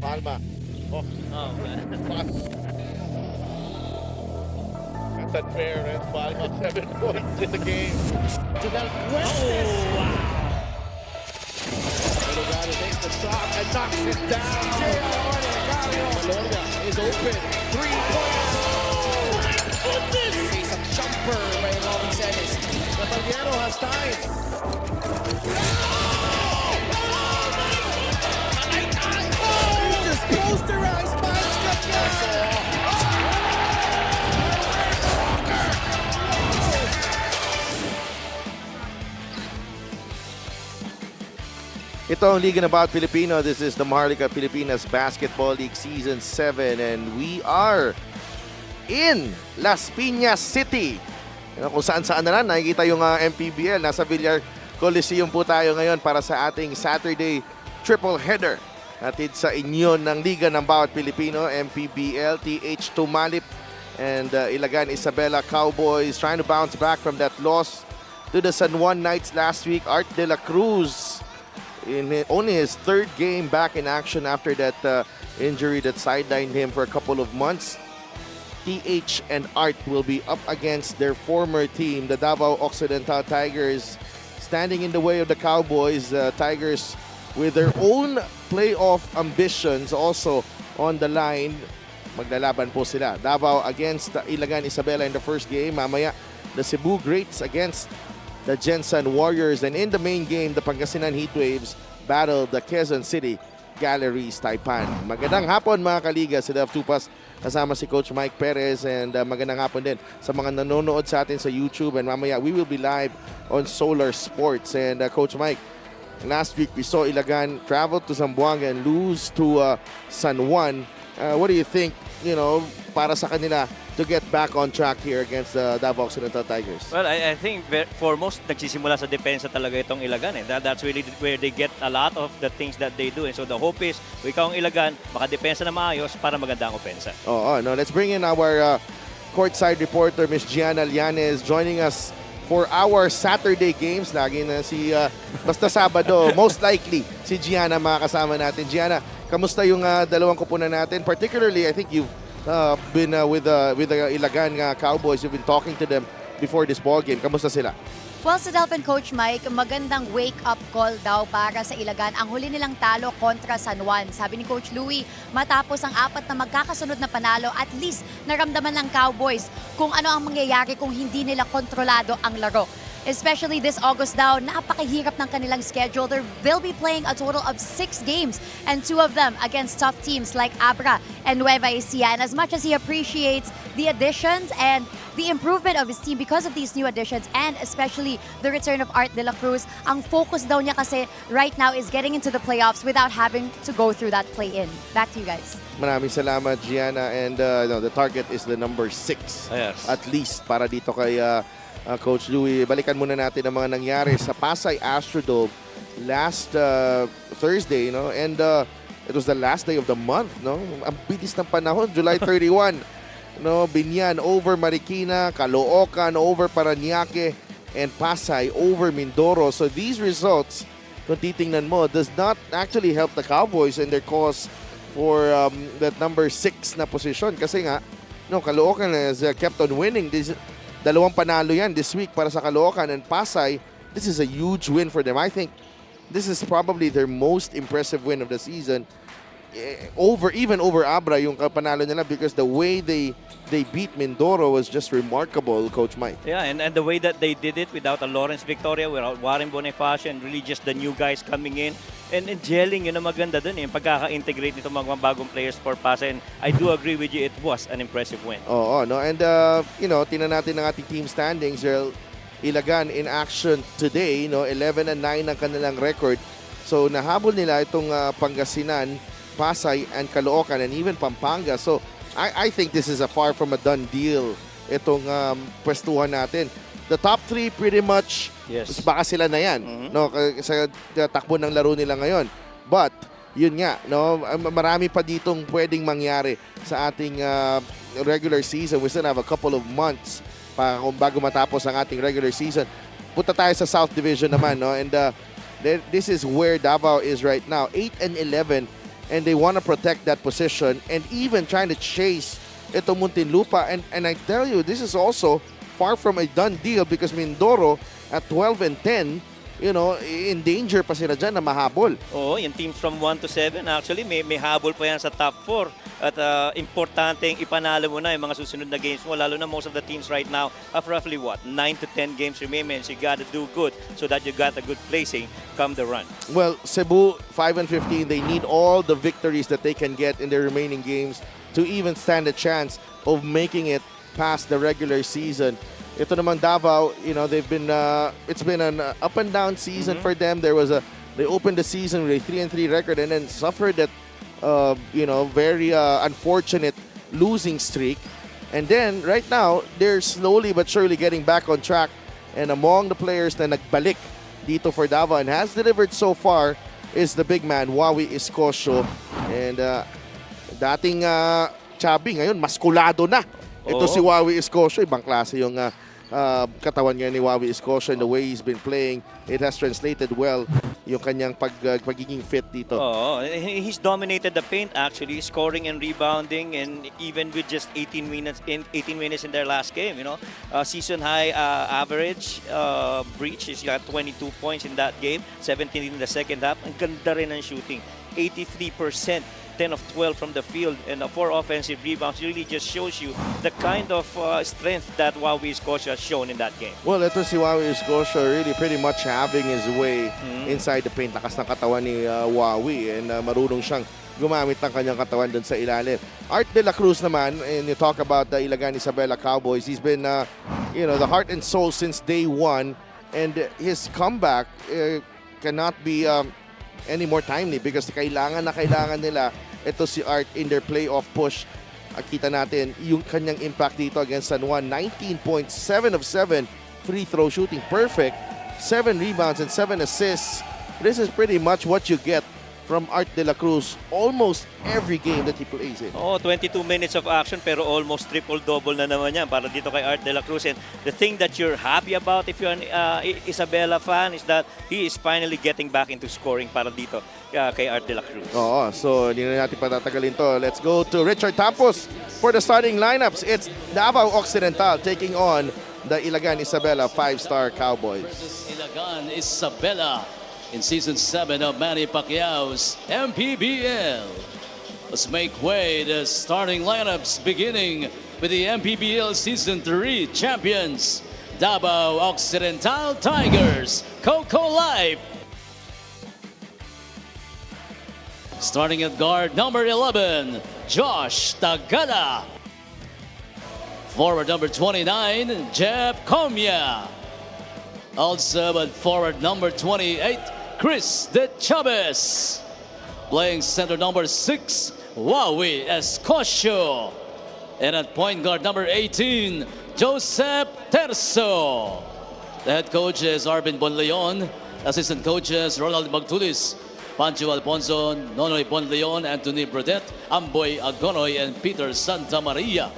Palma. Oh, man. pass. That's unfair, eh? Palma, 7 points in the game. To Del Fuentes. wow. Ilagan takes the shot and knocks it down. Maloria is open. 3-pointer. Oh, my goodness! Face a jumper by Robin Celis. Natalviero has time. Just posterized by Ito ang Liga ng Bawat Pilipino. This is the Maharlika Pilipinas Basketball League Season 7 and we are in Las Piñas City. Kung saan-saan na lang nakikita yung MPBL. Nasa Villar Coliseum po tayo ngayon para sa ating Saturday triple header. Hatid sa inyo ng Liga ng Bawat Pilipino, MPBL, TH Tumalip and Ilagan Isabela Cowboys trying to bounce back from that loss to the San Juan Knights last week. Art de la Cruz in only his third game back in action after that injury that sidelined him for a couple of months. TH and Art will be up against their former team, the Davao Occidental Tigers, standing in the way of the Cowboys. Tigers with their own playoff ambitions also on the line. Maglalaban po sila. Davao against Ilagan Isabela in the first game. Mamaya, the Cebu Greats against the Jensen Warriors, and in the main game, the Pangasinan Heatwaves battled the Quezon City Galleries Taipan. Magandang hapon mga kaliga, si Dev Tupas kasama si Coach Mike Perez, and magandang hapon din sa mga nanonood sa atin sa YouTube, and mamaya we will be live on Solar Sports. And Coach Mike, last week we saw Ilagan travel to Zamboanga and lose to San Juan. What do you think, para sa kanila to get back on track here against the Davao Occidental Tigers? Well, I think foremost, nagsisimula sa depensa talaga itong Ilagan. That's really where they get a lot of the things that they do. And so the hope is, ikaw ang Ilagan, makadepensa na maayos para maganda ang opensa. No, let's bring in our courtside reporter, Miss Gianna Llanes, joining us for our Saturday games. Lagi na basta Sabado, most likely, si Gianna makakasama natin. Gianna, kamusta yung dalawang kupunan natin? Particularly, I think you've been with the Ilagan Cowboys. You've been talking to them before this ball game. Kamusta sila? Well, sa Delphin Coach Mike, magandang wake-up call daw para sa Ilagan. Ang huli nilang talo kontra San Juan. Sabi ni Coach Louie, matapos ang 4 na magkakasunod na panalo, at least naramdaman ng Cowboys kung ano ang mangyayari kung hindi nila kontrolado ang laro. Especially this August daw, napakahirap ng kanilang schedule. They'll be playing a total of 6 games, and 2 of them against tough teams like Abra and Nueva Ecija. And as much as he appreciates the additions and the improvement of his team because of these new additions, and especially the return of Art de la Cruz, ang focus daw niya kasi right now is getting into the playoffs without having to go through that play-in. Back to you guys. Maraming salamat, Gianna. And the target is the number 6. Yes. At least para dito kay Coach Louie. Balikan muna natin ang mga nangyari sa Pasay Astrodome last Thursday, and it was the last day of the month, Ang bilis ng panahon, July 31. Binyan over Marikina, Caloocan over Parañaque, and Pasay over Mindoro. So these results, kung titingnan mo, does not actually help the Cowboys in their cause for that number 6 na position. Kasi nga, Caloocan has kept on winning. Dalawang panalo yan this week para sa Caloocan, and Pasay, this is a huge win for them. I think this is probably their most impressive win of the season. Even over Abra yung panalo nila, because the way they beat Mindoro was just remarkable, Coach Mike. Yeah, and the way that they did it without a Lawrence Victoria, without Warren Bonifacio, and really just the new guys coming in. And gelling, yun ang maganda dun, yung pagkaka-integrate nito mga bagong players for Pasay. And I do agree with you, it was an impressive win. And tingnan natin ang ating team standings. Ilagan in action today, 11-9 ang kanilang record. So nahabol nila itong Pangasinan, Pasay, and Caloocan, and even Pampanga. So I think this is a far from a done deal, itong pwestuhan natin. The top 3 pretty much, yes, baka sila na yan, sa takbo ng laro nila ngayon. But yun nga, marami pa ditong pwedeng mangyari sa ating regular season. We still have a couple of months bago matapos ang ating regular season. Punta tayo sa South Division naman, and this is where Davao is right now. 8-11 and they want to protect that position and even trying to chase ito Muntinlupa. And I tell you, this is also far from a done deal because Mindoro at 12 and 10, you know, in danger pa sila dyan na mahabol. Oo, yung teams from 1 to 7, actually, may habol pa yan sa top 4. At importanteng ipanalo mo na yung mga susunod na games mo, lalo na most of the teams right now have roughly, 9 to 10 games remaining. So you gotta do good so that you got a good placing come the run. Well, Cebu, 5 and 15, they need all the victories that they can get in their remaining games to even stand a chance of making it past the regular season. Ito naman Davao, you know, they've been it's been an up and down season for them. They opened the season with a 3-3 record and then suffered that you know, very unfortunate losing streak. And then right now, they're slowly but surely getting back on track. And among the players na nagbalik dito for Davao and has delivered so far is the big man Wawi Iscosio. And dating chubby, ngayon maskulado na. Ito si Wawi Iscosio, ibang klase yung katawan niya ni Wawi Iscosio and the way he's been playing. It has translated well yung kanyang pagiging fit dito. Oh, he's dominated the paint actually, scoring and rebounding, and even with just 18 minutes in their last game, you know, season high average breach is got 22 points in that game, 17 in the second half. Ang ganda rin ng shooting, 83%. 10 of 12 from the field and 4 offensive rebounds really just shows you the kind of strength that Wawi Scotia has shown in that game. Well, ito si Wawi Scotia really pretty much having his way inside the paint. Lakas ng katawan ni Wawi and marunong siyang gumamit ng kanyang katawan dun sa ilalim. Art de la Cruz naman, and you talk about the Ilagan Isabela Cowboys, he's been you know, the heart and soul since day one, and his comeback cannot be any more timely because kailangan nila ito si Art in their playoff push. Kita natin yung kanyang impact dito against San Juan. 19 points, 7 of 7 free throw shooting, perfect, 7 rebounds and 7 assists. This is pretty much what you get from Art de la Cruz almost every game that he plays in. Oh, 22 minutes of action pero almost triple-double na naman yan para dito kay Art de la Cruz. And the thing that you're happy about if you're an Isabela fan is that he is finally getting back into scoring para dito kay Art de la Cruz. Oo, so hindi na natin patatagalin to. Let's go to Richard Tampos for the starting lineups. It's Davao Occidental taking on the Ilagan Isabela 5-star Cowboys. Ilagan Isabela in Season 7 of Manny Pacquiao's MPBL. Let's make way the starting lineups beginning with the MPBL Season 3 champions, Davao Occidental Tigers, Coco Life. Starting at guard number 11, Josh Tagala. Forward number 29, Jeff Comia. Also at forward number 28, Chris De Chavez. Playing center number 6, Wawi Escosio. And at point guard number 18, Joseph Terzo. The head coach is Arvin Bonleon. Assistant coaches Ronald Magtulis, Pancho Alfonso, Nonoy Bonleon, Anthony Burdett, Amboy Agonoy, and Peter Santa Maria.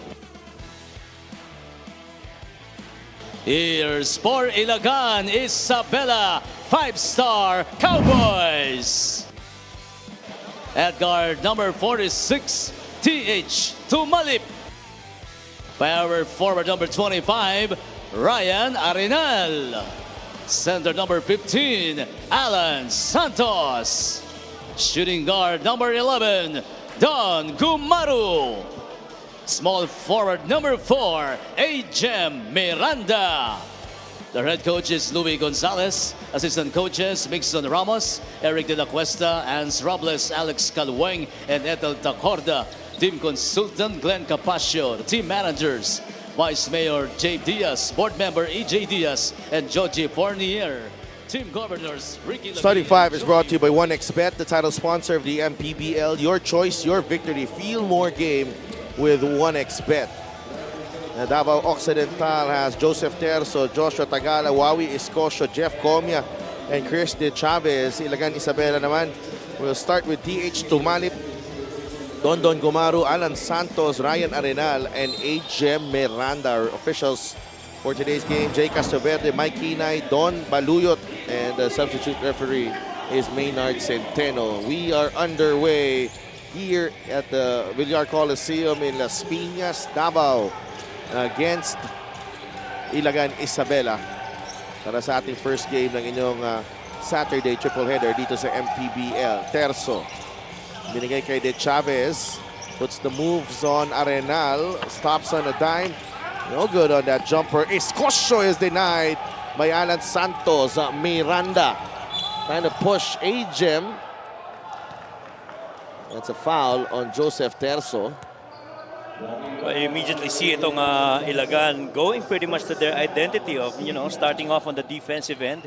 Here's for Ilagan Isabela 5-star Cowboys. At guard number 46, TH Tumalip. Power forward number 25, Ryan Arenal. Center number 15, Alan Santos. Shooting guard number 11, Don Gumaru. Small forward number 4, Ajem Miranda. The head coach is Louis Gonzalez. Assistant coaches, Mixon Ramos, Eric De La Cuesta, Ans Robles, Alex Calweng, and Ethel Tacorda. Team consultant, Glenn Capaccio. Team managers, Vice Mayor Jay Diaz, Board Member EJ Diaz, and Joji Fournier. Team governors, Ricky Starting 5 is brought to you by 1xBet, the title sponsor of the MPBL. Your choice, your victory. Feel more game with 1xBet. Davao Occidental has Joseph Terzo, Joshua Tagala, Wawi Escosio, Jeff Comia, and Chris De Chavez. Ilagan Isabela naman. We'll start with TH Tumalip, Don Gumaru, Alan Santos, Ryan Arenal, and Ajem Miranda. Our officials for today's game, Jay Castroverde, Mike Kinay, Don Baluyot, and the substitute referee, is Maynard Centeno. We are underway here at the Villar Coliseum in Las Piñas, Davao against Ilagan, Isabela para sa ating first game ng inyong Saturday triple header dito sa MPBL. Terzo, binigay kay De Chavez, puts the moves on Arenal, stops on a dime, no good on that jumper. Escosio is denied by Alan Santos. Miranda trying to push Agem. That's a foul on Joseph Terzo. I immediately see itong Ilagan going pretty much to their identity of, starting off on the defensive end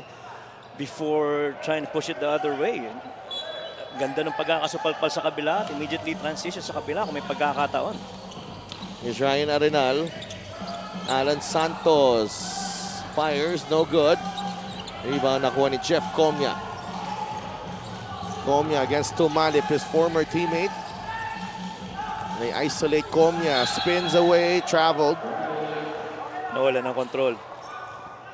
before trying to push it the other way. Ganda ng pagkakasupalpal sa kabila at immediately transition sa kabila kung may pagkakataon. Here's Ryan Arenal. Alan Santos fires, no good. Rebound nakuha ni Jeff Comia. Comia against Tumalip, his former teammate. They isolate Comia, spins away, traveled. Nawala ng control.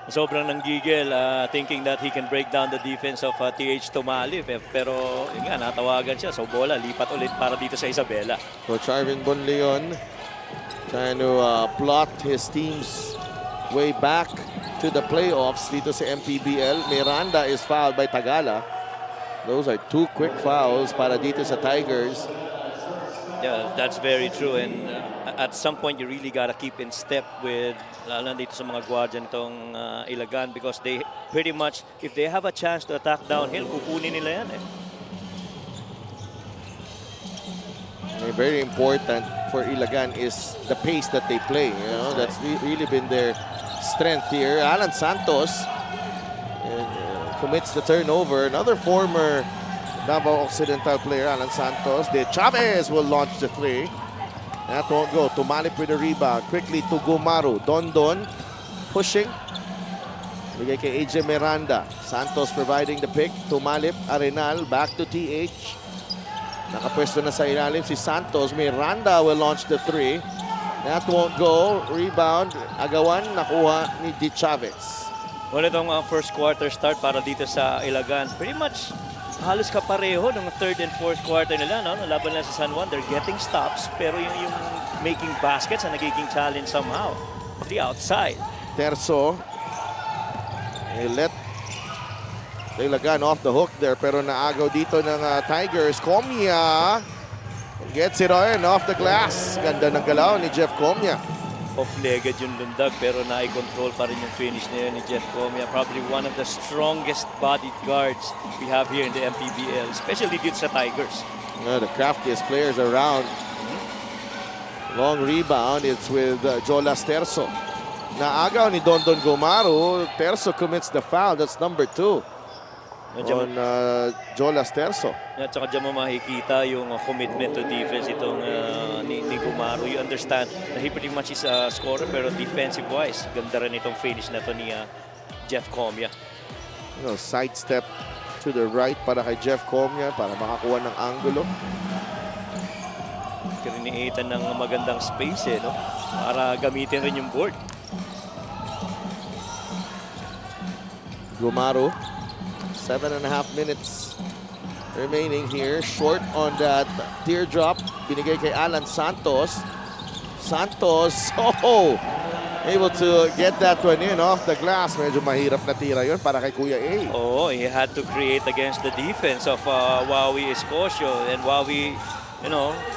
Sobrang nanggigil, thinking that he can break down the defense of TH Tumalip. Pero yun nga, natawagan siya. So bola, lipat ulit para dito sa Isabela. So Charvin Bonleon trying to plot his team's way back to the playoffs dito sa MPBL. Miranda is fouled by Tagala. Those are two quick fouls para dito sa Tigers. Yeah, that's very true. And at some point, you really got to keep in step with, lalo na dito sa mga guardian itong Ilagan, because they pretty much, if they have a chance to attack downhill, kukunin nila yan. Very important for Ilagan is the pace that they play. That's really been their strength here. Alan Santos commits the turnover. Another former Davao Occidental player, Alan Santos. De Chavez will launch the three. That won't go. Tumalip with the rebound. Quickly to Gumaru. Dondon pushing. Bigay kay AJ Miranda. Santos providing the pick. Tumalip, Arenal, back to TH. Nakapwesto na sa ilalim si Santos. Miranda will launch the three. That won't go. Rebound. Agawan, nakuha ni De Chavez. Well, itong first quarter start para dito sa Ilagan. Pretty much halos kapareho ng third and fourth quarter nila, no? Laban lang sa San Juan, they're getting stops, pero yung making baskets na nagiging challenge somehow. The outside. Terzo, they let Ilagan off the hook there, pero naagaw dito ng Tigers. Comia gets it on off the glass. Ganda ng galaw ni Jeff Comia. Off-legged yung lundag, pero na-control pa rin yung finish na yun ni Jeff Comia. Probably one of the strongest bodied guards we have here in the MPBL, especially dito sa Tigers. The craftiest players around. Long rebound, it's with Jolas Terzo. Naagaw ni Dondon Gumaru. Terzo commits the foul. That's number 2 on Jolas Terzo. At saka dyan mo makikita yung commitment to defense itong ni Gumaru. You understand na he pretty much is a scorer, pero defensive-wise, ganda rin itong finish na to ni Jeff Comia. Sidestep to the right para kay Jeff Comia para makakuha ng angulo. Createan ng magandang space no? Para gamitin rin yung board. Gumaru, 7.5 minutes remaining here. Short on that teardrop. Binigay kay Alan Santos. Santos, able to get that one in off the glass. Medyo mahirap na tira yun para kay Kuya A. Oh, he had to create against the defense of Wawi Escosio. And Wawi,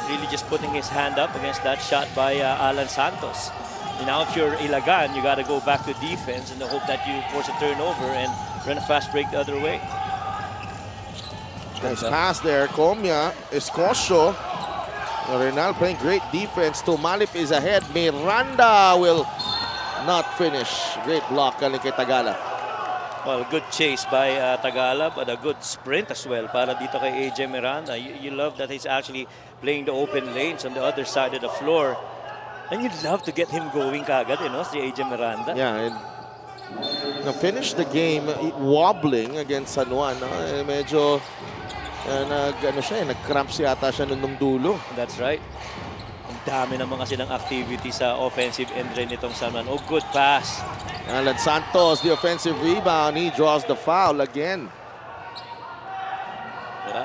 really just putting his hand up against that shot by Alan Santos. And now if you're Ilagan, you got to go back to defense and hope that you force a turnover and run a fast break the other way. Nice pass there. Comia, Escosio. Renal playing great defense. Tumalip is ahead. Miranda will not finish. Great block galing kay Tagala. Well, good chase by Tagala, but a good sprint as well para dito kay AJ Miranda. You love that he's actually playing the open lanes on the other side of the floor. And you'd love to get him going kagad, si AJ Miranda. Yeah, and finished the game wobbling against San Juan. Medyo nag-cramp yata siya nung dulo. That's right. Ang dami naman kasi ng activity sa offensive end rin itong San Juan. Oh, good pass. Alan Santos, the offensive rebound. He draws the foul again.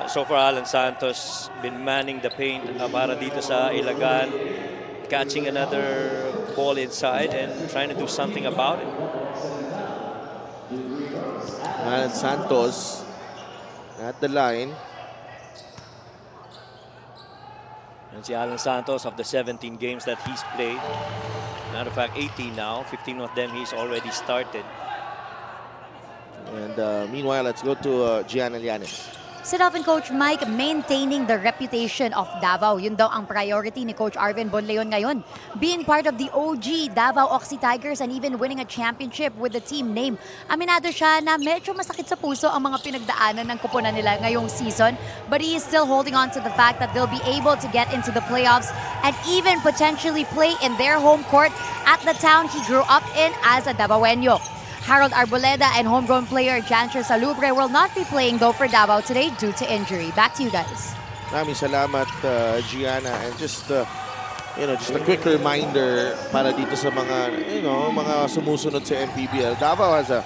So far, Alan Santos been manning the paint para dito sa Ilagan, catching another ball inside and trying to do something about it. Alan Santos at the line. And si Alan Santos, of the 17 games that he's played, matter of fact 18 now, 15 of them he's already started. And meanwhile, let's go to Gian Alianes. Sit off and Coach Mike, maintaining the reputation of Davao. Yun daw ang priority ni Coach Arvin Bonleon ngayon. Being part of the OG Davao Occ Tigers and even winning a championship with the team name. Aminado siya na medyo masakit sa puso ang mga pinagdaanan ng kupunan nila ngayong season. But he is still holding on to the fact that they'll be able to get into the playoffs and even potentially play in their home court at the town he grew up in as a Davaoenyo. Harold Arboleda and homegrown player Jancher Salubre will not be playing though for Davao today due to injury. Back to you guys. Maraming salamat, Gianna. And just a quick reminder para dito sa mga, mga sumusunod sa MPBL. Davao has a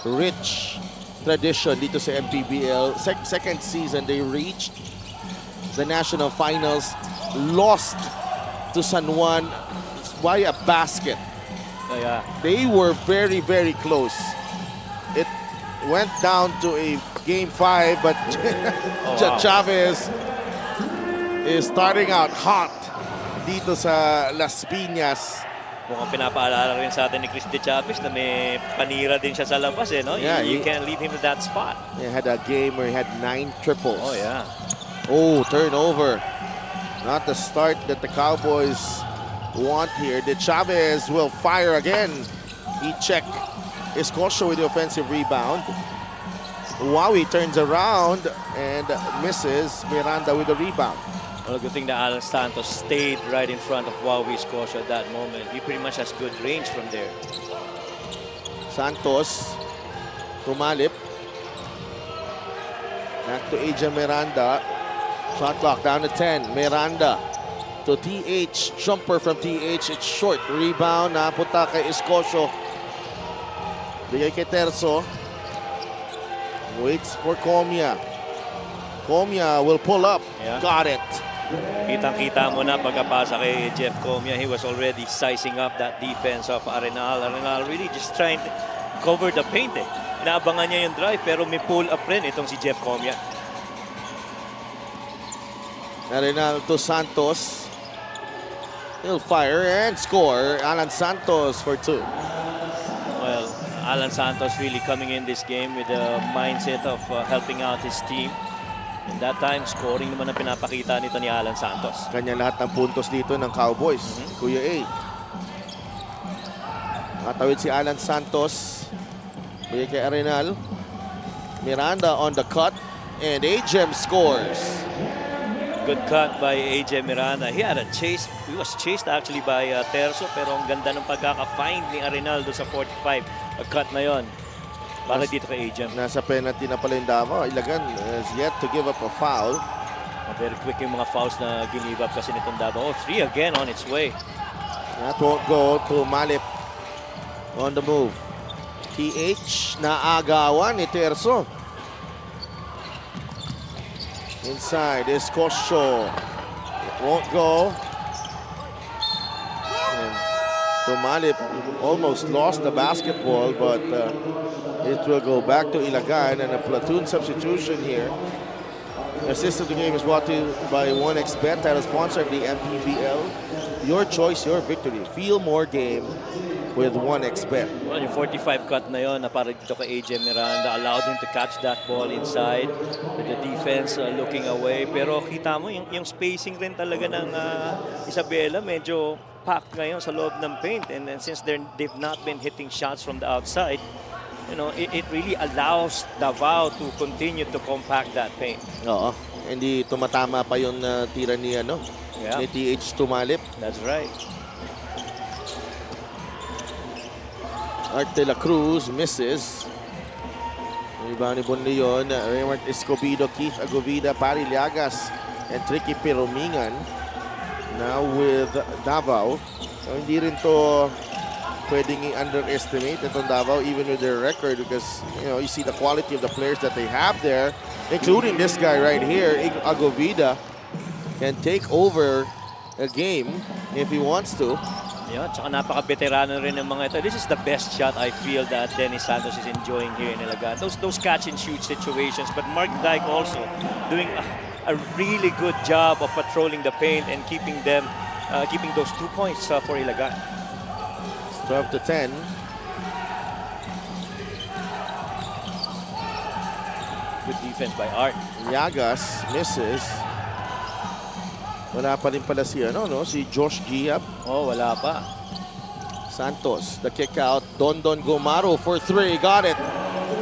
rich tradition dito sa MPBL. Second season, they reached the national finals, lost to San Juan by a basket. Yeah. They were very, very close. It went down to a game 5, but wow. Chavez is starting out hot dito sa Las Piñas. Mukhang pinapaalala rin sa atin ni Chris De Chavez na may panira din siya sa labas no? Yeah, you can't leave him to that spot. He had a game where he had 9 triples. Oh yeah. Oh, turnover. Not the start that the Cowboys want here. De Chavez will fire again. He checked Escocio with the offensive rebound. Wowie turns around and misses. Miranda with the rebound. Well, good thing that Alan Santos stayed right in front of Wowie Escocio at that moment. He pretty much has good range from there. Santos tumalip. Back to AJ Miranda. Shot clock down to 10. Miranda to TH. Jumper from TH. It's short. Rebound. Napunta kay Escocio. Bigay kay Terzo. Waits for Comia. Comia will pull up. Yeah. Got it. Kitang-kita mo na pagkapasa kay Jeff Comia. He was already sizing up that defense of Arenal. Arenal really just trying to cover the paint Inaabangan niya yung drive pero may pull up rin itong si Jeff Comia. Arenal to Santos. He'll fire and score. Alan Santos for 2. Well, Alan Santos really coming in this game with the mindset of helping out his team. And that time, scoring naman ang pinapakita nito ni Alan Santos. Kanya lahat ng puntos dito ng Cowboys. Kuya A. Matawid si Alan Santos. Bigay kay Arenal. Miranda on the cut. And Ajem scores. Good cut by AJ Miranda. He had a chase. He was chased actually by Terzo, pero ang ganda ng pagkaka-find ni Arenaldo sa 45. A cut na yon. Para dito kay AJ. Nasa penalty na pala yung Davao. Ilagan has yet to give up a foul. Very quick yung mga fouls na give up kasi nitong Davao. 3 again on its way. That won't go to Malip on the move. TH na agawan ni Terzo. Inside is Escocio. It won't go. And Tumalip almost lost the basketball, but it will go back to Ilagan and a platoon substitution here. The assist of the game is brought to you by 1xBet, title sponsor of the MPBL. Your choice, your victory. Feel more game with 1xBet. Well, yung 45 cut na yon na para dito kay AJ Miranda allowed him to catch that ball inside with the defense looking away. Pero kita mo yung spacing rin talaga ng Isabela medyo packed ngayon sa loob ng paint. And since they've not been hitting shots from the outside, it really allows Davao to continue to compact that paint. Oo. Hindi tumatama pa yung tira ni Yeah. ni TH Tumalip. That's right. Art de la Cruz misses. Rebound ni Bonleon. Raymond Escobedo, Keith Agovida, Pari Liagas, and Tricky Piromingan. Now with Davao. So hindi rin to pwedeng i-underestimate itong Davao even with their record because, you know, you see the quality of the players that they have there, including this guy right here, Agovida, can take over a game if he wants to. Yeah, tsaka napaka-veterano rin ng mga ito. This is the best shot I feel that Dennis Santos is enjoying here in Ilagan. Those catch and shoot situations, but Mark Dyke also doing a really good job of patrolling the paint and keeping those 2 points for Ilagan. 12-10. Good defense by Art. Llagas misses. Wala pa rin pala si, si Josh Giap. Oh, wala pa. Santos, the kick out. Dondon Gomaro for 3. Got it.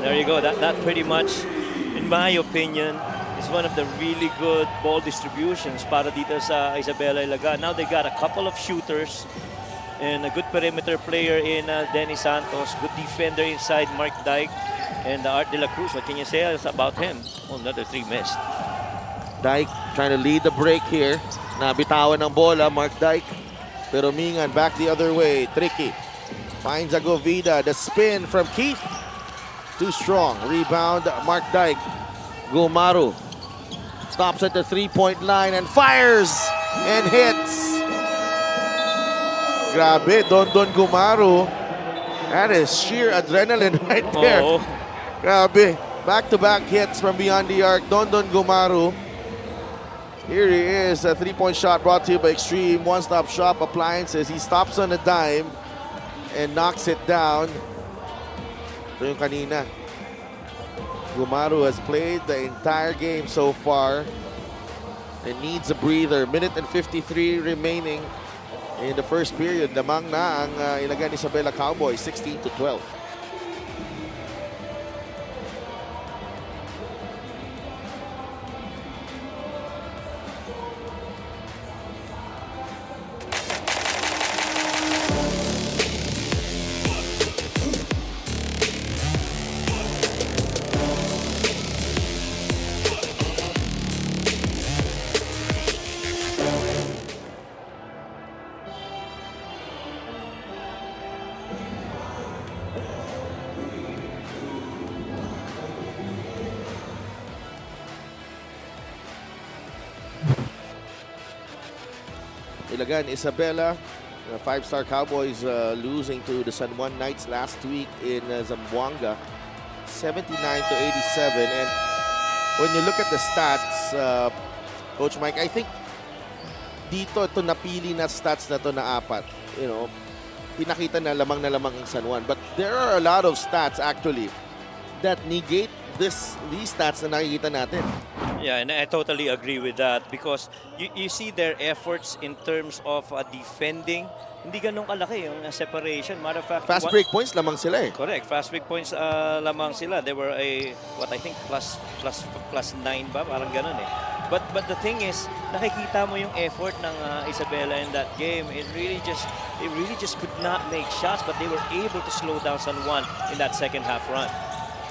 There you go. That pretty much, in my opinion, is one of the really good ball distributions para dito sa Isabela Ilagan. Now they got a couple of shooters and a good perimeter player in Denny Santos. Good defender inside Mark Dyke. And Art de la Cruz, what can you say about him? Oh, another 3 missed. Dyke trying to lead the break here. Nabitawan ng bola, Mark Dyke. Pero Mingan back the other way. Tricky. Finds Agovida. The spin from Keith. Too strong. Rebound, Mark Dyke. Gumaru stops at the 3-point line and fires and hits. Grabe, Dondon Gumaru. That is sheer adrenaline right there. Oh. Grabe. Back-to-back hits from beyond the arc. Dondon Gumaru. Here he is, a 3-point shot brought to you by Extreme One-Stop Shop Appliances. He stops on a dime and knocks it down. Ito yung kanina. Gumaru has played the entire game so far. It needs a breather. Minute and 53 remaining in the first period. Lamang na ang Ilagan Isabela Cowboys, 16-12. Ilagan Isabela, the 5-star Cowboys losing to the San Juan Knights last week in Zamboanga, 79-87. And when you look at the stats, Coach Mike, I think dito ito napili na stats na to na 4. You know, pinakita na lamang ang San Juan. But there are a lot of stats actually that negate these stats na nakikita natin. Yeah, and I totally agree with that because you see their efforts in terms of defending. Hindi ganun kalaki yung separation. Matter of fact, Fast break points lamang sila eh. Correct. Fast break points lamang sila. They were I think plus 9 ba? Parang ganun eh. But the thing is, nakikita mo yung effort ng Isabela in that game. They really just could not make shots, but they were able to slow down San Juan in that second half run.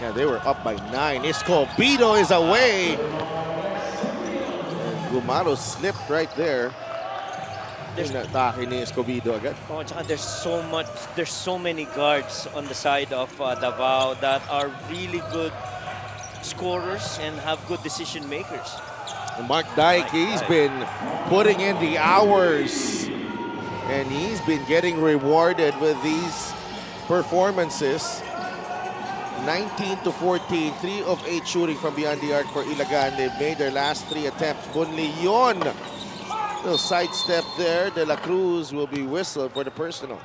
Yeah, they were up by 9. Escobedo is away. Gumaru slipped right there. Atake ni Escobedo agad. Oh, tsaka there's so many guards on the side of Davao that are really good scorers and have good decision makers. And Mark Dyke, he's been putting in the hours and he's been getting rewarded with these performances. 19-14, 3 of 8 shooting from beyond the arc for Ilagan. They've made their last 3 attempts. Bunleon, little sidestep there. De La Cruz will be whistled for the personal.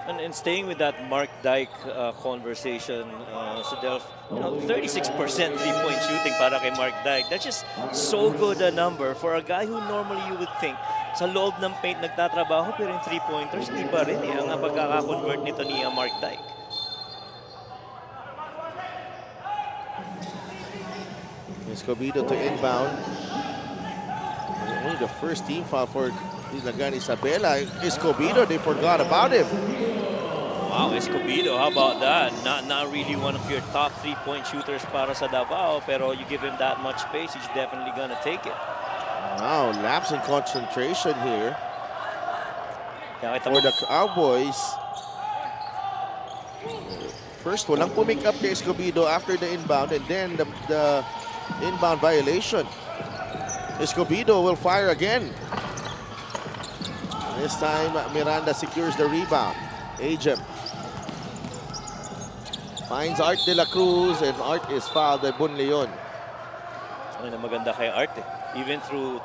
And staying with that Mark Dyke conversation, Sudelf, 36% three-point shooting para kay Mark Dyke. That's just so good a number for a guy who normally you would think sa loob ng paint nagtatrabaho pero yung three-pointers, hindi ba rin ang pagkaka-convert nito ni Mark Dyke. Escobedo to inbound. Only the first team foul for Ilagan Isabela. Escobedo, they forgot about him. Wow, Escobedo, how about that? Not really one of your top three-point shooters para sa Davao, pero you give him that much space, he's definitely gonna take it. Wow, lapse in concentration here Yeah, for the Cowboys. First, walang pumick up kay Escobedo after the inbound, and then the inbound violation. Escobedo will fire again. This time, Miranda secures the rebound. Ajem finds Art de la Cruz, and Art is fouled by Bunleon. Ano na maganda kay Art eh. Even through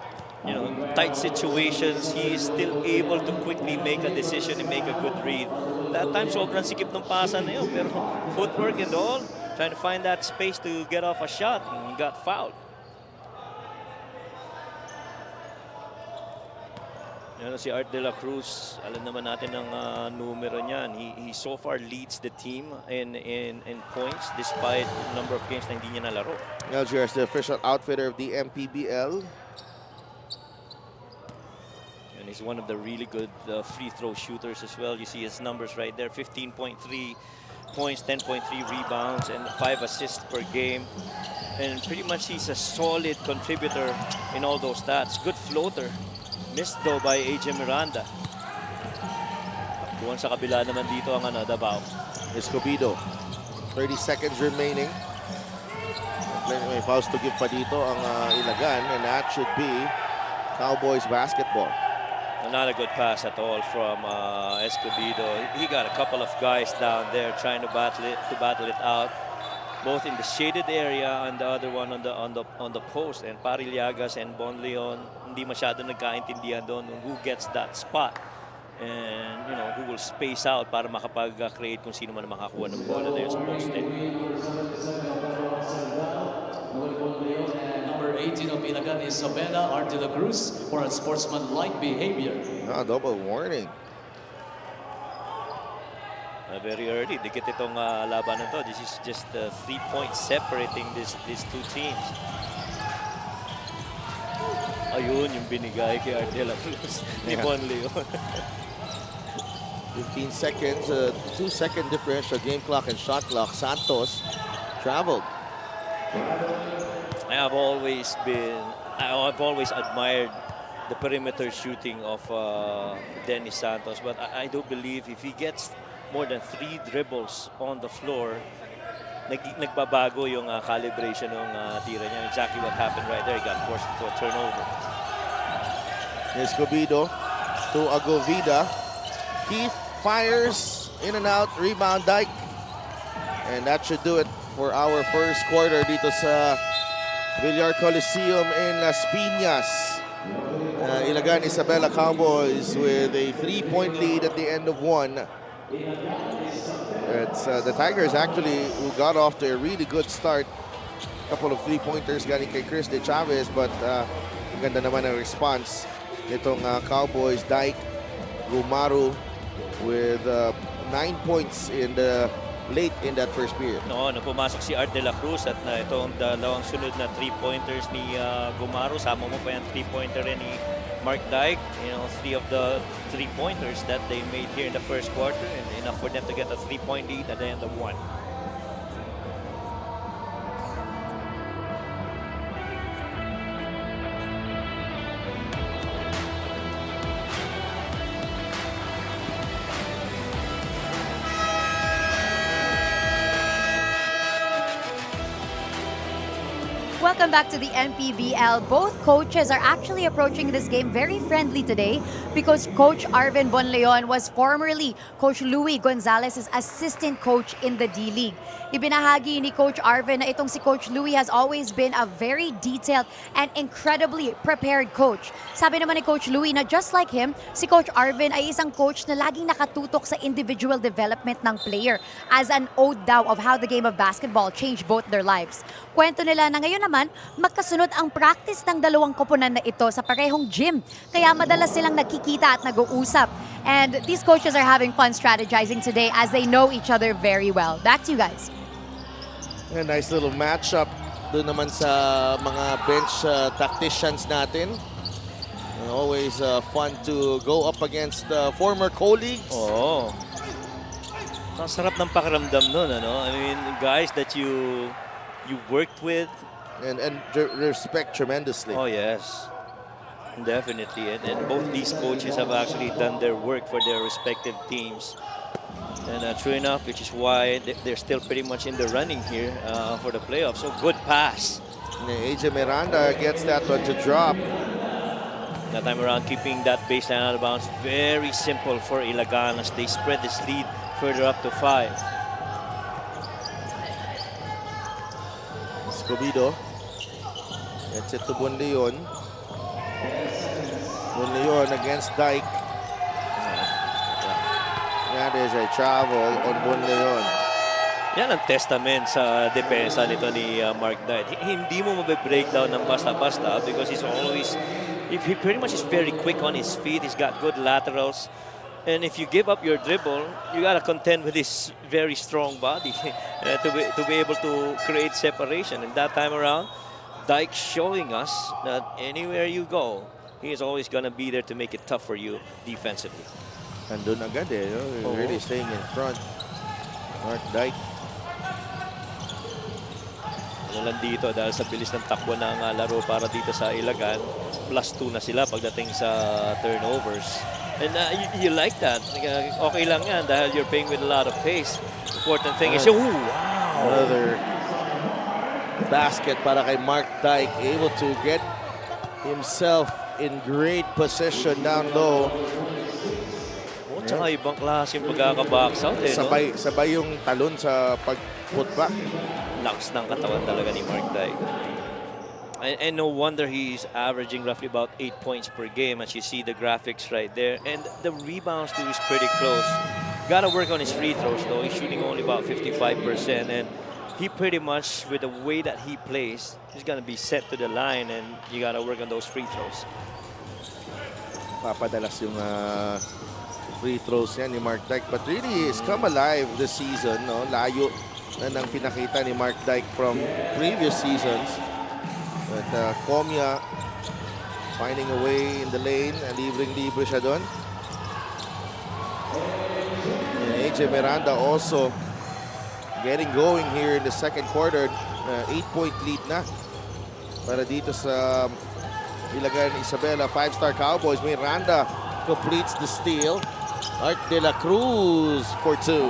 tight situations, he is still able to quickly make a decision and make a good read. That time, sobrang sikip ng pasa na yun, pero footwork and all, trying to find that space to get off a shot, and got fouled. Si Art de la Cruz, alam naman natin ang numero niyan. He so far leads the team in points despite the number of games na hindi niya nalaro. LGR is the official outfitter of the MPBL. And he's one of the really good free throw shooters as well. You see his numbers right there, 15.3 points, 10.3 rebounds, and 5 assists per game. And pretty much he's a solid contributor in all those stats. Good floater. Missed though by AJ Miranda. Takbuhan sa kabila naman dito ang Davao. Escobedo. 30 seconds remaining. May fouls to give pa dito ang Ilagan, and that should be Cowboys basketball. Not a good pass at all from Escobedo. He got a couple of guys down there trying to battle it out, both in the shaded area and the other one on the post. And Parillagas and Bonleon hindi masyado nagkaintindihan doon who gets that spot and who will space out para makapag-create kung sino man makakuha ng bola na yun sa poste. Number 18 of Ilagan, Isabela Art de la Cruz for unsportsmanlike behavior. Double warning. Very early. Dikit itong laban na to. This is just 3 points separating these two teams. Ayun, yung binigay kay Art de la Cruz ni Bon Leon. 15 seconds, 2-second differential game clock and shot clock. Santos traveled. I've always admired the perimeter shooting of Dennis Santos, but I do believe if he gets more than 3 dribbles on the floor, nagbabago yung calibration ng tira niya. Exactly what happened right there. He got forced into a turnover. Escobedo to Agovida. Keith fires in and out. Rebound Dyke. And that should do it for our first quarter dito sa Villar Coliseum in Las Piñas. Ilagan Isabela Cowboys with a 3-point lead at the end of one. It's the Tigers actually who got off to a really good start. Couple of 3-pointers galing kay Chris De Chavez, but ang ganda naman ang response nitong Cowboys. Dyke, Gumaru with 9 points in the late in that first period. No, pumasok si Art de la Cruz at itong dalawang sunod na 3-pointers ni Gumaru. Sama mo pa yung 3-pointer rin ni Mark Dyke. 3 of the 3-pointers that they made here in the first quarter, and enough for them to get a 3-point lead at the end of one. Welcome back to the MPBL. Both coaches are actually approaching this game very friendly today because Coach Arvin Bonleon was formerly Coach Louie Gonzalez's assistant coach in the D-League. Ibinahagi ni Coach Arvin na itong si Coach Louie has always been a very detailed and incredibly prepared coach. Sabi naman ni Coach Louie na just like him, si Coach Arvin ay isang coach na laging nakatutok sa individual development ng player as an ode daw of how the game of basketball changed both their lives. Kwento nila na ngayon naman, magkasunod ang practice ng dalawang koponan na ito sa parehong gym. Kaya madalas silang nagkikita at nag-uusap. And these coaches are having fun strategizing today as they know each other very well. Back to you guys. A nice little matchup doon naman sa mga bench tacticians natin. Always fun to go up against former colleagues. Oo. Ang sarap ng pakiramdam nun, I mean, guys that you worked with. And respect tremendously. Oh, yes. Definitely. And both these coaches have actually done their work for their respective teams. And true enough, which is why they're still pretty much in the running here for the playoffs. So good pass. AJ Miranda gets that one to drop. That time around, keeping that baseline out of bounds. Very simple for Ilagan as they spread this lead further up to 5. Escobedo gets it to Bonleon. Bonleon against Dyke. That is a travel on Bonleon. Yan ang testament sa depensa nito ni Mark Dyke. Hindi mo mabe-breakdown ng basta-basta because he's always, he pretty much is very quick on his feet. He's got good laterals. And if you give up your dribble, you got to contend with his very strong body to be able to create separation. And that time around, Dyke showing us that anywhere you go, he is always going to be there to make it tough for you defensively. Nandun agad eh. No? Really staying in front. Mark Dyke. Ano lang dito dahil sa bilis ng takbo ng laro para dito sa Ilagan. +2 na sila pagdating sa turnovers. And you like that. Okay lang yan dahil you're playing with a lot of pace. Important thing is, wow! Another basket para kay Mark Dyke. Able to get himself in great position down low. Tsaka ibang klase yung pagkaka-box out eh, no? Sabay yung talon sa pag-putback. Lakas ng katawan talaga ni Mark Dyke. And no wonder he's averaging roughly about 8 points per game as you see the graphics right there. And the rebounds too is pretty close. Gotta work on his free throws though. He's shooting only about 55%. And he pretty much, with the way that he plays, he's gonna be set to the line and you gotta work on those free throws. Papadalas yung free throws yan ni Mark Dyke. But really, he's come alive this season. No? Layo na nang pinakita ni Mark Dyke from previous seasons. But Comia finding a way in the lane. Libreng-libre siya doon. AJ Miranda also getting going here in the second quarter. 8-point lead na para dito sa Ilagan Isabela. 5-star Cowboys. Miranda completes the steal. Art de la Cruz for 2.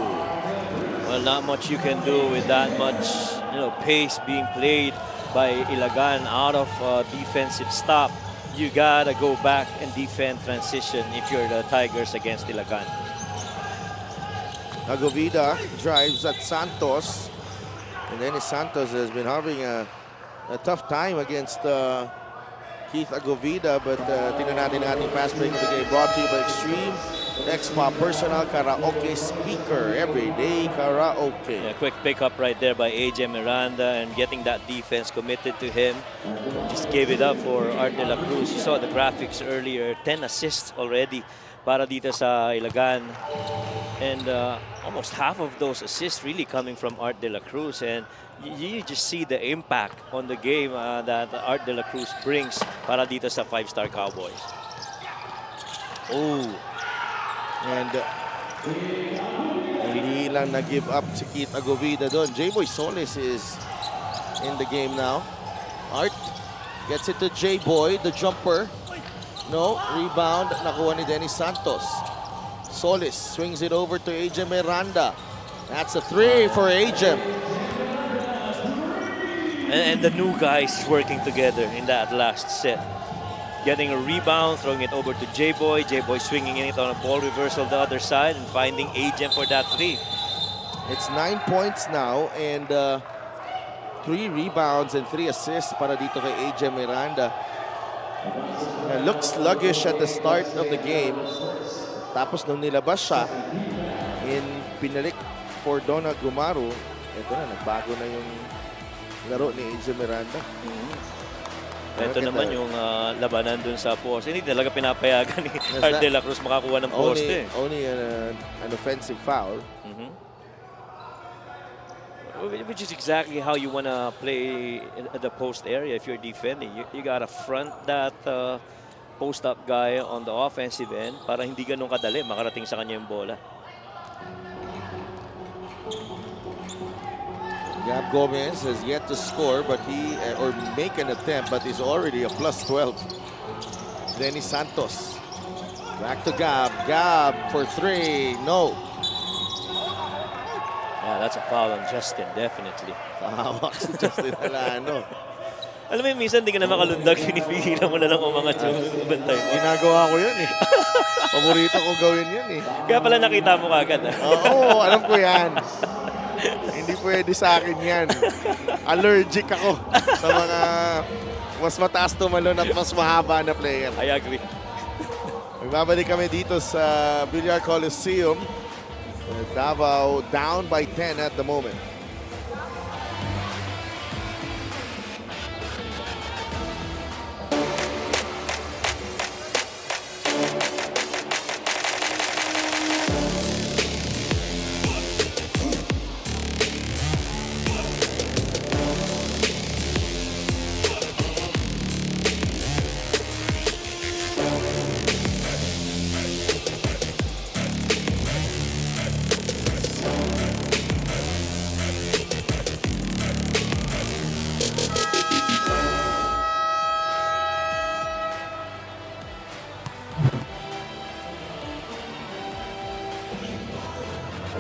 Well, not much you can do with that much, pace being played by Ilagan out of defensive stop. You gotta go back and defend transition if you're the Tigers against Ilagan. Agovida drives at Santos. And then Santos has been having a tough time against Keith Agovida. But tingnan natin ang ating fast break of the game brought to you by Extreme Expa Personal Karaoke Speaker. Everyday Karaoke. Yeah, quick pickup right there by AJ Miranda and getting that defense committed to him. Just gave it up for Art de la Cruz. You saw the graphics earlier. 10 assists already para dito sa Ilagan. And almost half of those assists really coming from Art de la Cruz. And you just see the impact on the game that Art de la Cruz brings para dito sa 5-star Cowboys. Oh. And hindi lang nag-give up si Keith Agovida doon. J-Boy Solis is in the game now. Art gets it to J-Boy, the jumper. No, rebound, nakuha ni Dennis Santos. Solis swings it over to AJ Miranda. That's a 3 for AJ. And the new guys working together in that last set. Getting a rebound, throwing it over to J-Boy. J-Boy swinging it on a ball reversal the other side and finding AJ for that 3. It's 9 points now and 3 rebounds and 3 assists para dito kay AJ Miranda. Looked sluggish at the start of the game. Tapos nung nilabas siya, pinalik for Donna Gumaru, ito na, nagbago na yung laro ni AJ Miranda. Ito naman yung labanan dun sa poste. Hindi talaga pinapayagan ni Art de la Cruz makakuha ng poste. Only an offensive foul. Which is exactly how you want to play in the post area if you're defending. You got to front that post-up guy on the offensive end para hindi ganun kadali makarating sa kanya yung bola. Gab Gomez has yet to score, but or make an attempt, but he's already a +12. Dennis Santos. Back to Gab. Gab for 3. No. Yeah, that's a foul on Justin, definitely. Kahawak si Justin Alano. Alam mo, minsan hindi ka na makalundag, pinipigilan mo na lang umangat yung bantay mo. Ginagawa ko yun eh. Paborito ko gawin yun eh. Kaya pala nakita mo kagad. Oo, alam ko yan. Hindi pwede sa akin yan. Allergic ako sa mga mas mataas tumalon at mas mahaba na player. I agree. Magbabalik kami dito sa Villar Coliseum. Davao down by 10 at the moment.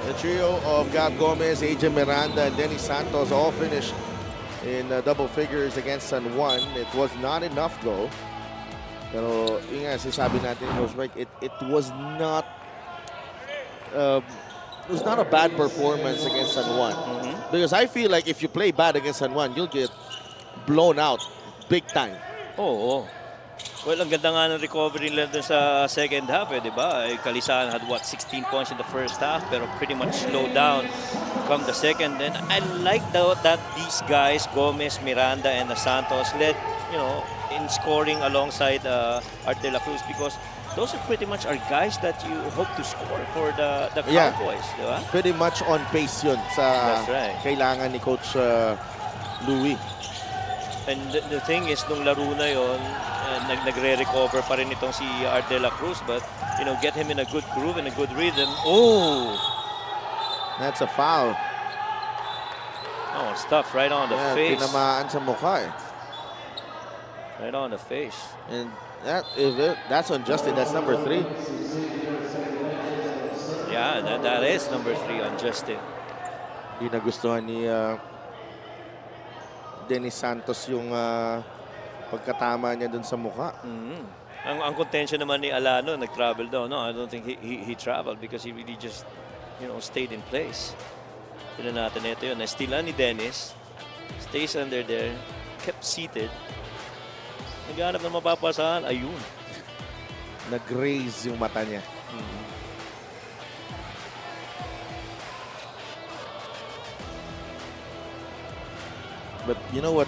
The trio of Gab Gomez, AJ Miranda, and Denny Santos all finished in double figures against San Juan. It was not enough though. Pero yun nga, sinasabi natin, Coach Mike, it was not a bad performance against San Juan. Because I feel like if you play bad against San Juan, you'll get blown out big time. Oo. Well, ang ganda nga ng recovery nila dun sa second half, di ba? Kalisahan had 16 points in the first half, pero pretty much slowed down come the second. And I like that these guys, Gomez, Miranda, and Santos, led, in scoring alongside Art de la Cruz, because those are pretty much our guys that you hope to score for the Cowboys, di ba? Pretty much on pace yun sa That's right. kailangan ni Coach Louis. And the thing is, nung laro na yon, nagre-recover pa rin itong si Art de la Cruz, but get him in a good groove and a good rhythm. Oh! That's a foul. Oh, stuff right on the face. Tinamaan sa mukha eh. Right on the face. And that's on Justin. That's number 3. Yeah, that is number 3 on Justin. Hindi nagustuhan ni Dennis Santos yung pagkatama niya dun sa mukha. Ang contention naman ni Alano, nag-travel daw. No, I don't think he traveled because he really just, stayed in place. Tignan natin ito yun. Nastilan ni Dennis. Stays under there. Kept seated. Naghanap ng mapapasahan. Ayun. Nag-raise yung mata niya. But you know what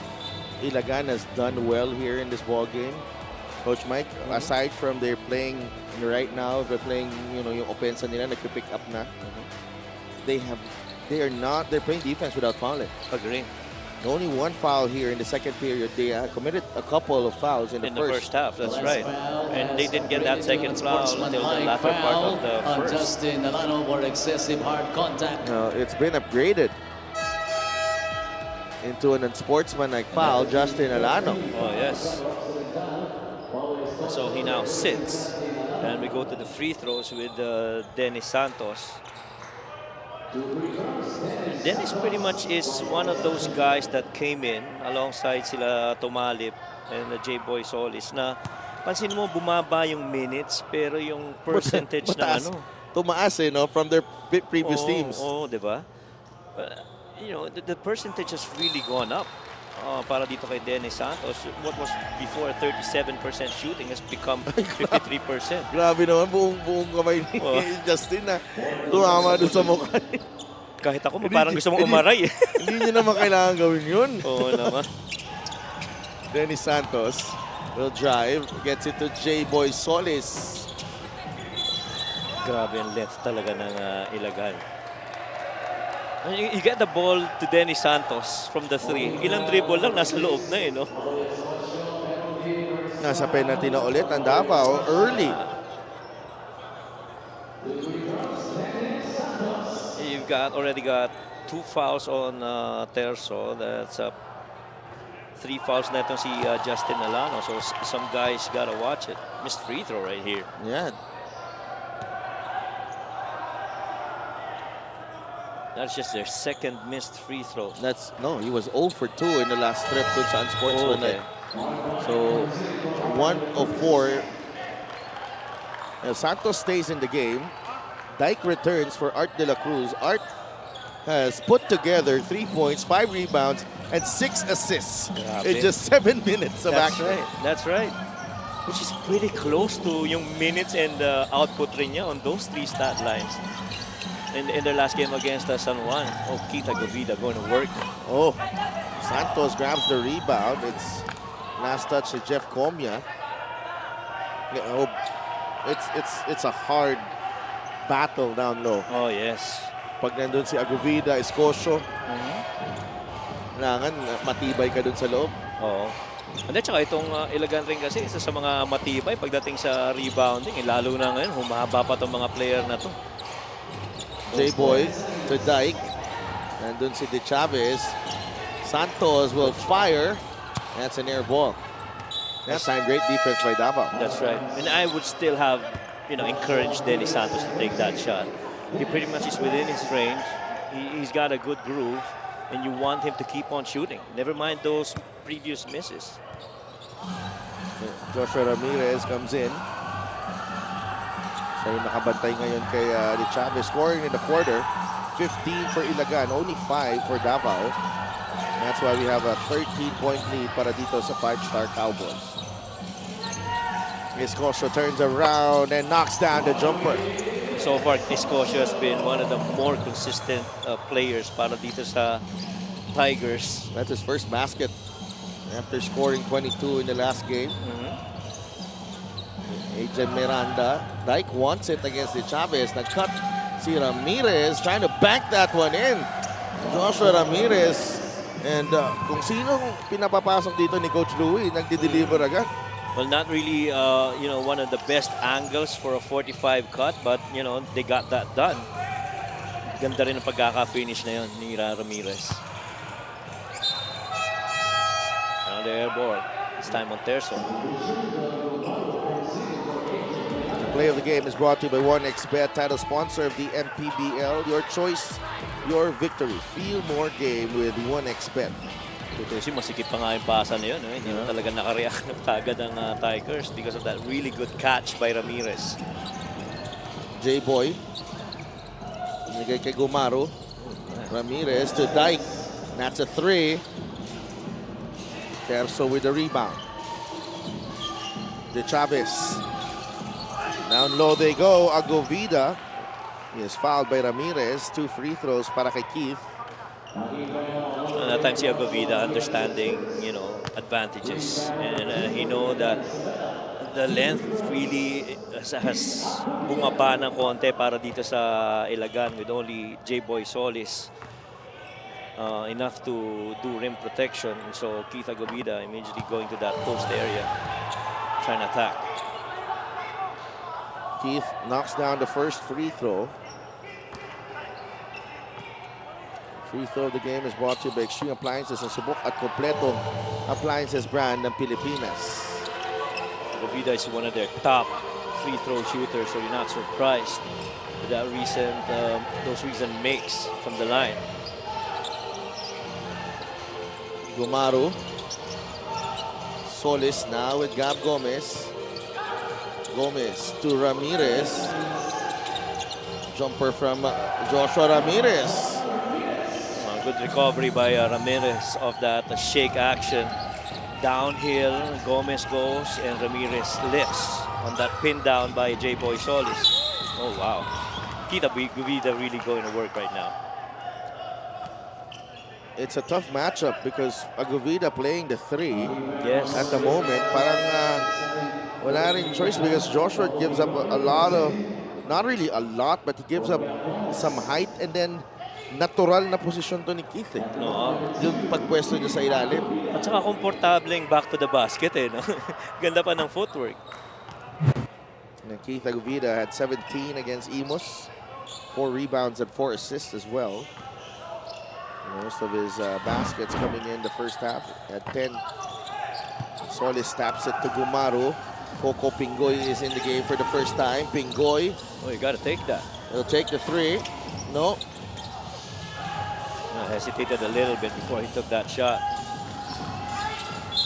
Ilagan has done well here in this ball game, Coach Mike? Aside from they're playing right now, they're playing, yung offense nila, nagpipick up na. They're playing defense without fouling. Agree. Only one foul here in the second period. They committed a couple of fouls in the first half. That's right. And they didn't get that second foul until the latter part of the first. Justin Alano for excessive hard contact. It's been upgraded into an unsportsmanlike foul, Justin Alano. Oh, yes. So he now sits. And we go to the free throws with Dennis Santos. And Dennis pretty much is one of those guys that came in alongside sila Tumalip and J-Boy Solis na pansin mo bumaba yung minutes pero yung percentage na tumaas from their previous teams. Oh, di ba? The percentage has really gone up para dito kay Dennis Santos. What was before 37% shooting has become 53%. Grabe naman, buong kamay ni Justin na tumama doon sa mukha. Kahit ako, parang gusto mong umaray. Hindi niya naman kailangan gawin yun. Oo naman. Dennis Santos will drive, gets it to J-Boy Solis. Grabe ang length talaga ng Ilagan. You get the ball to Dennis Santos from the 3. Ilang dribble lang, nasa loob na no? Nasa penalty na ulit ang Davao early. You've already got 2 fouls on Terzo. That's 3 fouls na itong si Justin Alano. So some guys gotta watch it. Missed free throw right here. Yeah. That's just their second missed free throw. No, he was 0 for 2 in the last trip dun sa Unsportsmanlike. So, 1 of 4. Now, Santos stays in the game. Dyke returns for Art De La Cruz. Art has put together 3 points, 5 rebounds, and 6 assists in just 7 minutes of That's action. right. That's right. Which is pretty close to yung minutes and output rin niya on those 3 stat lines. In their last game against San Juan. Oh, Kita Govida going to work. Oh, Santos grabs the rebound. It's last touch to Jeff Comia. Oh, it's a hard battle down low. Oh, yes. Pag nandun si Agovida, Escocio, kailangan matibay ka dun sa loob. Oo. And then, tsaka itong Ilagan rin kasi isa sa mga matibay pagdating sa rebounding. Lalo na ngayon, humahaba pa itong mga player na to. J-Boy to Dyke. Nandun si De Chavez. Santos will fire. That's an air ball. That time, great defense by Davao. That's right. And I would still have, encouraged Dennis Santos to take that shot. He pretty much is within his range. He's got a good groove, and you want him to keep on shooting. Never mind those previous misses. Joshua Ramirez comes in. Siya yung nakabantay ngayon kay De Chavez. Scoring in the quarter. 15 for Ilagan, only 5 for Davao. And that's why we have a 13-point lead para dito sa 5-star Cowboys. Escocio turns around and knocks down the jumper. So far, Escocio has been one of the more consistent players para dito sa Tigers. That's his first basket after scoring 22 in the last game. AJ Miranda. Dyke wants it against De Chavez. Nag-cut si Ramirez, trying to bank that one in. Joshua Ramirez. And kung sino pinapapasok dito ni Coach Louie, nagdi-deliver agad. Well, not really, one of the best angles for a 45 cut, but, they got that done. Ganda rin ang pagkaka-finish na yun ni Ramirez. Another air ball. This time on Terzo. The play of the game is brought to you by 1xBet, title sponsor of the MPBL. Your choice, your victory. Feel more game with 1xBet. Kasi masikip pa nga yung pasa na yun. Hindi na talaga nakareact na kagad ang Tigers because of that really good catch by Ramirez. J-Boy. Nagay kay Gumaro. Ramirez to Dyke. That's a 3. Terzo with the rebound. De Chavez. Down low they go. Agovida. He is fouled by Ramirez. 2 free throws para kay Keith. That time si Agovida understanding, advantages. And he know that the length really has bumaba ng konti para dito sa Ilagan with only J-Boy Solis. Enough to do rim protection. So Keith Agovida immediately going to that post area, trying to attack. Keith knocks down the first free throw. Free throw of the game is brought to you by Extreme Appliances and subok at kompletong appliances brand ng Pilipinas. Agovida is one of their top free throw shooters, so you're not surprised with that those recent makes from the line. Gumaro. Solis now with Gab Gomez. Gomez to Ramirez. Jumper from Joshua Ramirez. Good recovery by Ramirez of that shake action. Downhill, Gomez goes and Ramirez lifts on that pin down by J-Boy Solis. Oh, wow. Kita Govida really going to work right now. It's a tough matchup because Agovida playing the 3 Yes. at the moment. Parang wala rin choice because Joshua gives up a lot of, not really a lot, but he gives up some height and then natural na posisyon to ni Keith. No. Yung pagpwesto niya sa ilalim. At saka komportableng back to the basket no? Ganda pa ng footwork. And Keith Agovida had 17 against Imos. 4 rebounds and 4 assists as well. Most of his baskets coming in the first half. At 10, Solis taps it to Gumaro. Coco Pingoy is in the game for the first time. Pingoy. Oh, you got to take that. He'll take the 3. No. Hesitated a little bit before he took that shot.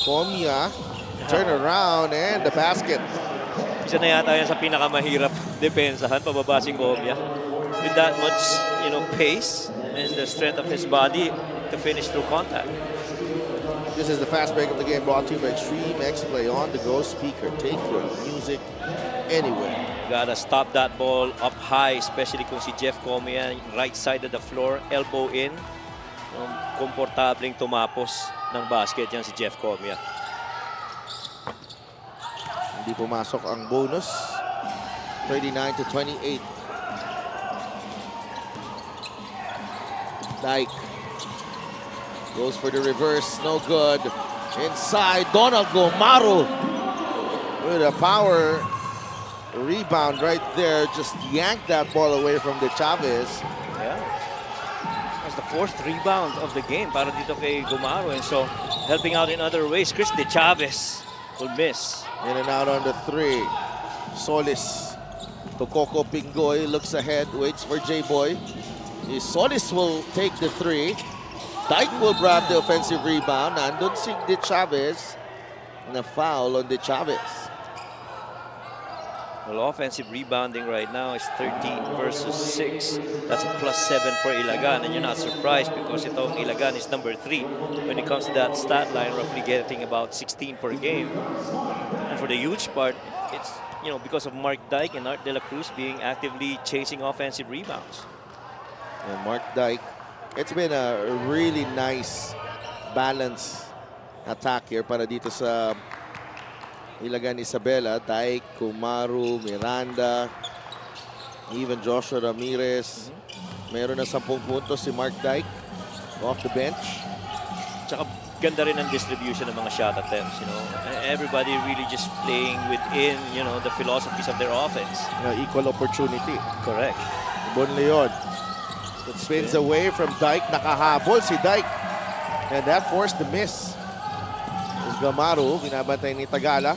Comia, turn around, and the basket. Isa na yata yan sa pinakamahirap depensahan, pababa si Comia. With that much, pace and the strength of his body to finish through contact. This is the fast break of the game brought to you by Extreme X Play on the go speaker. Take your music anywhere. Gotta stop that ball up high, especially kung si Jeff Comia, right side of the floor, elbow in. Komportableng tumapos ng basket yan si Jeff Comia. Hindi pumasok ang bonus. 39-28. Dyke goes for the reverse, no good. Inside, Donald Gomaro with a power rebound right there. Just yanked that ball away from De Chavez. Yeah. That's the fourth rebound of the game para dito kay Gomaro. And so, helping out in other ways, Chris De Chavez will miss. In and out on the three. Solis to Coco Pingoy, looks ahead, waits for J-Boy. Solis will take the three. Dyke will grab the offensive rebound. Nandun si De Chavez. And a foul on De Chavez. Well, offensive rebounding right now is 13 versus 6. That's a +7 for Ilagan. And you're not surprised because itong Ilagan is number 3 when it comes to that stat line, roughly getting about 16 per game. And for the huge part, it's because of Mark Dyke and Art De La Cruz being actively chasing offensive rebounds. And Mark Dyke, it's been a really nice balance attack here para dito sa Ilagan Isabela. Dyke, Kumaru, Miranda, even Joshua Ramirez. Meron na 10 puntos si Mark Dyke off the bench. Tsaka ganda rin ang distribution ng mga shot attempts, Everybody really just playing within, the philosophies of their offense. Equal opportunity. Correct. Bon Leon. It spins away from Dyke. Nakahabol si Dyke. And that forced the miss. Is Gamaru, binabantay ni Tagala.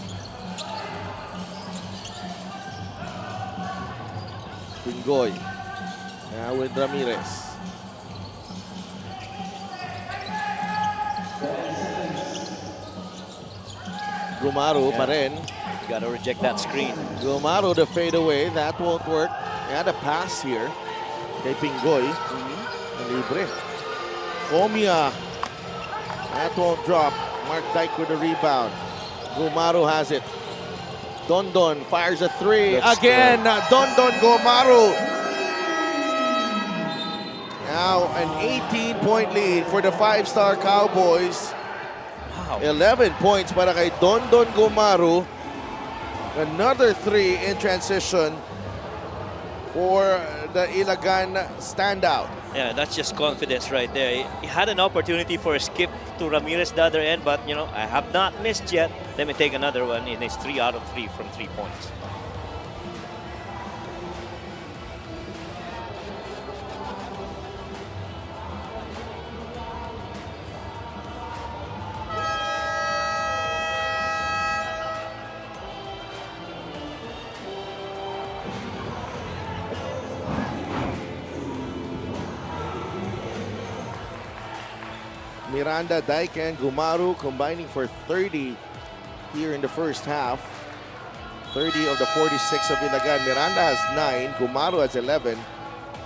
Pingoy. Now with Ramirez. Gumaru pa rin. Gotta reject that screen. Gumaru the fade away. That won't work. And a pass here. Kay Pingoy. Libre. Comia. That won't drop. Mark Dyke with a rebound. Gumaru has it. Dondon fires a three. Let's Again, Dondon Gumaru. Now an 18-point lead for the 5-star Cowboys. Wow. 11 points para kay Dondon Gumaru. Another three in transition for the Ilagan standout. Yeah, that's just confidence right there. He had an opportunity for a skip to Ramirez the other end, but I have not missed yet. Let me take another one. It's 3 out of 3 from 3 points. Miranda, Dyke, and Gumaru combining for 30 here in the first half. 30 of the 46 of Ilagan. Miranda has 9, Gumaru has 11,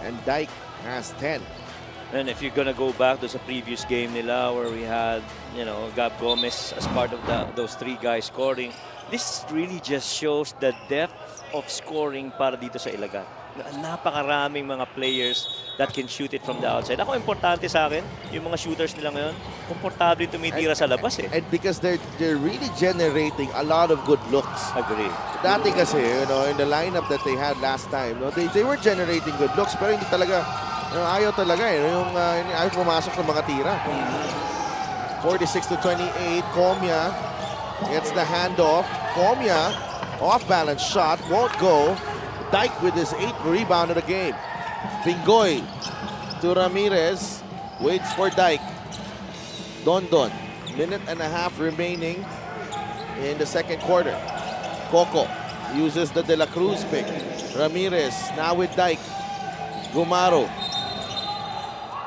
and Dyke has 10. And if you're gonna go back to the previous game nila where we had, Gab Gomez as part of those 3 guys scoring, this really just shows the depth of scoring para dito sa Ilagan. Napakaraming mga players that can shoot it from the outside. Ako, importante sa akin, yung mga shooters nila ngayon, komportable tumitira sa labas eh. And because they're really generating a lot of good looks. Agree. Dati kasi, in the lineup that they had last time, they were generating good looks, pero hindi talaga, ayaw talaga ayaw pumasok ng mga tira. 46-28, Comia gets the handoff. Comia, off-balance shot, won't go. Dyke with his 8th rebound of the game. Pingoy to Ramirez, waits for Dyke. Dondon, minute and a half remaining in the second quarter. Coco uses the De La Cruz pick. Ramirez now with Dyke. Gumaru.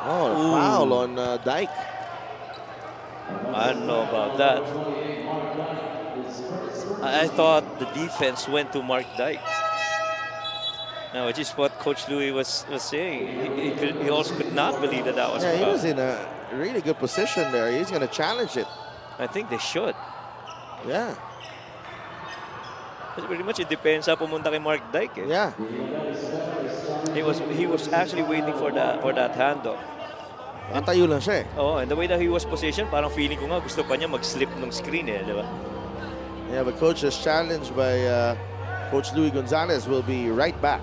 Oh, foul on Dyke. I don't know about that. I thought the defense went to Mark Dyke. Now, which is what Coach Louis was saying. He also could not believe that was Yeah, a he foul. was in a really good position there. He's going to challenge it. I think they should. Yeah, Kasi pretty much it depends sa pumunta kay Mark Dyke. Eh. yeah. He was actually waiting for that handoff. Natayo lang siya eh. Oh, and the way that he was positioned, parang feeling ko nga gusto pa niya mag-slip ng screen eh, di ba? Yeah, but coach is challenged by Coach Louis Gonzalez. Will be right back.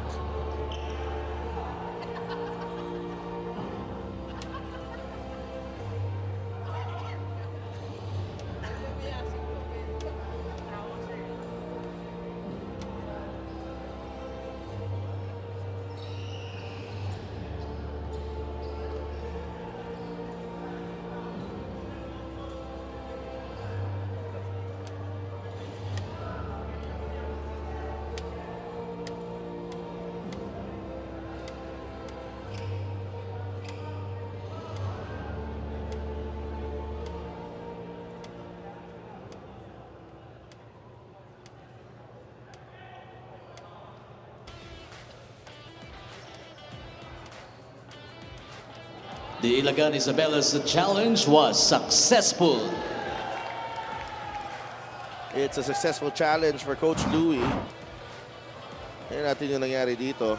The Ilagan Isabella's challenge was successful. It's a successful challenge for Coach Louis. Tingnan natin yung nangyari dito.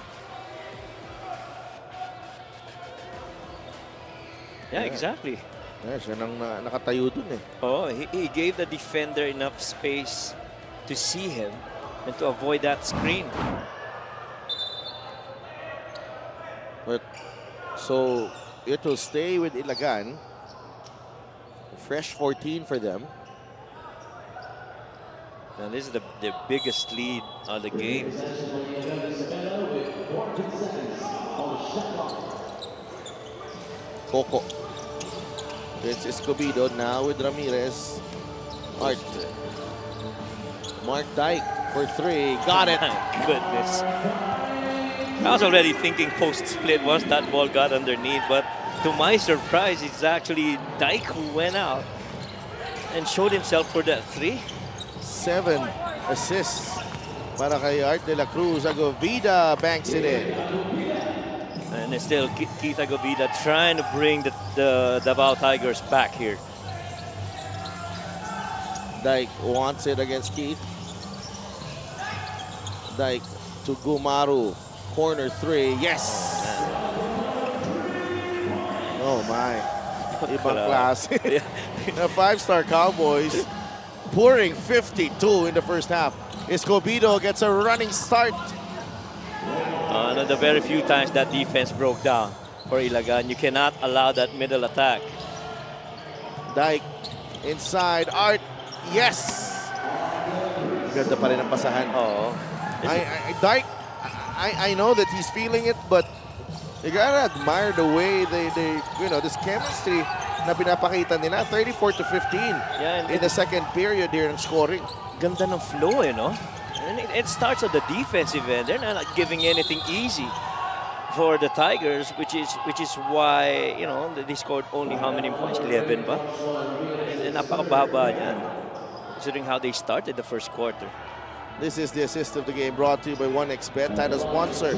Yeah, exactly. Yeah, siya nang nakatayo dun eh. Oh, he gave the defender enough space to see him and to avoid that screen. But so it will stay with Ilagan. Fresh 14 for them. And this is the biggest lead of the game. Coco. It's Escobedo now with Ramirez. Art. Mark Dyke for three. Got it. My goodness. I was already thinking post split once that ball got underneath, but to my surprise, it's actually Dyke who went out and showed himself for that three. 7 assists para kay Art de la Cruz. Agovida banks it in. And it's still Keith Agovida trying to bring the Davao Tigers back here. Dyke wants it against Keith. Dyke to Gumaru. Corner three. Yes! Oh my. Ibang klase. The five-star Cowboys pouring 52 in the first half. Escobedo gets a running start. And the very few times that defense broke down for Ilagan, you cannot allow that middle attack. Dyke inside. Art. Yes! Ganda pa rin ang pasahan. Oh, Dyke, I know that he's feeling it, but you gotta admire the way they this chemistry na pinapakita nila. 34-15 yeah, in the second period here ng scoring. ganda ng flow, no? And it starts at the defensive end. They're not giving anything easy for the Tigers, which is why, they scored only how many points? 11 ba? And napakababa niyan, considering how they started the first quarter. This is the assist of the game brought to you by 1xBet, title sponsor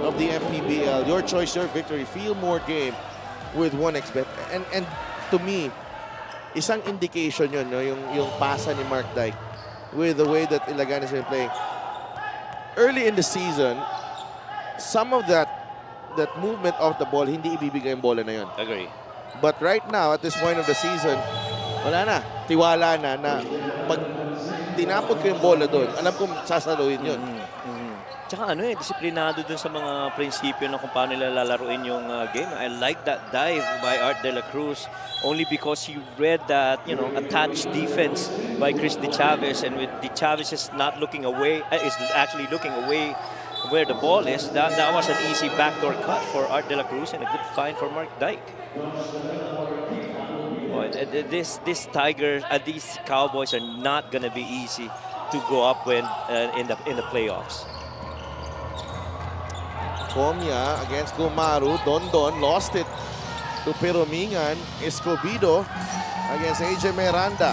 of the MPBL. Your choice, your victory. Feel more game with 1xBet. And to me, isang indication yun, no? yung pasa ni Mark Dyke with the way that Ilagan has been playing. Early in the season, some of that movement of the ball, hindi ibibigay ang bola na yun. Agree. But right now, at this point of the season, wala na. Tiwala na pag tinapod ko yung bola doon, alam kong sasaluhin yun. Tsaka disiplinado dun sa mga prinsipyo na kung paano nila lalaruin yung game. I like that dive by Art de la Cruz only because he read that, attached defense by Chris De Chavez, and with De Chavez is not looking away, is actually looking away where the ball is. That was an easy backdoor cut for Art de la Cruz and a good find for Mark Dyke. This Tigers, these Cowboys are not gonna be easy to go up when in the playoffs. Comia against Gumaru. Don lost it. to Piromingan. Escobedo against AJ Miranda.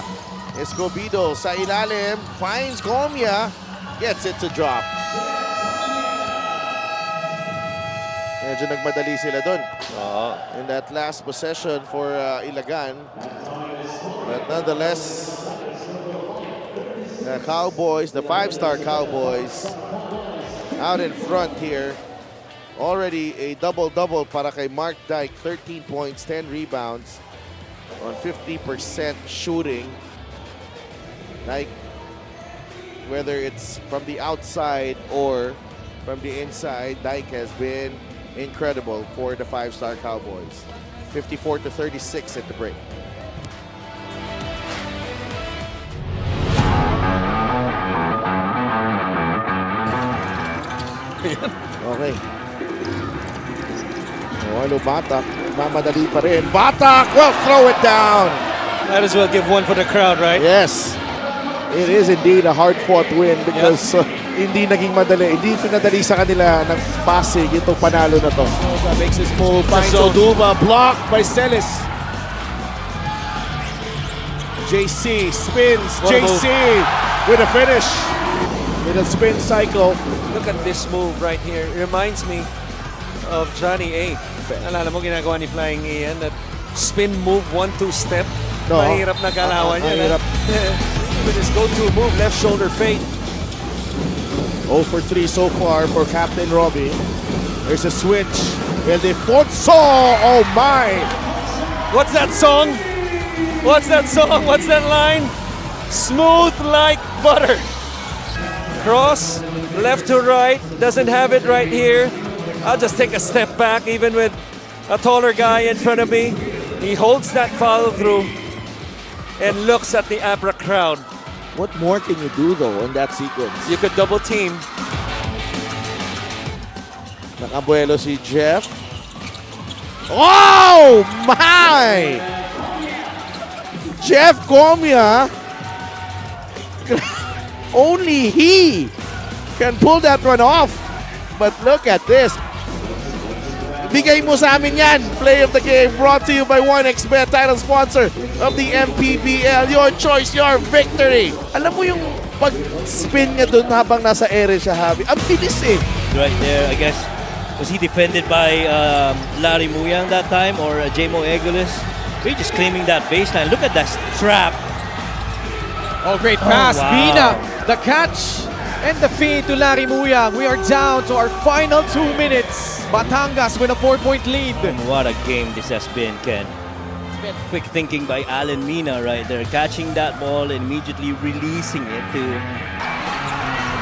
Escobedo sa ilalim, finds Comia, gets it to drop. Medyo nagmadali sila dun in that last possession for Ilagan. But nonetheless, the Cowboys, the five-star Cowboys, out in front here. Already a double-double para kay Mark Dyke. 13 points, 10 rebounds on 50% shooting. Like, whether it's from the outside or from the inside, Dyke has been incredible for the five-star Cowboys. 54-36 at the break. Okay. Ano, Batak. Mamadali pa rin. Batak will throw it down. Might as well give one for the crowd, right? Yes. It is indeed a hard-fought win because hindi naging madali. Hindi pinadali sa kanila ng Pasig itong panalo na to. Makes his move. Finds Oduba, blocked by Celis. JC spins. What a JC with a finish. With a spin cycle. Look at this move right here. It reminds me of Johnny A. Alala mo ginagawa ni Flying Ian, that spin move, 1-2 step. No. Mahirap na galawan niya. Mahirap. With his go-to move, left shoulder fade. 0 for 3 so far for Captain Robbie. There's a switch. El Defonso. Oh my. What's that song? What's that song? What's that line? Smooth like butter. Cross, left to right. Doesn't have it right here. I'll just take a step back even with a taller guy in front of me. He holds that follow through and looks at the Abra crowd. What more can you do though in that sequence? You could double team. Nakabuelo si Jeff. Oh my! Jeff Comia. Only he can pull that one off. But look at this. Bigay mo sa amin yan. Play of the game brought to you by 1xBet, title sponsor of the MPBL. Your choice, your victory. Alam mo yung pag-spin niya dun habang nasa ere siya, Javi. Ang bilis eh. Right there, I guess. Was he defended by Larry Muyang that time or Jamo Egulis? We're just claiming that baseline. Look at that trap. Oh, great pass. wow. Bina, the catch and the feed to Larry Muyang. We are down to our final 2 minutes. Batangas with a 4-point lead. And what a game this has been, Ken. Quick thinking by Alan Mina right there. Catching that ball and immediately releasing it to...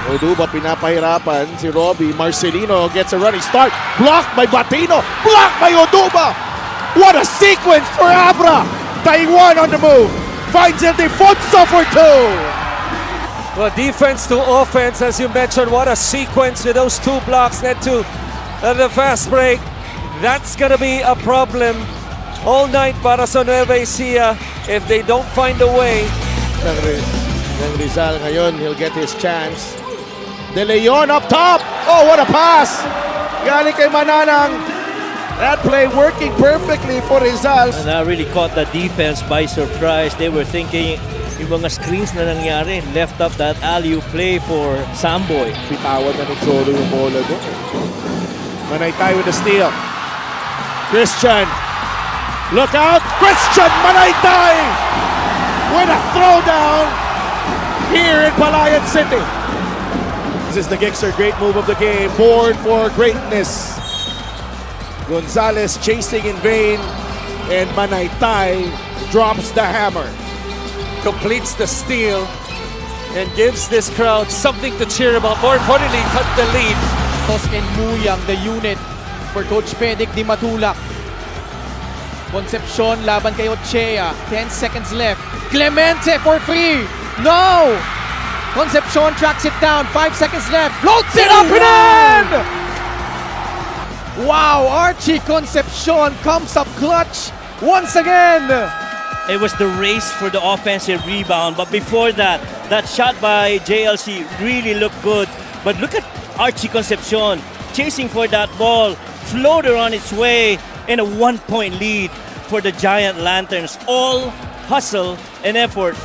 Oduba pinapahirapan si Robbie. Marcelino gets a running start. Blocked by Batino. Blocked by Oduba. What a sequence for Abra. Taiwan on the move. Finds El Defonso for 2. Well, defense to offense, as you mentioned, what a sequence with those 2 blocks led to the fast break. That's going to be a problem all night para sa Nueva Ecija if they don't find a way. Ng Rizal ngayon, he'll get his chance. De Leon up top. Oh, what a pass. Galing kay Mananang. That play working perfectly for Rizal. And that really caught the defense by surprise. They were thinking yung mga screens na nangyari. Left up that alley-oop play for Samboy. Pitawan na ng Cholo yung bola doon. Manaytay with the steal. Christian. Look out. Christian Manaytay with a throwdown here in Palayan City. This is the Gixxer great move of the game. Born for greatness. Gonzalez chasing in vain. And Manaytay drops the hammer. Completes the steal and gives this crowd something to cheer about. More importantly, cut the lead. Tos and Muyang, the unit for Coach Pedic Di Matulak. Concepcion laban kay Ochea. 10 seconds left. Clemente for 3. No! Concepcion tracks it down. 5 seconds left. Floats it up and in! Wow, Archie Concepcion comes up clutch once again. It was the race for the offensive rebound. But before that, that shot by JLC really looked good. But look at Archie Concepcion chasing for that ball. Floater on its way. and a 1-point lead for the Giant Lanterns. All hustle and effort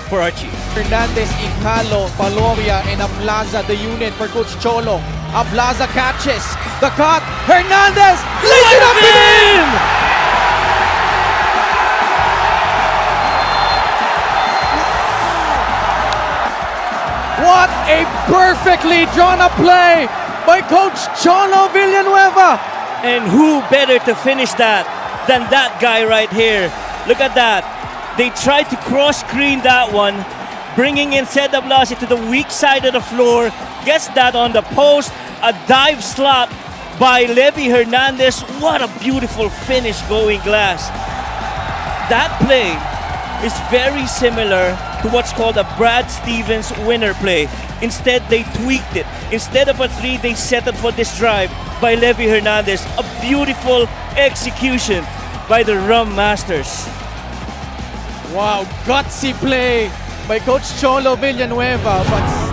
for Archie. Hernandez, Icalo, Valoria, and Ablaza, the unit for Coach Cholo. Ablaza catches the cut. Hernandez lays it up and in! What a perfectly drawn up play by Coach Cholo Villanueva. And who better to finish that than that guy right here? Look at that. They tried to cross-screen that one, bringing in Ced Ablasi to the weak side of the floor. Gets that on the post. A dive slot by Levy Hernandez. What a beautiful finish going glass. That play is very similar to what's called a Brad Stevens winner play. Instead, they tweaked it. Instead of a 3, they settled for this drive by Levy Hernandez. A beautiful execution by the Rum Masters. Wow, gutsy play by Coach Cholo Villanueva. But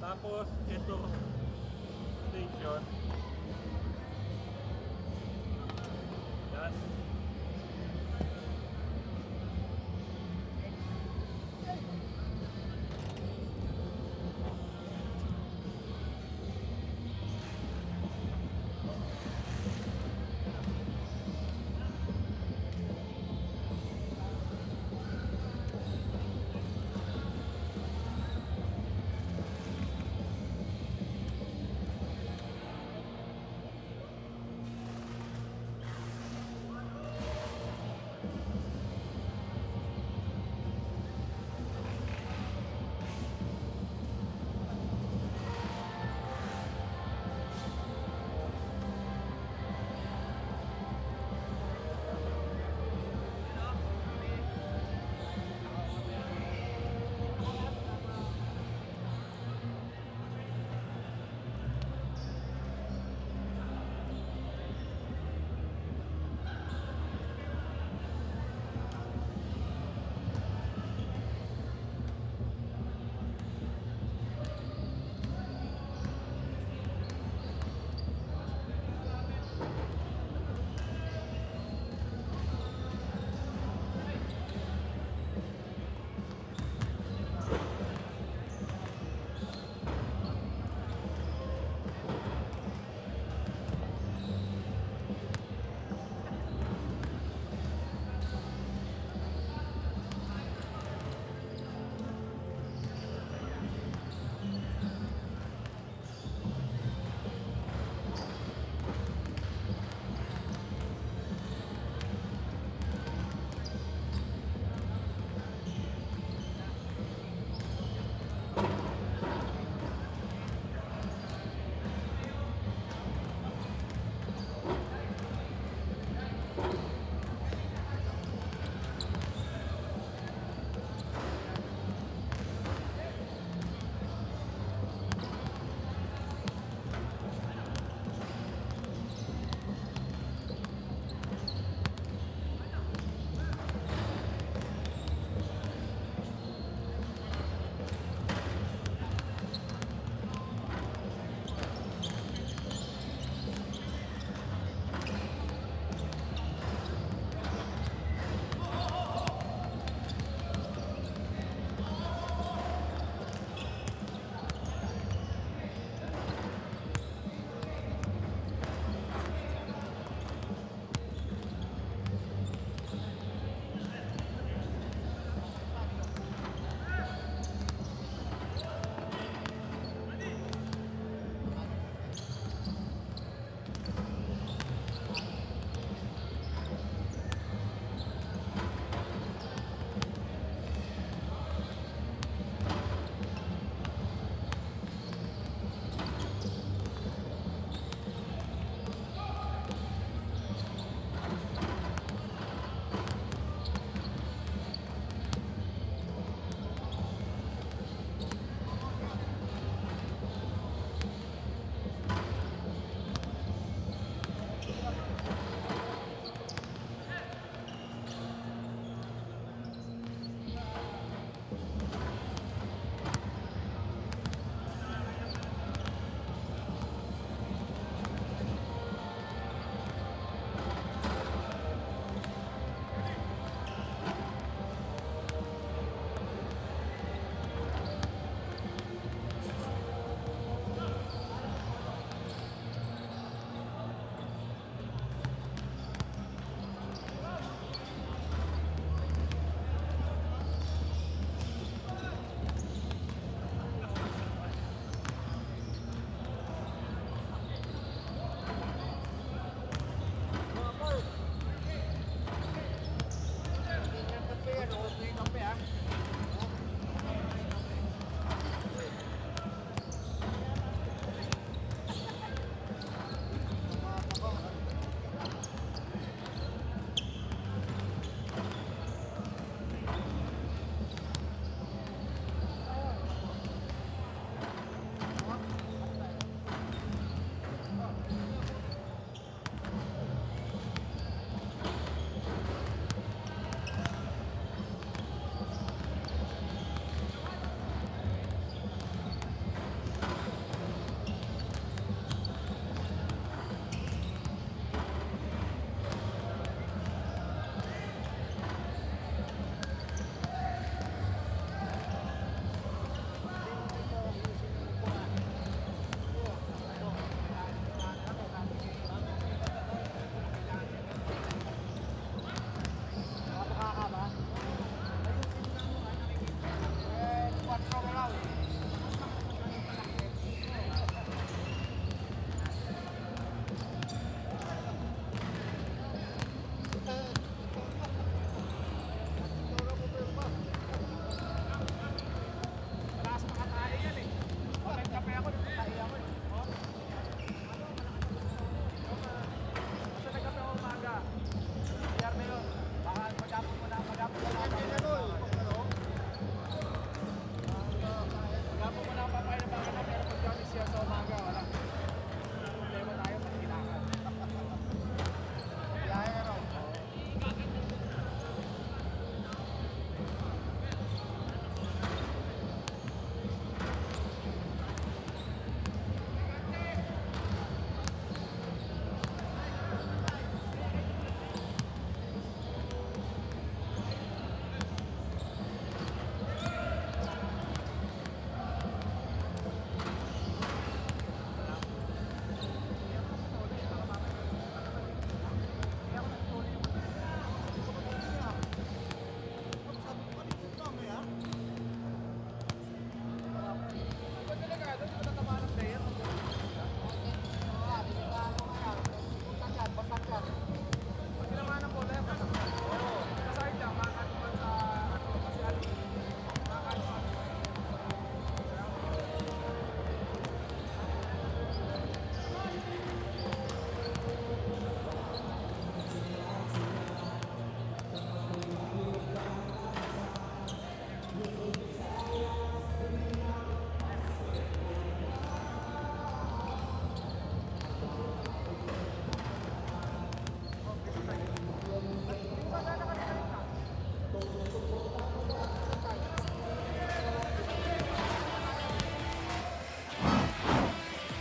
Tapos, ito, station. Yan.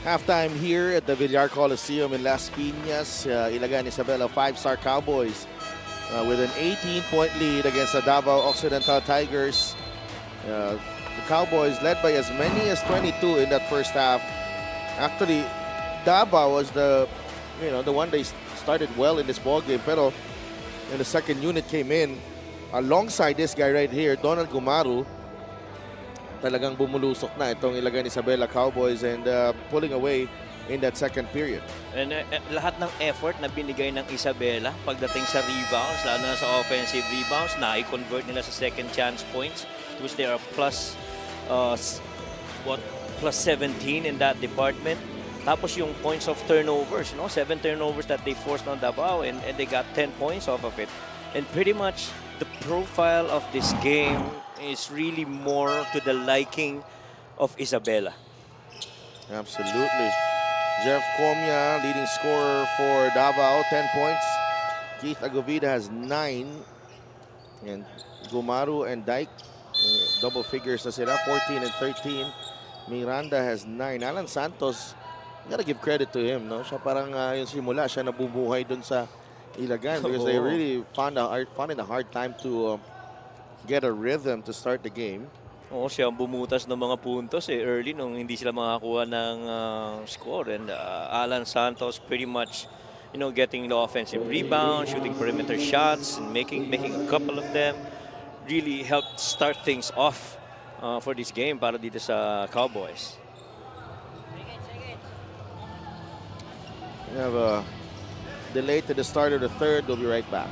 Halftime here at the Villar Coliseum in Las Piñas. Ilagan Isabela 5-star Cowboys with an 18-point lead against the Davao Occidental Tigers. The Cowboys led by as many as 22 in that first half. Actually, Davao was the one they started well in this ball game. Pero in the second unit came in alongside this guy right here, Donald Gumaru. Talagang bumulusok na itong Ilagan Isabela Cowboys and pulling away in that second period. And lahat ng effort na binigay ng Isabela pagdating sa rebounds, lalo na sa offensive rebounds, na-convert nila sa second chance points, which they are plus 17 in that department. Tapos yung points of turnovers, 7 turnovers that they forced on Davao and they got 10 points off of it. And pretty much the profile of this game is really more to the liking of Isabela. Absolutely. Jeff Comia, leading scorer for Davao, 10 points. Keith Agovida has 9. And Gumaru and Dyke, double figures na sila, 14 and 13. Miranda has 9. Alan Santos, gotta give credit to him, no? Siya parang yung simula, siya nabubuhay dun sa Ilagan because they really found it a hard time to get a rhythm to start the game. Oo, siya ang bumutas ng mga puntos early nung hindi sila makakuha ng score. And Alan Santos pretty much, getting the offensive rebound, shooting perimeter shots, and making a couple of them. Really helped start things off for this game para dito sa Cowboys. We have a delay to the start of the third. We'll be right back.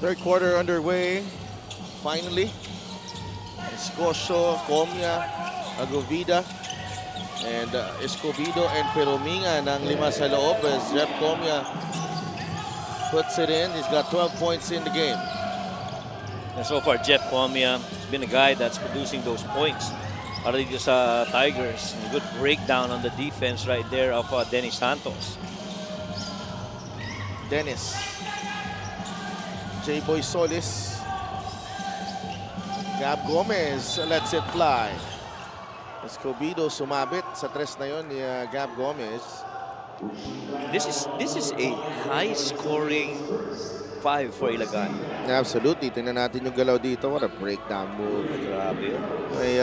Third quarter underway. Finally, Escocio, Comia, Agovida, And Escobedo and Perominga ng 5 sa loob as Jeff Comia puts it in. He's got 12 points in the game. And so far, Jeff Comia has been a guy that's producing those points para dito sa Tigers. A good breakdown on the defense right there of Dennis Santos. Dennis. J-Boy Solis. Gab Gomez lets it fly. Escobedo sumabit sa tres na yon ni Gab Gomez. This is a high-scoring 5 for Ilagan. Absolutely. Tingnan natin yung galaw dito. What a breakdown move. Grabe. May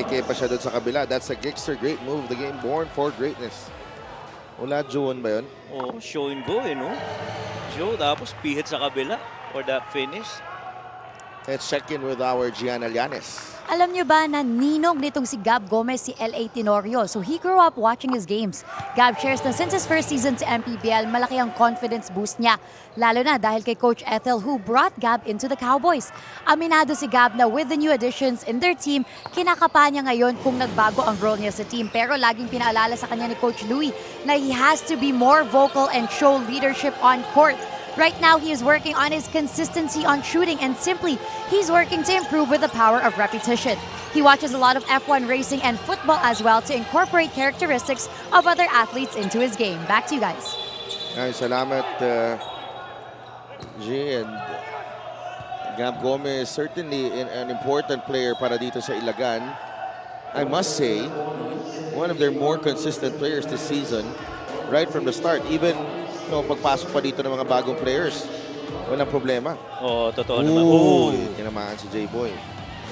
peke pa siya doon sa kabila. That's a Gixter great move. The game born for greatness. Wala Juwon ba yun? Oh, show and go, no? Show, tapos pihit sa kabila for that finish. Let's check in with our Gianna Llanes. Alam niyo ba na ninong nitong si Gab Gomez si L.A. Tenorio? So he grew up watching his games. Gab shares na since his first season sa MPBL, malaki ang confidence boost niya. Lalo na dahil kay Coach Ethel who brought Gab into the Cowboys. Aminado si Gab na with the new additions in their team, kinakapa niya ngayon kung nagbago ang role niya sa team. Pero laging pinaalala sa kanya ni Coach Louie na he has to be more vocal and show leadership on court. Right now, he is working on his consistency on shooting and simply, he's working to improve with the power of repetition. He watches a lot of F1 racing and football as well to incorporate characteristics of other athletes into his game. Back to you guys. Ay, salamat, G. And Gab Gomez, certainly an important player para dito sa Ilagan. I must say, one of their more consistent players this season, right from the start. Even pagpasok pa dito ng mga bagong players, walang problema. Oh, totoo naman. Ooh, tinamaan si J-Boy.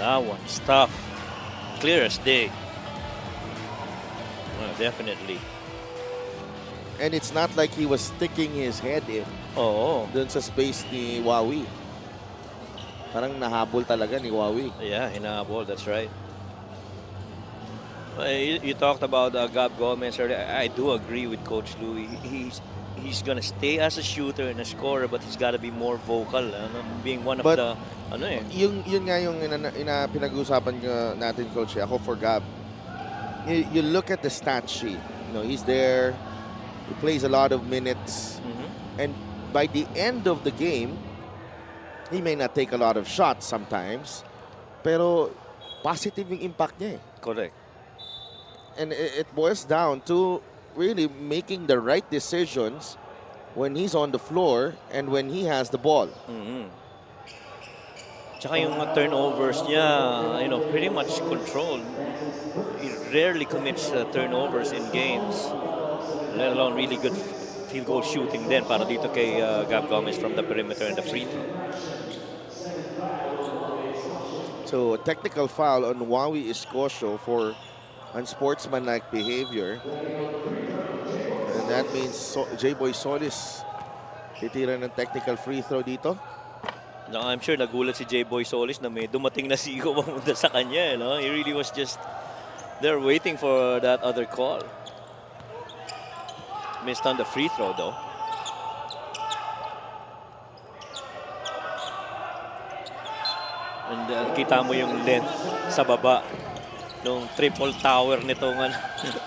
That one's tough. Clear as day. Well, definitely. And it's not like he was sticking his head in Oo. dun sa space ni Wawi. Parang nahabol talaga ni Wawi. Yeah, hinahabol. That's right. You talked about Gab Gomez earlier. I do agree with Coach Louie. He's gonna stay as a shooter and a scorer, but he's gotta be more vocal. Being one of But, the Yun nga yung pinag-uusapan natin, Coach. Ako for Gab. You look at the stat sheet. He's there. He plays a lot of minutes. And by the end of the game, he may not take a lot of shots sometimes, pero positive yung impact niya eh. Correct. And it boils down to really making the right decisions when he's on the floor and when he has the ball. Tsaka yung turnovers niya, pretty much controlled. He rarely commits turnovers in games, let alone really good field goal shooting din para dito kay Gab Gomez from the perimeter and the free throw. So a technical foul on Wawi Iscosio for unsportsmanlike behavior. And that means J-Boy Solis titira ng technical free throw dito. No, I'm sure nagulat si J-Boy Solis na may dumating na sigo pamunta sa kanya. He really was just there waiting for that other call. Missed on the free throw though. And kita mo yung length sa baba nung triple tower nitong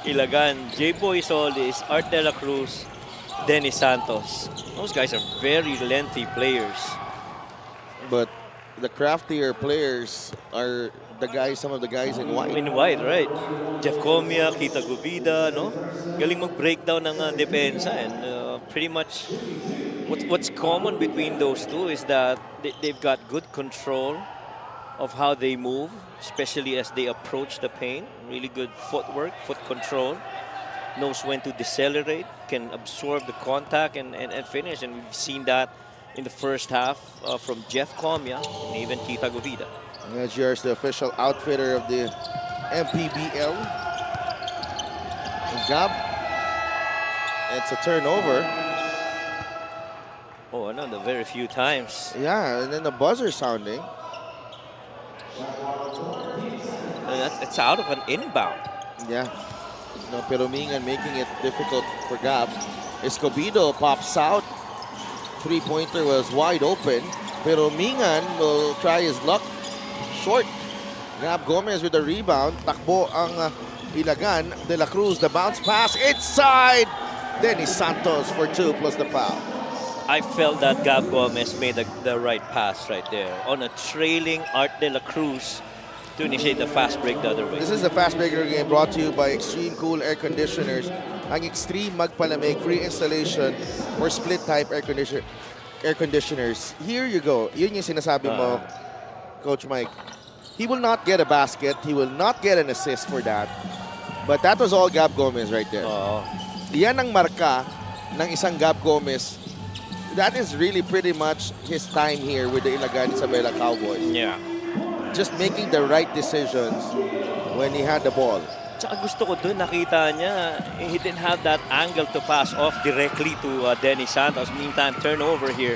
Ilagan. J-Boy Solis, Art de la Cruz, Dennis Santos. Those guys are very lengthy players. But the craftier players are some of the guys in white. In white, right. Jeff Comia, Kita Gubida, no? Galing mag-breakdown ng depensa. And pretty much what's common between those two is that they've got good control of how they move, especially as they approach the paint. Really good footwork, foot control. Knows when to decelerate, can absorb the contact and finish. And we've seen that in the first half from Jeff Comia and even Kita Gubida. As yours, the official outfitter of the MPBL. And Gab, it's a turnover. Oh, the very few times. Yeah, and then the buzzer sounding. It's out of an inbound. Yeah. Peromingan making it difficult for Gab. Escobedo pops out. Three-pointer was wide open. Peromingan will try his luck. Short. Gab Gomez with a rebound. Takbo ang Ilagan, De La Cruz, the bounce pass, inside! Dennis Santos for 2 plus the foul. I felt that Gab Gomez made the right pass right there on a trailing Art De La Cruz to initiate the fast break the other way. This is the Fast Breaker game brought to you by Extreme Cool Air Conditioners. Ang Extreme Magpalamig, free installation for split-type air conditioners. Here you go. Yun yung sinasabi mo, Coach Mike. He will not get a basket. He will not get an assist for that. But that was all Gab Gomez right there. Yan ang marka ng isang Gab Gomez. That is really pretty much his time here with the Ilagan Isabela Cowboys. Yeah. Just making the right decisions when he had the ball. Tsaka gusto ko dun, nakita niya, he didn't have that angle to pass off directly to Dennis Santos. Meantime, turnover here.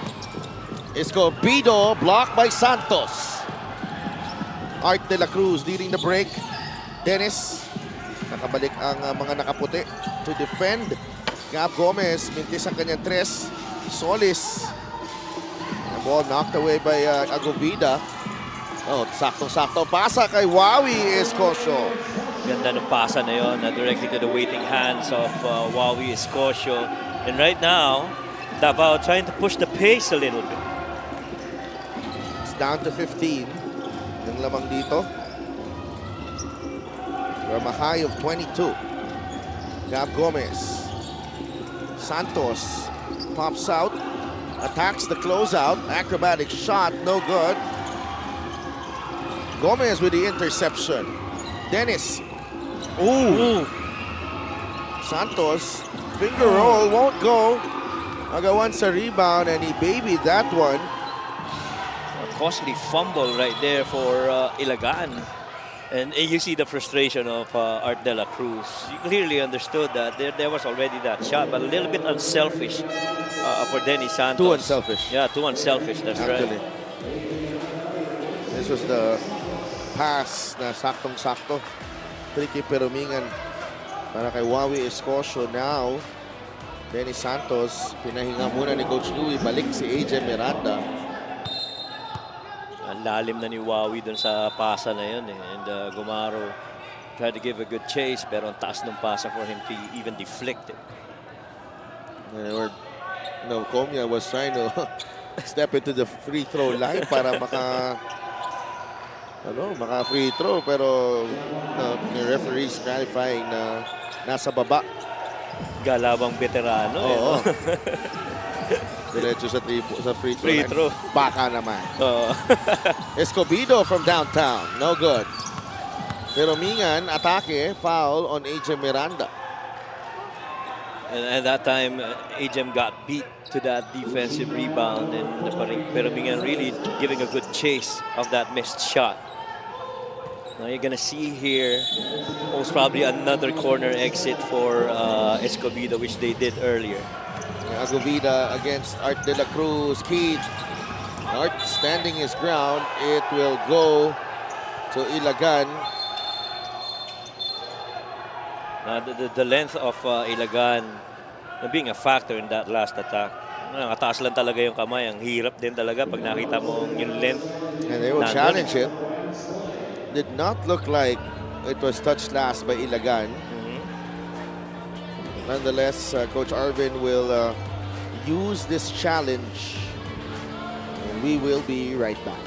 Escobedo blocked by Santos. Art De La Cruz leading the break. Dennis, nakabalik ang mga nakaputi to defend. Gab Gomez, mintis ang kanyang tres. Solis. The ball knocked away by Agovida. Oh, saktong-sakto. Pasa kay Wawi Escosio. Ganda ng pasa na yun, directly to the waiting hands of Wawi Escosio. And right now, Davao trying to push the pace a little bit. It's down to 15. Yung lamang dito. From a high of 22. Gab Gomez. Santos pops out. Attacks the closeout. Acrobatic shot, no good. Gomez with the interception. Dennis. Ooh. Santos. Finger roll, won't go. Agawan sa rebound and he babied that one. Costly fumble right there for Ilagan. And you see the frustration of Art De La Cruz. You clearly understood that there was already that shot, but a little bit unselfish for Dennis Santos. Too unselfish. Yeah, too unselfish. That's Actually. right. This was the pass na saktong-sakto. Tricky Perumingan para kay Wawi Escosio. Now, Dennis Santos, pinahinga muna ni Coach Louie. Balik si AJ Miranda. Ang lalim na ni Wawi dun sa pasa na yun eh. And Gumaro tried to give a good chase, pero ang taas ng pasa for him to even deflect it. Comia was trying to step into the free throw line para maka free throw, pero the referees clarifying na nasa baba. Galawang veterano. Oo. Diretso sa free throw. Free throw. Baka naman. Escobedo from downtown. No good. Pero Mingan, atake, foul on AJ Miranda. And at that time, AJM got beat to that defensive rebound. And pero Mingan really giving a good chase of that missed shot. Now you're going to see here most probably another corner exit for Escobedo, which they did earlier. Agovida against Art De La Cruz. Keith. Art standing his ground. It will go to Ilagan. The length of Ilagan being a factor in that last attack. Nakataas lang talaga yung kamay. Ang hirap din talaga pag nakita mo yung length. And they will challenge it. Did not look like it was touched last by Ilagan. Nonetheless, Coach Arvin will use this challenge. And we will be right back.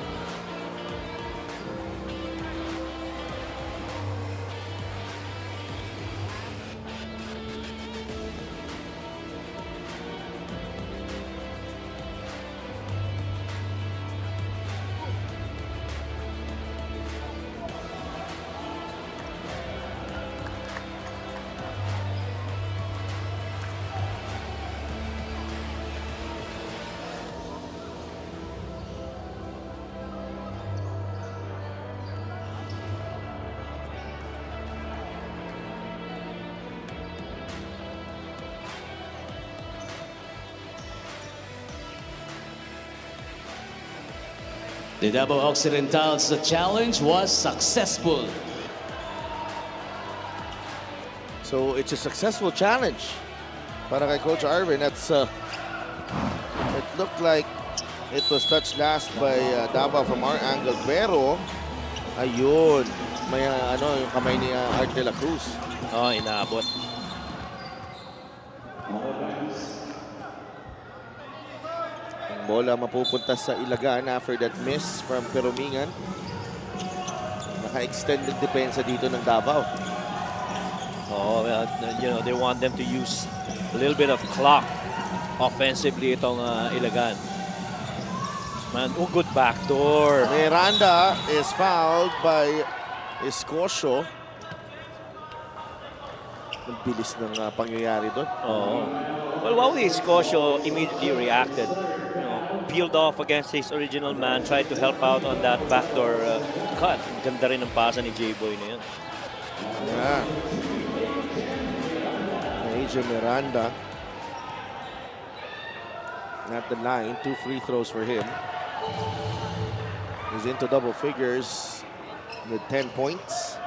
The Davao Occidental's challenge was successful. So it's a successful challenge para kay Coach Arvin. That's it looked like it was touched last by Davao from our angle, pero Ayun. May yung kamay ni Art de la Cruz. Oh, inaabot. Ang bola mapupunta sa Ilagan after that miss from Perumingan. Naka-extended depensa dito ng Davao. Oh, well, you know, they want them to use a little bit of clock offensively itong Ilagan. Man, good backdoor. Miranda is fouled by Escocio. Ang bilis ng pangyayari doon. Oh. Well, Wally Escocio immediately reacted. You know, peeled off against his original man, tried to help out on that backdoor cut. Ganda rin ang pasa ni J-Boy na yun. Yeah. Major Miranda. At the line, 2 free throws for him. He's into double figures with 10 points.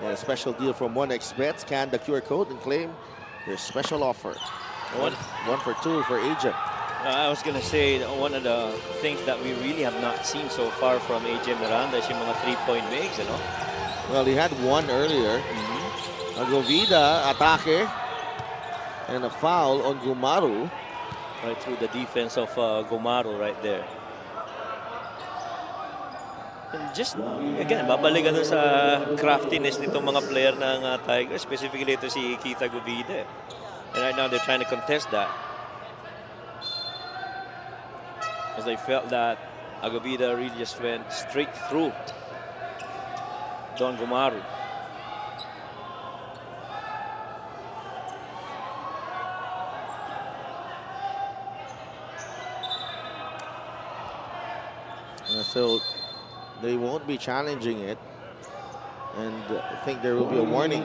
And a special deal from 1xBet. Scan the QR code and claim your special offer. One for 2 for Agent. I was going to say, one of the things that we really have not seen so far from AJ Miranda is yung mga 3-point makes, you know? Well, he had one earlier. Agovida, atake. And a foul on Gumaru. Right through the defense of Gomaro right there. And just, again, babalikan dun sa craftiness nitong mga player ng Tigers, specifically ito si Keith Agovida. And right now they're trying to contest that. As they felt that Agovida really just went straight through Don Gomaro. So they won't be challenging it. And I think there will be a warning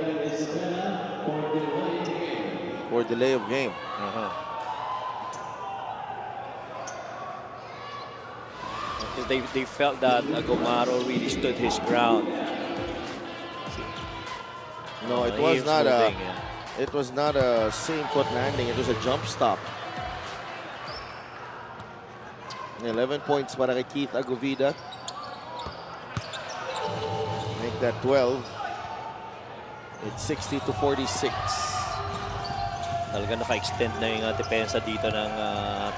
for delay of game. Because they felt that Gomaro really stood his ground. No, it was not it was not a same foot landing. It was a jump stop. 11 points para kay Keith Agovida. Make that 12. It's 60-46. Talaga naka-extend na yung depensa dito ng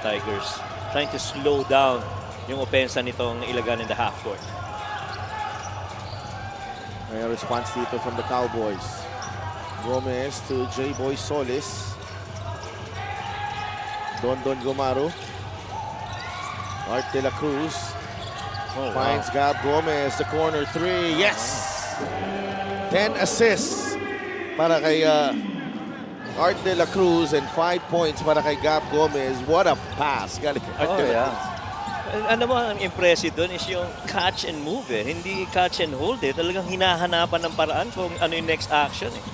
Tigers. Trying to slow down yung opensa nitong Ilagan in the half court. May response dito from the Cowboys. Gomez to J-Boy Solis. Don Gomaro. Art de la Cruz finds Gab Gomez, the corner 3. Yes! 10 assists para kay Art de la Cruz and 5 points para kay Gab Gomez. What a pass. Galing kay Art de la Cruz. Ano mo, ang impressive doon is yung catch and move eh. Hindi catch and hold eh. Talagang hinahanapan ng paraan kung ano yung next action eh.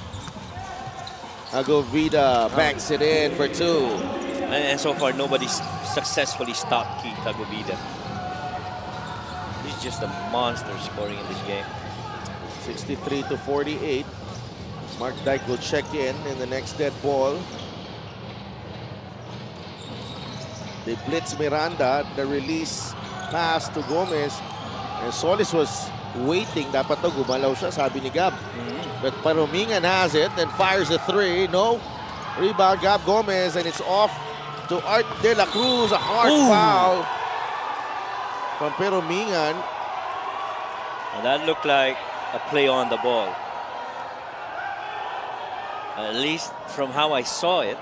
Agovida banks it in for 2. And so far, nobody's successfully stopped Keith Agovida. He's just a monster scoring in this game. 63-48. Mark Dyke will check in the next dead ball. They blitz Miranda. The release pass to Gomez. And Solis was waiting. Dapat to gumalaw siya, sabi ni Gab. But Perumingan has it and fires a 3. No. Rebound Gab Gomez and it's off to Art de la Cruz. A hard foul from Perumingan. And that looked like a play on the ball. At least from how I saw it,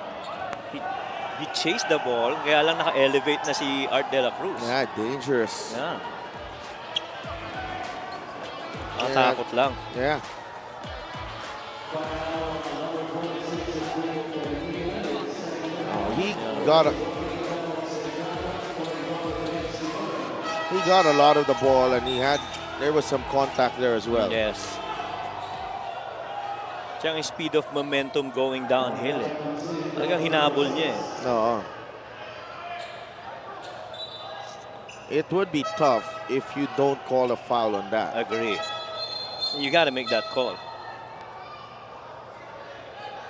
he chased the ball, kaya lang naka-elevate na si Art de la Cruz. Yeah, dangerous. Yeah. Nakatakot lang. Yeah. He got a lot of the ball, and there was some contact there as well. Yes. Siya ang speed of momentum going downhill eh. Talagang hinabol niya eh. No. It would be tough if you don't call a foul on that. Agree. You got to make that call.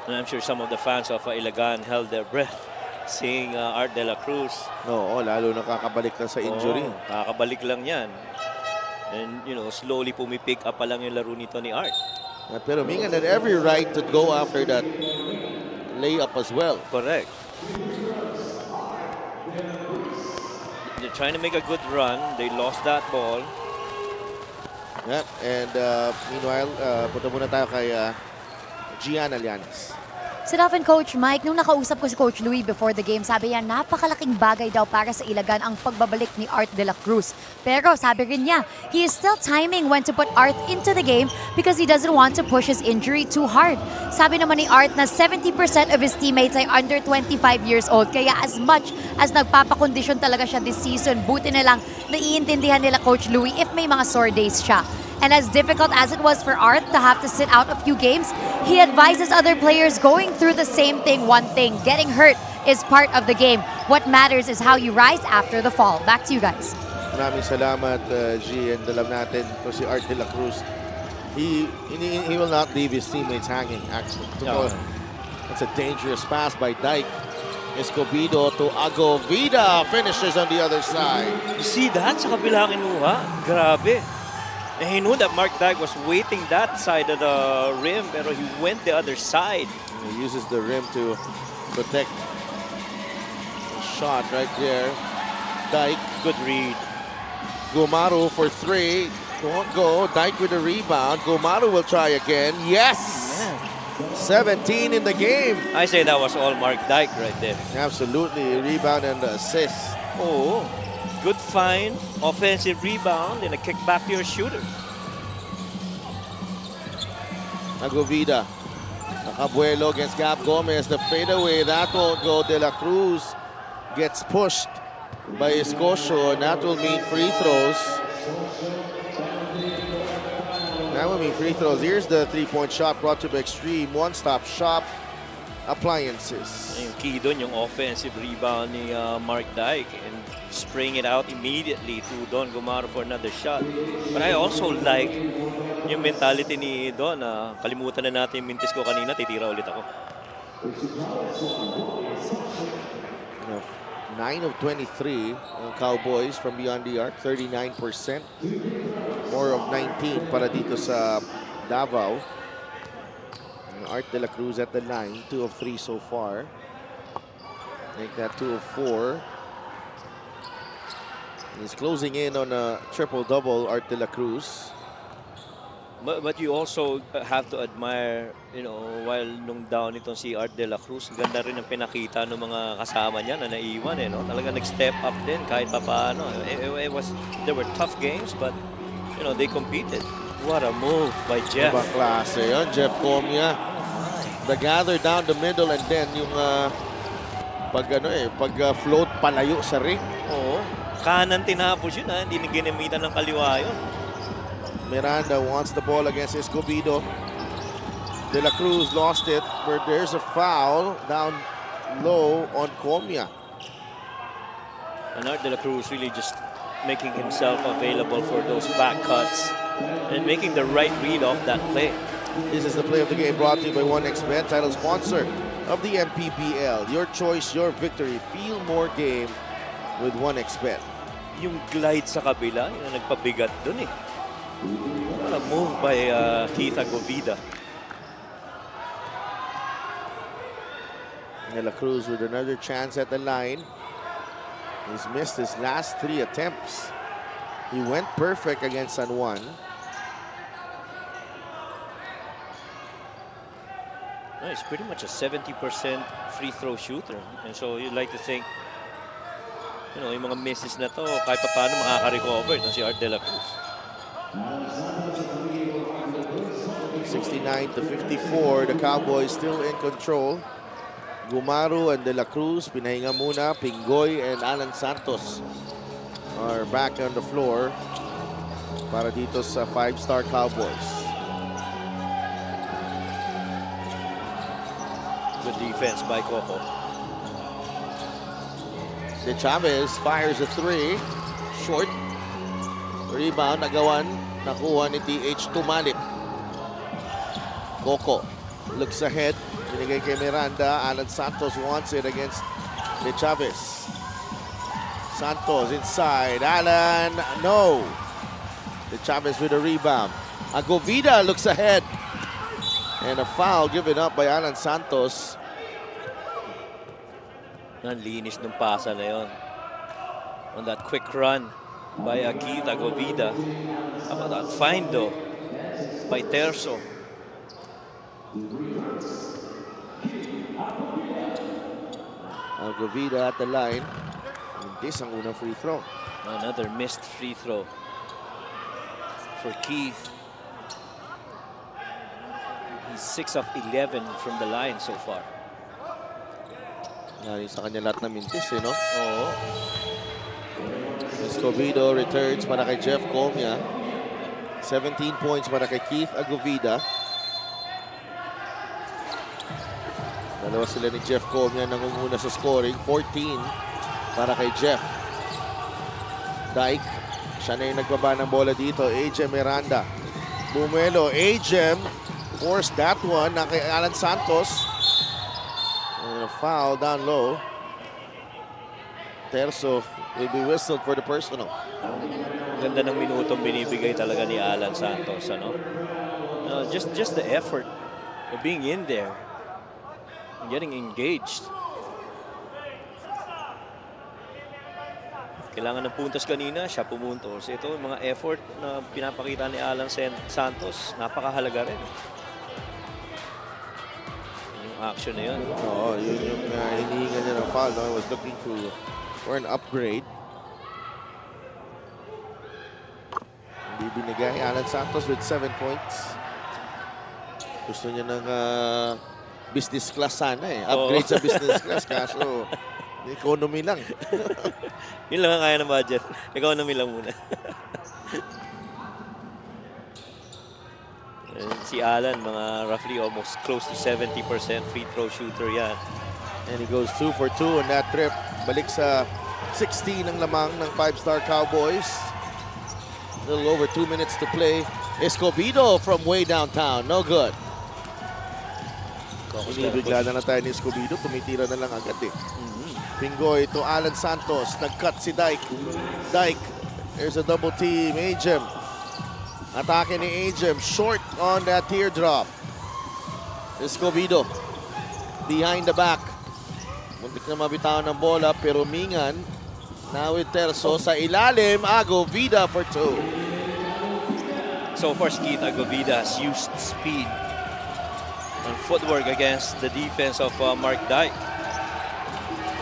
And I'm sure some of the fans of Ilagan held their breath seeing Art de la Cruz. No, lalo nakakabalik na sa injury. Kakabalik lang yan. And, slowly pumipick up pa lang yung laro nito ni Art. Pero Mingan had every right to go after that layup as well. Correct. They're trying to make a good run. They lost that ball. Yep. And meanwhile, punta muna tayo kay Gian Alianes. Si Raven Coach Mike, nung nakausap ko si Coach Louie before the game, sabi niya napakalaking bagay daw para sa Ilagan ang pagbabalik ni Art de la Cruz. Pero sabi rin niya, he is still timing when to put Art into the game because he doesn't want to push his injury too hard. Sabi naman ni Art na 70% of his teammates ay under 25 years old. Kaya as much as nagpapakondisyon talaga siya this season, buti na lang naiintindihan nila Coach Louie if may mga sore days siya. And as difficult as it was for Art to have to sit out a few games, he advises other players going through the same thing. One thing, getting hurt is part of the game. What matters is how you rise after the fall. Back to you guys. Maraming salamat, G. And alam natin po si Art de la Cruz. He will not leave his teammates hanging, actually. No. That's a dangerous pass by Dyke. Escobedo to Agovida. Finishes on the other side. You see that? Sa kabila kinuha. Grabe. And he knew that Mark Dyke was waiting that side of the rim, pero he went the other side. He uses the rim to protect the shot right there. Dyke. Good read. Gumaru for three. Won't go. Dyke with a rebound. Gumaru will try again. Yes! 17 in the game. I say that was all Mark Dyke right there. Absolutely. Rebound and assist. Oh, good find, offensive rebound, and a kick back to your shooter. Agovida. Nakabuelo against Gab Gomez. The fadeaway. That won't go. De La Cruz gets pushed by Escocio, and that will mean free throws. That will mean free throws. Here's the three-point shot brought to you by Extreme One-Stop Shop Appliances. Yung key doon, yung offensive rebound ni Mark Dyke and spraying it out immediately to Don Gumaro for another shot. But I also like yung mentality ni Don na kalimutan na natin yung mintis ko kanina, titira ulit ako. 9 of 23 Cowboys from beyond the arc, 39%. 4 of 19 para dito sa Davao. Art de la Cruz at the line, 2 of 3 so far. Make that 2 of 4. He's closing in on a triple-double, Art de la Cruz. But you also have to admire, while nung down itong si Art de la Cruz, ganda rin ang pinakita ng mga kasama niya na naiwan. Talaga nag-step up din kahit pa paano. There were tough games, but they competed. What a move by Jeff. Ibang klase yun, Jeff Comia. The gather down the middle and then yung pag-float palayo sa ring. Oo. Kanan tinapos yun, hindi na ginamitan ng kaliwa yun. Miranda wants the ball against Escobedo. De La Cruz lost it, where there's a foul down low on Comia. And Art de la Cruz really just making himself available for those back cuts and making the right read off that play. This is the play of the game brought to you by 1xBet, title sponsor of the MPBL. Your choice, your victory. Feel more game with 1xBet. Yung glide sa kabila, yung nagpabigat dun eh. What a move by Keith Agovida. De La Cruz with another chance at the line. He's missed his last 3 attempts. He went perfect against San Juan. No, he's pretty much a 70% free throw shooter. And so you'd like to think, yung mga misses na to, kahit pa paano makaka-recover itong si Art de la Cruz. 69-54, the Cowboys still in control. Gumaru and De La Cruz, pinahinga muna. Pingoy and Alan Santos are back on the floor para dito sa 5-star Cowboys. Good defense by Coco. De Chavez fires a 3. Short. Rebound, nagawan. Nakuha ni TH Tumalip. Coco looks ahead. Binigay kay Miranda. Alan Santos wants it against De Chavez. Santos inside. Alan, no. De Chavez with a rebound. Agovida looks ahead. And a foul given up by Alan Santos. Ang linis ng pasa na yun. On that quick run by Keith Agovida. How about that find though by Terzo? Agovida at the line. And this ang unang free throw. Another missed free throw for Keith. He's 6 of 11 from the line so far. Yan sa kanya lahat na mintis, no? Oo. Escobedo returns para kay Jeff Comia. 17 points para kay Keith Agovida. Dalawa sila ni Jeff Comia nangunguna sa scoring. 14 para kay Jeff. Dyke. Siya na yung nagbaba ng bola dito. Ajem Miranda. Bumelo. Ajem forced that one na kay Alan Santos. And a foul down low. Terzo will be whistled for the personal. Ganda ng minutong binibigay talaga ni Alan Santos, ano? Just the effort of being in there and getting engaged. Kailangan ng puntos kanina, siya pumuntos. Ito, mga effort na pinapakita ni Alan Santos, napakahalaga rin. Yung action na yun. Oo, yun yung hinihinga niya ng foul. No? I was looking for an upgrade. Hindi binigay. Alan Santos with 7 points. Gusto niya ng business class sana eh. Upgrade sa business class. Kaso, economy lang. Yun lang ang kaya ng budget. Economy lang muna. Si Alan, mga roughly almost close to 70% free throw shooter yan. And he goes 2 for 2 on that trip. Balik sa 16 ang lamang ng 5-star Cowboys. A little over 2 minutes to play. Escobedo from way downtown. No good. Binibigla na tayo ni Escobedo. Tumitira na lang agad eh. Pingoy to Alan Santos. Nag-cut si Dyke. Dyke. There's a double team. Ajem. Atake ni Ajem. Short on that teardrop. Escobedo. Behind the back. Muntik na mabitawan ng bola pero Mingan. Now with Terzo sa ilalim. Agovida for 2. So far, Keith Agovida has used speed and footwork against the defense of Mark Dyke.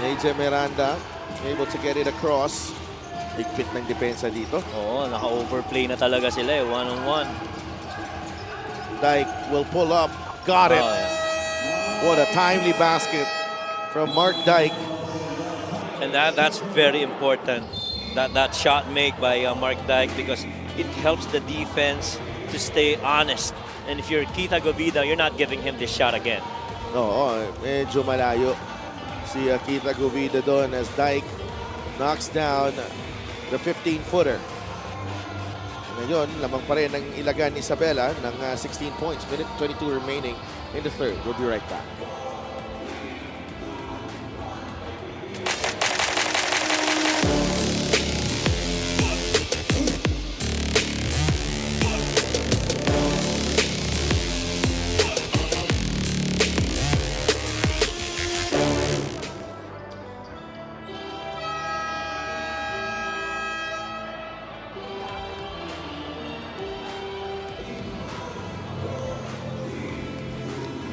AJ Miranda able to get it across. Higpit ng depensa dito. Oo, naka-overplay na talaga sila eh, one-on-one. Dyke will pull up. Got it. Oh, yeah. What a timely basket from Mark Dyke. And that's very important. That shot make by Mark Dyke because it helps the defense to stay honest. And if you're Keith Agovida, you're not giving him this shot again. Oo, medyo malayo si Keith Agovida doon as Dyke knocks down the 15-footer. Ngayon, lamang pa rin ng Ilagan Isabela ng 16 points. Minute 22 remaining in the third. We'll be right back.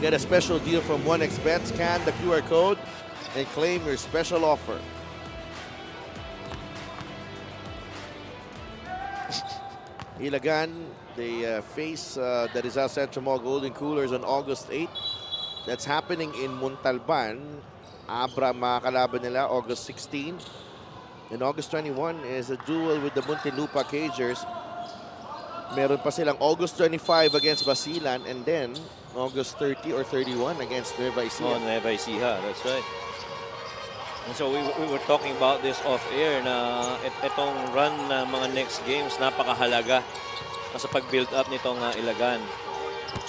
Get a special deal from 1xBet. Scan the QR code and claim your special offer. Ilagan, they face the Rizal Central Mall Golden Coolers on August 8. That's happening in Montalban. Abra makakalaban nila August 16. And August 21 is a duel with the Muntinlupa Cagers. Meron pa silang August 25 against Basilan and then August 30 or 31 against Nueva Ecija. Oh, Nueva Ecija, that's right. And so we were talking about this off-air na itong run na mga next games napakahalaga sa pag-build up nitong Ilagan.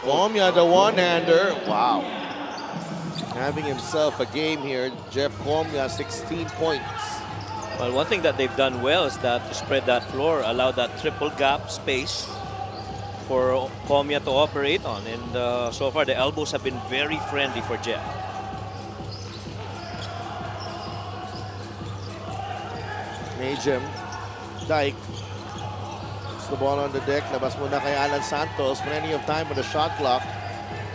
Comia, the one-hander. Wow. Having himself a game here. Jeff Comia, 16 points. Well, one thing that they've done well is that to spread that floor, allow that triple gap space for Comia to operate on. And so far, the elbows have been very friendly for Jeff. Majim, Dyke. Puts the ball on the deck. Labas muna kay Alan Santos. Plenty of time on the shot clock.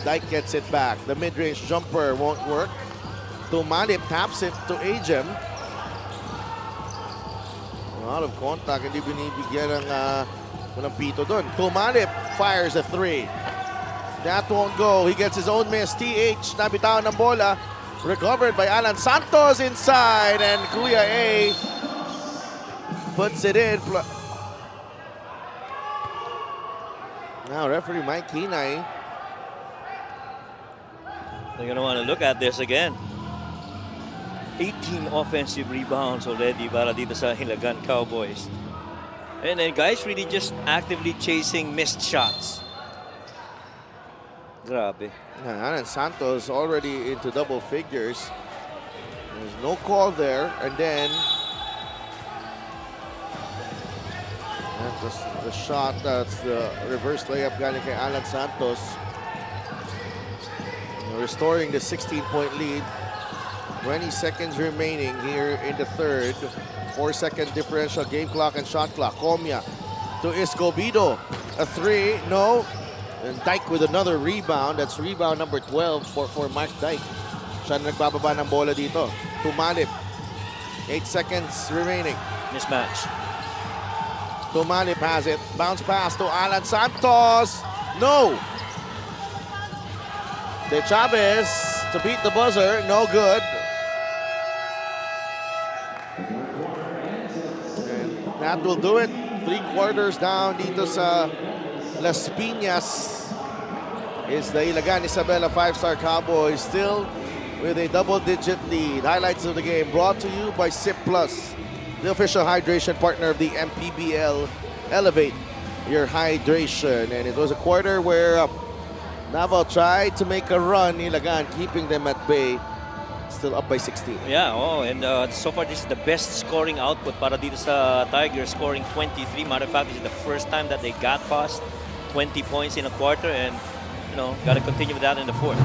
Dyke gets it back. The mid-range jumper won't work. Tumalip taps it to Ajim. Out of contact. Hindi binibigyan ng pito dun. Tumalip fires a three. That won't go. He gets his own miss. TH nabitawan ng bola. Recovered by Alan Santos inside. And Kuya A puts it in. Now referee Mike Hinay. They're going to want to look at this again. 18 offensive rebounds already para dito sa Ilagan Cowboys. And then guys really just actively chasing missed shots. Grabe. Alan Santos already into double figures. There's no call there. And then that's the shot. That's the reverse layup galing kay Alan Santos. Restoring the 16-point lead. 20 seconds remaining here in the third. 4-second differential game clock and shot clock. Comia to Escobedo. A three, no. And Dyke with another rebound. That's rebound number 12 for Mark Dyke. Siya na nagbababa ng bola dito. Tumalip. 8 seconds remaining. Mismatch. Tumalip has it. Bounce pass to Alan Santos. No. De Chavez to beat the buzzer. No good. That will do it. 3 quarters down dito sa Las Piñas is the Ilagan Isabela 5-star Cowboys still with a double-digit lead. Highlights of the game brought to you by Sip Plus, the official hydration partner of the MPBL. Elevate your hydration. And it was a quarter where Davao tried to make a run. Ilagan keeping them at bay. Still up by 16. Yeah, and so far this is the best scoring output para dito sa Tigers, scoring 23. Matter of fact, this is the first time that they got past 20 points in a quarter, and got to continue with that in the fourth.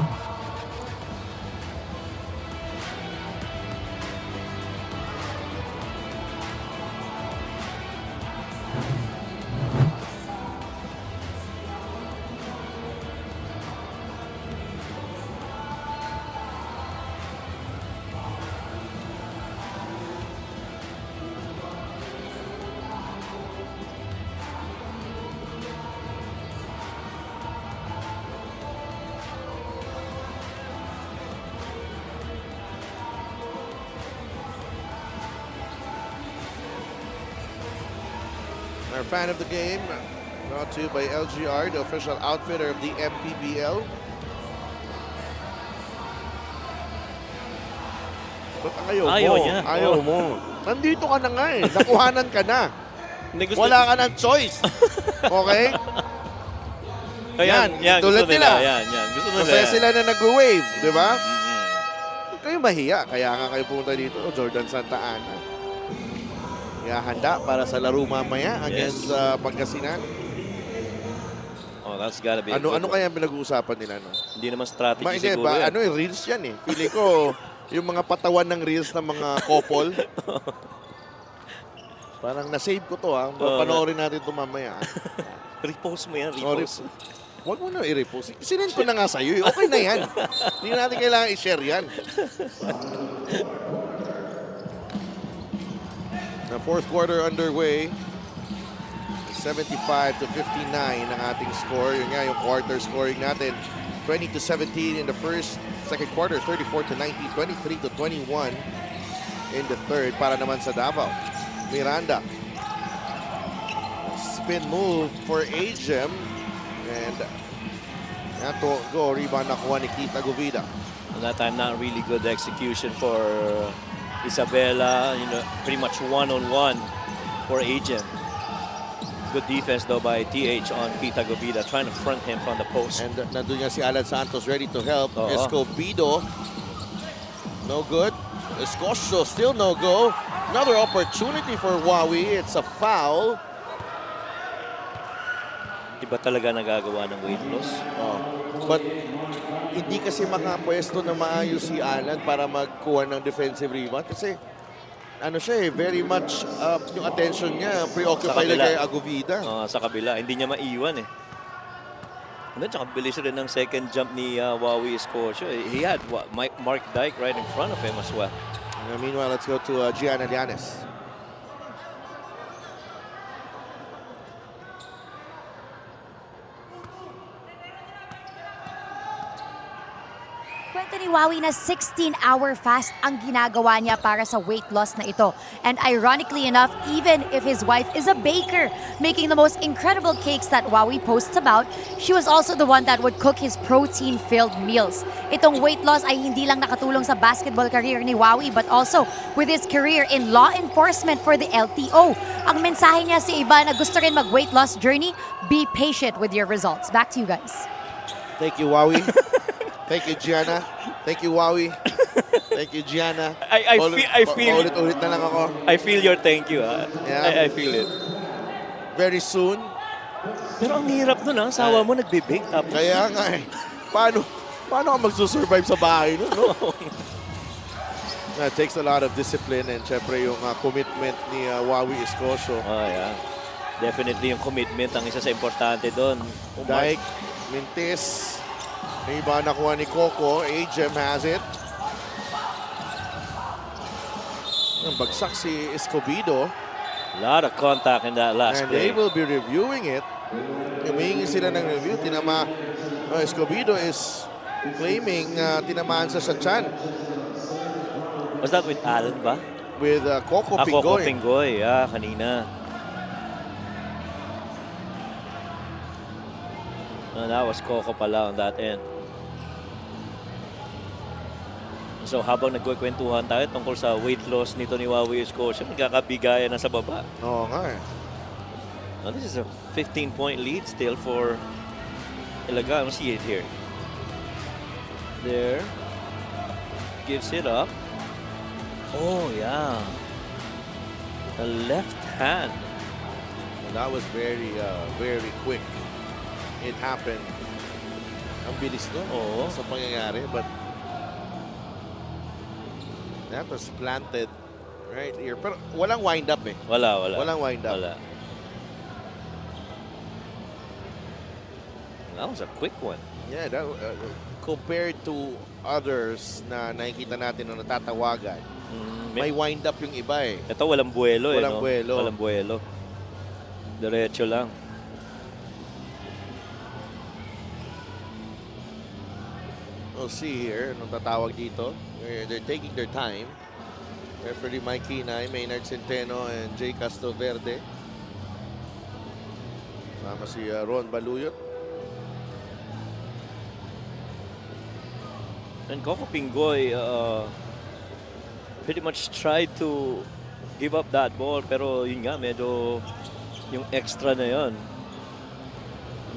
Our fan of the game, brought to you by LGR, the official outfitter of the MPBL. Ba't ayaw mo? niya. Ayaw mo. Nandito ka na nga eh. Nakuhanan ka na. Wala ka ng choice. Okay? Yan, tulad gusto nila. Yan. Gusto nila. Masaya sila na nag-wave, di ba? Kayo mahiya, kaya nga kayo pumunta dito. Jordan Santa Ana. Kaya handa para sa laro mamaya against Pangasinan. Oh, that's gotta be Ano kaya pinag-uusapan nila? No? Hindi naman strategy Hindi, siguro yan. reels yan eh. Pili ko yung mga patawan ng reels ng mga couple. Parang na-save ko to Panoorin natin ito mamaya. Repost mo yan, repost. Huwag mo na i-repost. Sinend ko na nga sa'yo. Okay na yan. Hindi natin kailangan i-share yan. The fourth quarter underway. 75 to 59 ang ating score. Yun nga yung quarter scoring natin. 20 to 17 in the second quarter. 34 to 19. 23 to 21 in the third para naman sa Davao. Miranda. Spin move for Ajim. And that won't go. Rebound nakuha ni Keith Agovida. And that time, not really good execution for Isabela. Pretty much one-on-one for Ajim. Good defense though by TH on Keith Agovida, trying to front him from the post. And nandun nga si Alan Santos ready to help. Escobedo. No good. Escosio still no go. another opportunity for Wawi. It's a foul. Iba talaga nagagawa ng weight loss. Oh. But hindi kasi makapwesto na maayos si Alan para magkuha ng defensive rebound kasi ano siya very much yung attention niya preoccupied kay Agovida. Sa kabila, hindi niya maiwan eh. And then, tsaka bilis rin ng second jump ni Wawi Escorcio. He had Mark Dyke right in front of him as well. Meanwhile, let's go to Gianna Llanes. 20 ni Wawi na 16-hour fast ang ginagawa niya para sa weight loss na ito. And ironically enough, even if his wife is a baker, making the most incredible cakes that Wawi posts about, she was also the one that would cook his protein-filled meals. Itong weight loss ay hindi lang nakatulong sa basketball career ni Wawi, but also with his career in law enforcement for the LTO. Ang mensahe niya sa iba na gusto rin mag-weight loss journey, be patient with your results. Back to you guys. Thank you, Wawi. Thank you, Gianna. Thank you, Wawi. Thank you, Gianna. I feel Ulit-ulit na lang ako. I feel your thank you. Yeah. I feel it. Very soon. Pero ang hirap nun, asawa mo nagbe-bake tapos. Kaya nga eh. Paano ka magsusurvive sa bahay nun, no? It takes a lot of discipline and syempre yung commitment ni Wawi Escorcio. Oh, yeah. Definitely yung commitment ang isa sa importante doon. Dyke, Mintis. May iba nakuha ni Coco. Ajem has it. Bagsak si Escobedo. A lot of contact in that last And play. they will be reviewing it. Humingi sila ng review. Escobedo is claiming tinamaan sa tiyan. Was that with Allen ba? With Coco Coco Pingoy. Pingoy, kanina. That was Coco pala on that end. So habang nagkukwentuhan tayo tungkol sa weight loss nito ni Wawi Escorcio, nagkakabigayan na sa baba. Oo nga eh. Now this is a 15-point lead still for Ilagan. See it here. There. Gives it up. Oh, yeah. The left hand. That was very quick. It happened. Ang bilis nun sa pangyayari. But that was planted right here. Pero walang wind up eh. Wala. Walang wind up. Wala. That was a quick one. Yeah, that, compared to others na nakikita natin na natatawagan, may wind up yung iba eh. Ito walang buwelo eh. Walang buwelo. Walang buwelo. Diretso lang. We'll see here, anong tatawag dito. They're taking their time. Referee Mike Hinay, Maynard Centeno, and Jay Castroverde. Sama si Ron Baluyot. And Coco Pingoy pretty much tried to give up that ball, pero yun nga, medyo yung extra na yun.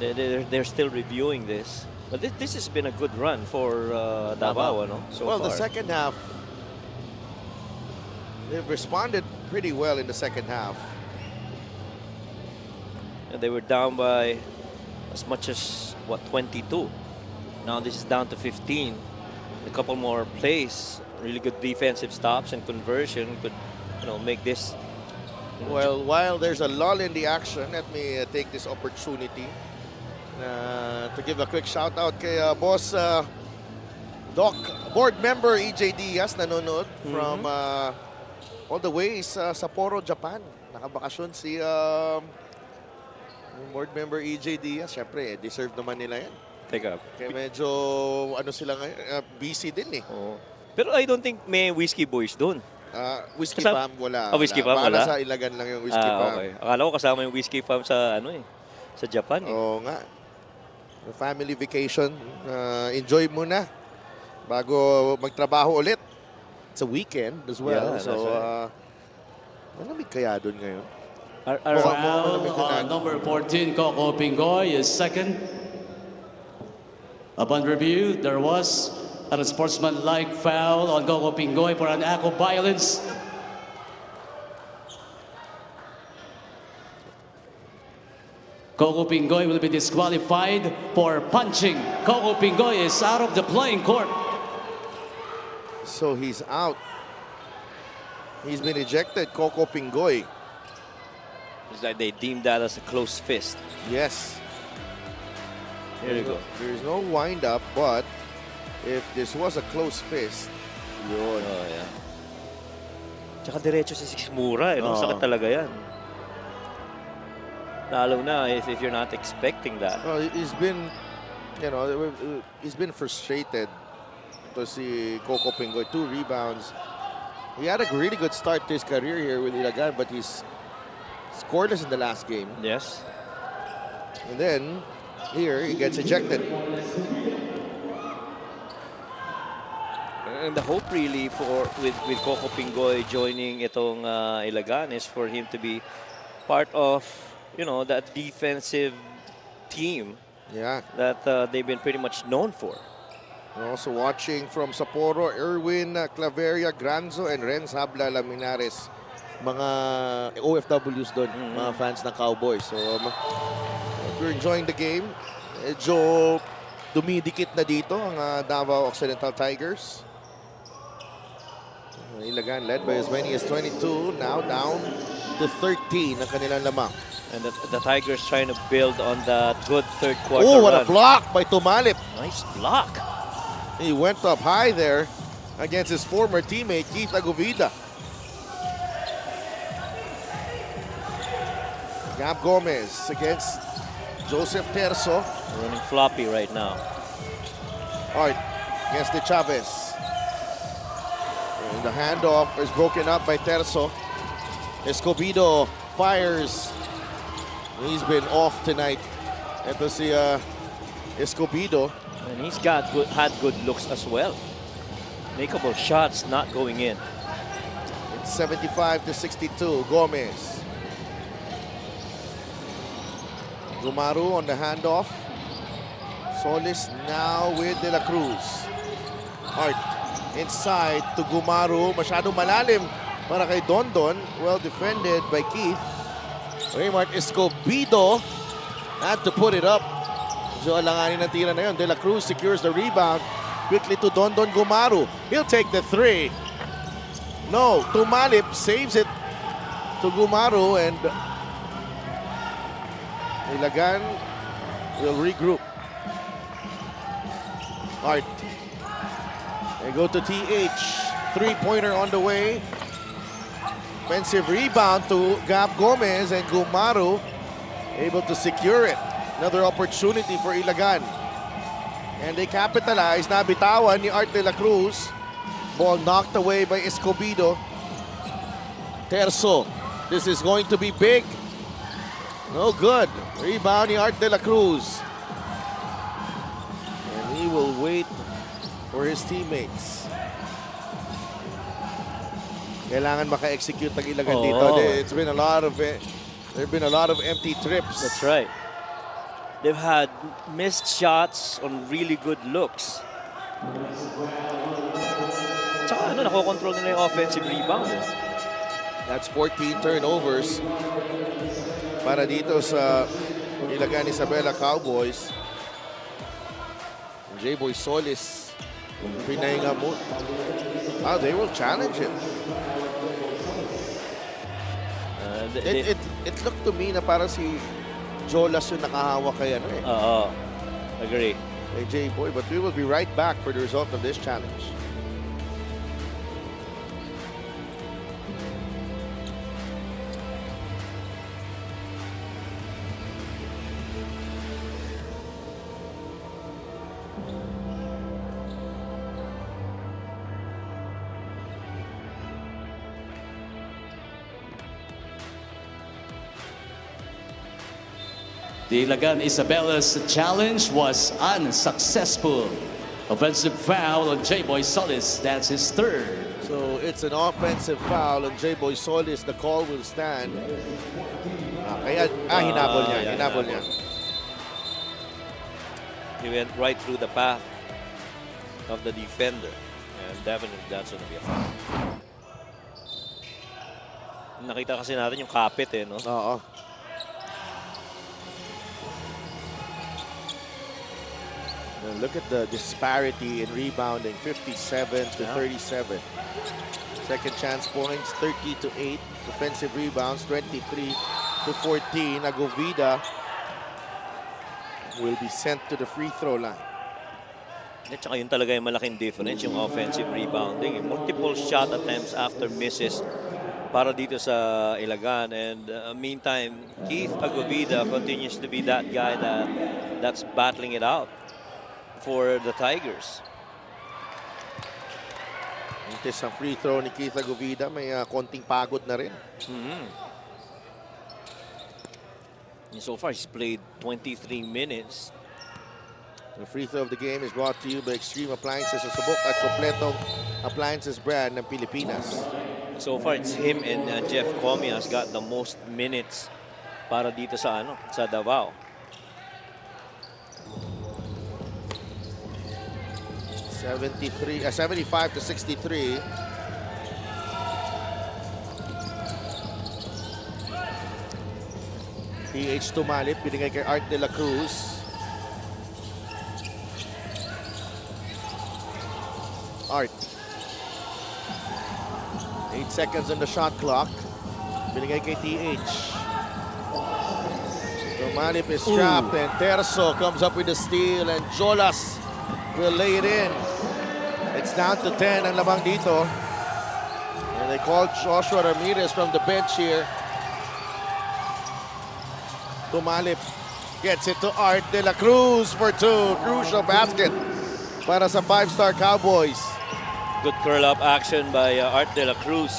They're still reviewing this. But this has been a good run for Davao, no? So well, far. the second half, they've responded pretty well in the second half. And they were down by as much as, 22? Now this is down to 15. A couple more plays, really good defensive stops and conversion could, make this. Well, while there's a lull in the action, let me take this opportunity to give a quick shout out kay Boss Doc, board member EJ Diaz nanonood from all the way sa Sapporo, Japan. Nakabakasyon si board member EJ Diaz. Siyempre, deserve naman nila yan. Teka. Kaya medyo sila ngayon, busy din eh. Oo. Pero I don't think may whiskey boys doon. Whiskey Pam, wala. Whiskey Pam, Para wala? sa Ilagan lang yung Whiskey Pam. Okay. Akala ko kasama yung whiskey farm sa sa Japan eh. Oo nga. Family vacation, enjoy muna bago magtrabaho ulit. It's a weekend as well. Yeah, so, right. malamig kaya doon ngayon? Foul on number 14, Coco Pingoy is second. Upon review, there was a sportsmanlike foul on Coco Pingoy for an act of violence. Coco Pingoy will be disqualified for punching. Coco Pingoy is out of the playing court. So he's out. He's been ejected, Coco Pingoy. It's like they deemed that as a close fist. Yes. Here you go. There's no wind up, but if this was a close fist, yun. Oh, yeah. Tsaka diretso sa Sikmura, eh. No? Oo. Sakit talaga yan. Lalo na if you're not expecting that. Well, he's been, you know, he's been frustrated to see Coco Pingoy. 2 rebounds. He had a really good start to his career here with Ilagan, but he's scoreless in the last game. Yes. And then, here, he gets ejected. And the hope really with Coco Pingoy joining itong Ilagan is for him to be part of, you know, that defensive team Yeah. that they've been pretty much known for. We're also watching from Sapporo, Erwin Claveria Granzo and Renz Habla Laminares. Mga OFWs doon, mga fans ng Cowboys. So, we're enjoying the game. Medyo dumidikit na dito ang Davao Occidental Tigers. Ilagan led by as many as 22, now down to 13 ang kanilang lamang. And the Tigers trying to build on that good third quarter Oh, what a run. block by Tumalip. Nice block. He went up high there against his former teammate, Keith Agovida. Gab Gomez against Joseph Terzo. Running floppy right now. Art against the Chavez. And the handoff is broken up by Terzo. Escobedo fires. He's been off tonight. Ito si Escobedo. And he's had good looks as well. Makeable shots not going in. It's 75-62. Gomez. Gumaru on the handoff. Solis now with De La Cruz. Art inside to Gumaru. Masyadong malalim para kay Dondon. Well defended by Keith. Raymart Escobedo had to put it up. So alanganin ang tira na yun. De La Cruz secures the rebound. Quickly to Dondon Gumaru. He'll take the 3. No, Tumalip saves it to Gumaru and Ilagan will regroup. Art. They go to TH. 3-pointer on the way. Offensive rebound to Gab Gomez and Gumaru able to secure it. Another opportunity for Ilagan. And they capitalize. Nabitawan ni Art De La Cruz. Ball knocked away by Escobedo. Terzo. This is going to be big. No good. Rebound ni Art De La Cruz. And he will wait for his teammates. Kailangan maka-execute ng Ilagan dito. It's been a lot of there've been a lot of empty trips. That's right. They've had missed shots on really good looks. Tsaka nakokontrol nila yung offensive rebound. That's 14 turnovers para dito sa Ilagan Isabela Cowboys. J-Boy Solis, pinahinga mo. They will challenge him. It looked to me na parang si Jolas yung nakahawak kay ano eh. Oo. Agree. Kay J-Boy. But we will be right back for the result of this challenge. The Ilagan Isabella's challenge was unsuccessful. Offensive foul on J-Boy Solis. That's his 3rd. So it's an offensive foul on J-Boy Solis. The call will stand. Hinabol niya. Hinabol niya. He went right through the path of the defender. And definitely that's going to be a foul. Nakita kasi natin yung kapit eh, no? Oo. And look at the disparity in rebounding, 57 to 37. Second chance points, 30 to 8. Defensive rebounds, 23 to 14. Agovida will be sent to the free throw line. At saka yun talaga yung malaking difference, yung offensive rebounding. Multiple shot attempts after misses para dito sa Ilagan. And meantime, Keith Agovida continues to be that guy that's battling it out for the Tigers. Ito ang free throw ni Keith Agovida. May konting pagod na rin. And so far, he's played 23 minutes. The free throw of the game is brought to you by Extreme Appliances sa subok at kompletong appliances brand ng Pilipinas. So far, it's him and Jeff Comey has got the most minutes para dito sa Davao. 75 to 63. PH Tumalip, binigay kay Art de la Cruz. Art. 8 seconds on the shot clock. Binigay kay TH. Tumalip is trapped and Terzo comes up with the steal and Jolas will lay it in. It's down to 10 ang lamang dito. And they called Joshua Ramirez from the bench here. Tumalip gets it to Art de la Cruz for two. Crucial basket para sa five-star Cowboys. Good curl-up action by Art de la Cruz.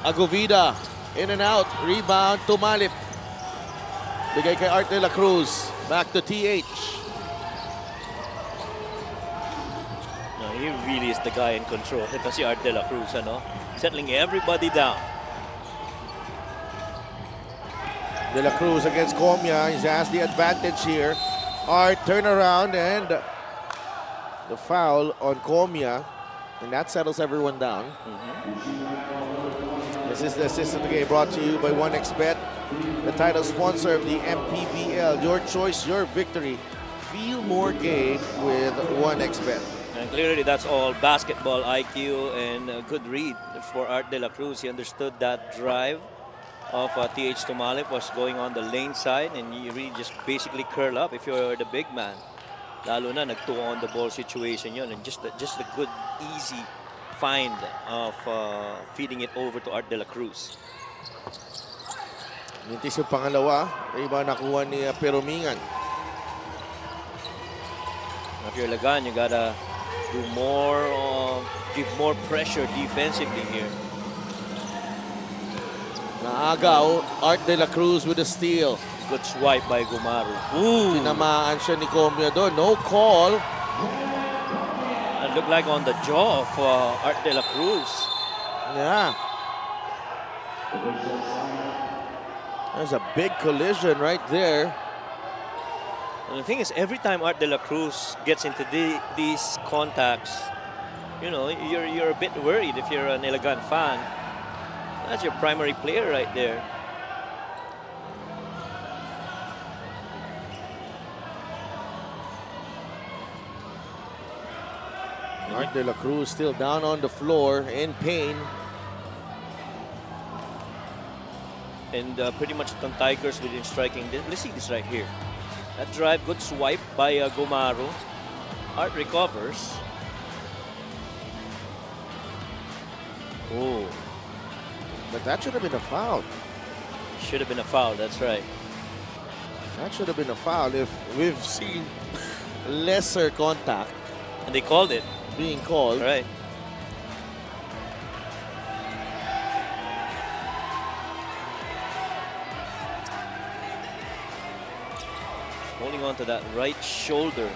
Agovida in and out. Rebound, Tumalip. Bigay kay Art de la Cruz. Back to TH. No, he really is the guy in control. Ito si Art de la Cruz, settling everybody down. De la Cruz against Comia. He has the advantage here. Art turn around and the foul on Comia. And that settles everyone down. This is the assist of the game brought to you by 1xBet, the title sponsor of the MPBL. Your choice, your victory. Feel more game with 1xBet. And clearly that's all basketball IQ and a good read for Art de la Cruz. He understood that drive of TH Tumalip was going on the lane side, and you really just basically curl up if you're the big man. Lalo na nag-2 on the ball situation yun, and just a good easy find of feeding it over to Art de la Cruz. Mintis yung pangalawa. Iba nakuha ni Perumingan. If you're Ilagan, you gotta do more, give more pressure defensively here. Naagaw, Art de la Cruz with a steal. Good swipe by Gumaru. Ooh! Tinamaan siya ni Comia doon. No call. It looked like on the jaw of Art de la Cruz. Yeah. There's a big collision right there. And the thing is, every time Art de la Cruz gets into these contacts, you're a bit worried if you're an Ilagan fan. That's your primary player right there. Art de la Cruz still down on the floor in pain. And pretty much the Tigers within striking. Let's see this right here. That drive, good swipe by Gumaru. Art recovers. Oh. But that should have been a foul. Should have been a foul, that's right. That should have been a foul if we've seen lesser contact And they called it. being called. Right. Holding on to that right shoulder.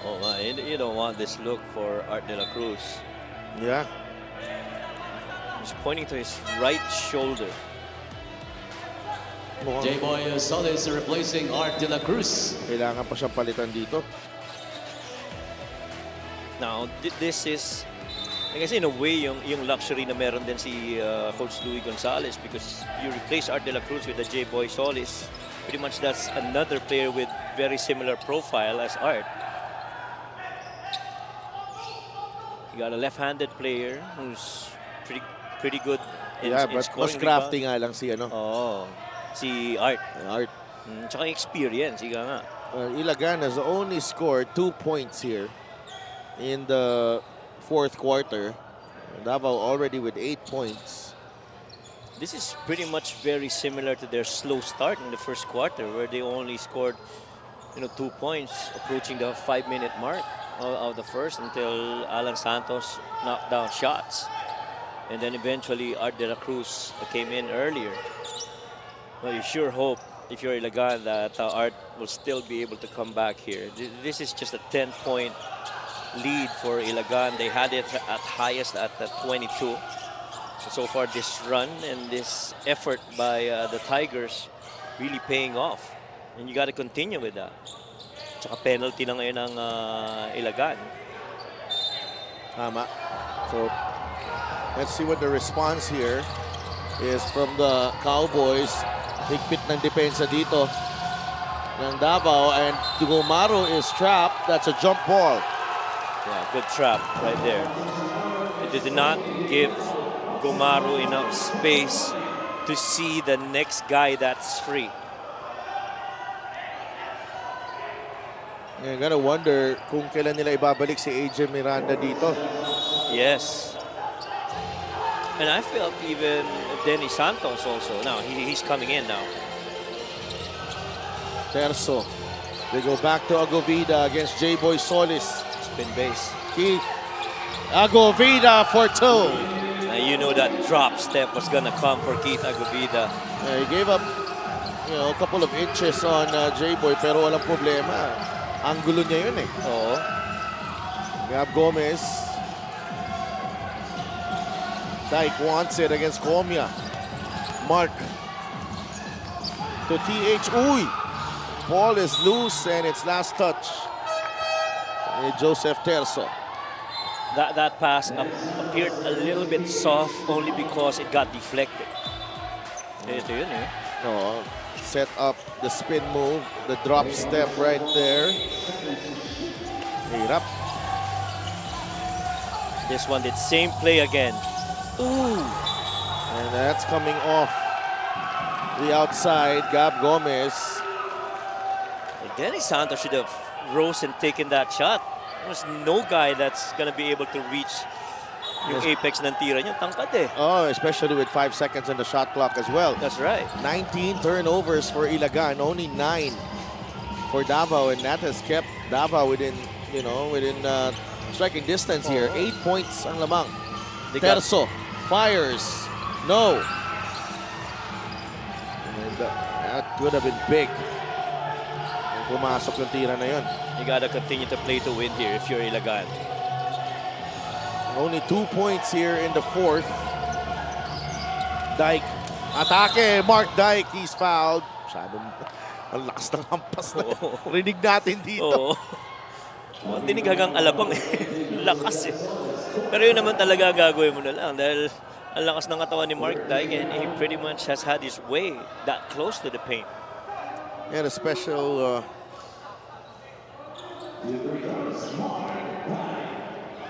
Oh my, you don't want this look for Art de la Cruz. Yeah. He's pointing to his right shoulder. J-Boy Solis replacing Art de la Cruz. Kailangan pa siyang palitan dito. Now, this is Kasi in a way, yung luxury na meron din si Coach Louis Gonzalez because you replace Art de la Cruz with the J-Boy Solis. Pretty much that's another player with very similar profile as Art. You got a left-handed player who's pretty good in, Yeah, in but scoring. mas crafty nga lang si Si Art. Art. Tsaka experience, ika nga. Ilagan has only scored 2 points here in the fourth quarter. Davao already with 8 points. This is pretty much very similar to their slow start in the first quarter where they only scored 2 points approaching the 5-minute mark of the first until Alan Santos knocked down shots. And then eventually Art de la Cruz came in earlier. Well, you sure hope if you're Ilagan that Art will still be able to come back here. This is just a 10-point lead for Ilagan. They had it at highest at 22. So far this run and this effort by the Tigers really paying off. And you got to continue with that. Tsaka penalty na ngayon ng Ilagan. Tama. So, let's see what the response here is from the Cowboys. Higpit ng depensa dito ng Davao, and Gumaro is trapped. That's a jump ball. Yeah, good trap right there. It did not give Gumaro enough space to see the next guy that's free. You're gonna wonder kung kailan nila ibabalik si AJ Miranda dito. Yes. And I felt even Denny Santos also. Now, he's coming in now. Terzo. They go back to Agovida against J-Boy Solis. Spin base. Keith Agovida for 2. Now, you know that drop step was gonna come for Keith Agovida. He gave up a couple of inches on J-Boy pero walang problema. Angulo niya yun eh. Oo. Gab Gomez. Dyke wants it against Comia. Mark to TH. Uy! Ball is loose and it's last touch. Joseph Terzo. That pass appeared a little bit soft only because it got deflected. Ito yun eh. Oh, set up the spin move, the drop step right there. Hirap. This one did same play again. Ooh. And that's coming off the outside. Gab Gomez. Denny Santos should have rose and taken that shot. There's no guy that's gonna be able to reach yung apex ng tira niya. Tangkad eh. Oh, especially with 5 seconds on the shot clock as well. That's right. 19 turnovers for Ilagan, only 9 for Davao, and that has kept Davao within striking distance here. 8 points ang lamang. Terzo fires. No. And that would have been big. Pumasok yung tira na yun. You gotta continue to play to win here if you're Ilagan. Only 2 points here in the fourth. Dyke. Atake. Mark Dyke. He's fouled. Masyadong ang lakas ng hampas na rinig natin dito. Oo. Tinig hanggang alabang eh. Lakas eh. Pero yun naman talaga gagawin mo na lang dahil ang lakas ng katawan ni Mark Dyke and he pretty much has had his way that close to the paint. He had a special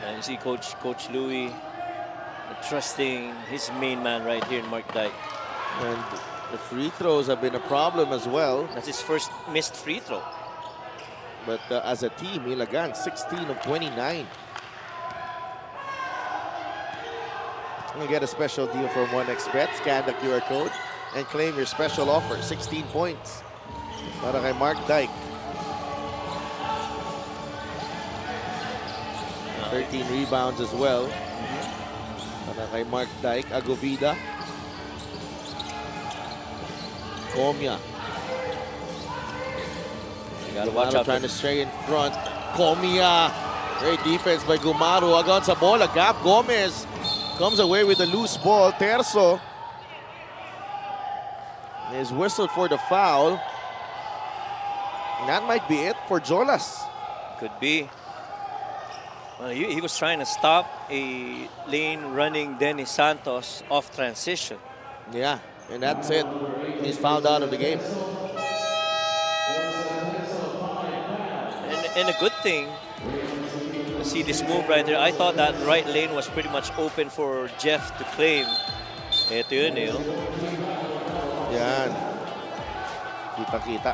and you see Coach Louis trusting his main man right here in Mark Dyke. and the free throws have been a problem as well. That's his first missed free throw. But as a team, Ilagan 16 of 29. You get a special deal from 1xBet. Scan the QR code and claim your special offer. 16 points para kay Mark Dyke. 13 rebounds as well para kay Mark Dyke. Agovida. Comia. You gotta watch out. Trying to stay in front. Comia. Great defense by Gumaro. Agon sa bola. Gab Gomez comes away with a loose ball. Terzo is whistled for the foul. And that might be it for Jolas. Could be. Well, he was trying to stop a lane running Dennis Santos off transition. Yeah, and that's it. He's fouled out of the game. And a good thing, see this move right there. I thought that right lane was pretty much open for Jeff to claim. Ito yun eh. Oh. Yan. Kita-kita.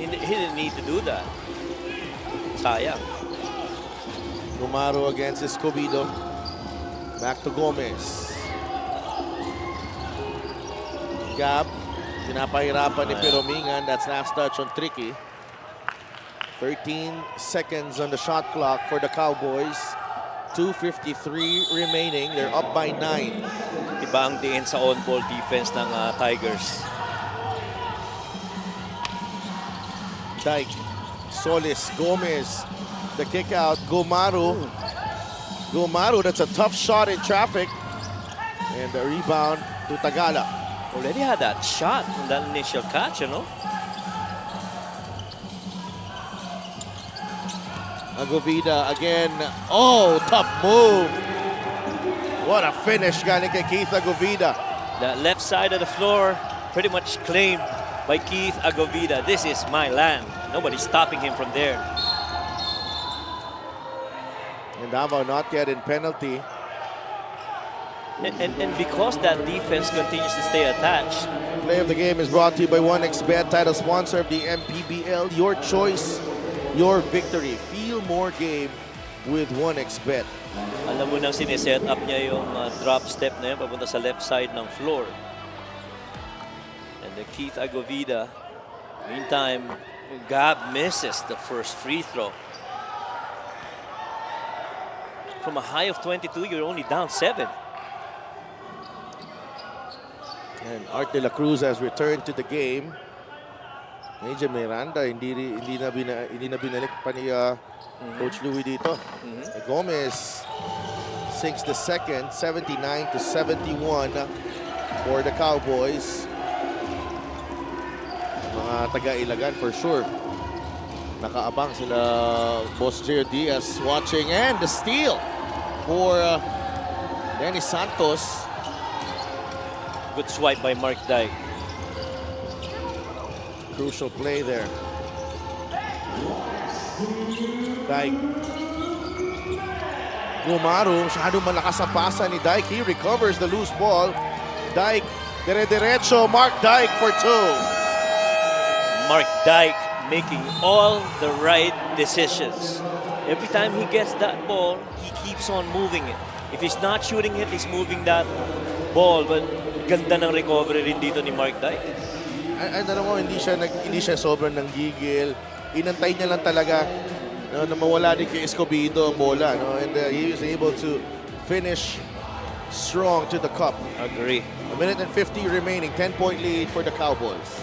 He didn't need to do that. Sayang. Gumaro against Escobedo. Back to Gomez. Gab. Pinapahirapan ni Piromingan. That's last touch on Tricky. 13 seconds on the shot clock for the Cowboys. 2:53 remaining. They're up by 9. Iba ang diin sa on-ball defense ng Tigers. Dyke. Solis. Gomez. The kick out. Gumaro. Gumaro, that's a tough shot in traffic. And the rebound to Tagala. Already had that shot in that initial catch, you know? Agovida again. Oh, tough move. What a finish galing kay Keith Agovida. That left side of the floor pretty much claimed by Keith Agovida. This is my land. Nobody's stopping him from there. And Davao not yet in penalty. And because that defense continues to stay attached, Play of the game is brought to you by 1xBet, title sponsor of the MPBL. Your choice, your victory. Feel more game with 1xBet. alam mo nang sineset up niya yung drop step na yun papunta sa left side ng floor. And the Keith Agovida, meantime, Gab misses the first free throw. From a high of 22, you're only down 7. And Art De La Cruz has returned to the game. Major Miranda, hindi na binalik pa ni Coach Louie dito. Gomez sinks the second, 79-71 for the Cowboys. Mga taga-Ilagan for sure. Nakaabang sila Boss Jair Diaz watching, and the steal for Dennis Santos. Good swipe by Mark Dyke. Crucial play there. Dyke. Gumaro, masyadong malakas ang pasa ni Dyke. He recovers the loose ball. Dyke, dire-diretso. Mark Dyke for 2. Mark Dyke making all the right decisions. Every time he gets that ball, he keeps on moving it. If he's not shooting it, he's moving that ball. But ganda ng recovery rin dito ni Mark Dyke. Alam mo, hindi siya sobrang nanggigil. Inantay niya lang talaga na mawala din kay Escobedo ang bola. No? And he was able to finish strong to the cup. Agree. A minute and 50 remaining. 10-point lead for the Cowboys.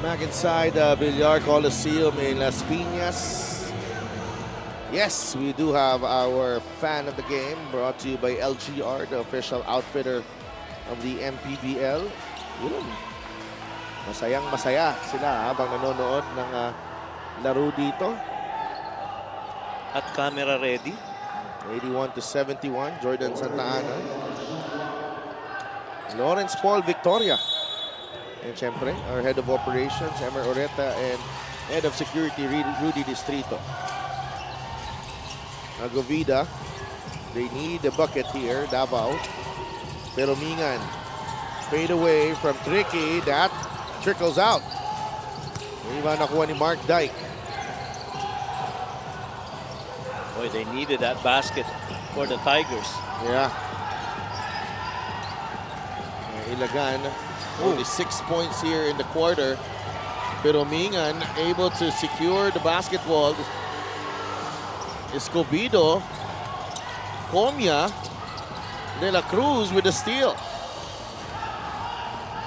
Back inside Villar Coliseum in Las Piñas. Yes, we do have our fan of the game brought to you by LGR, the official outfitter of the MPBL. Yun. Masayang masaya sila habang nanonood ng laro dito. At camera ready. 81-71, Jordan Santa Ana. Lawrence Paul Victoria. And syempre, our head of operations, Emer Oreta, and head of security, Rudy Distrito. Agovida, they need a bucket here, Davao. Pero Mingan, fade away from Tricky, that trickles out. Iba nakuha ni Mark Dyke. Boy, they needed that basket for the Tigers. Yeah. Ilagan Only 6 points here in the quarter. Pero Mingan able to secure the basketball. Escobedo, Comia, De La Cruz with the steal.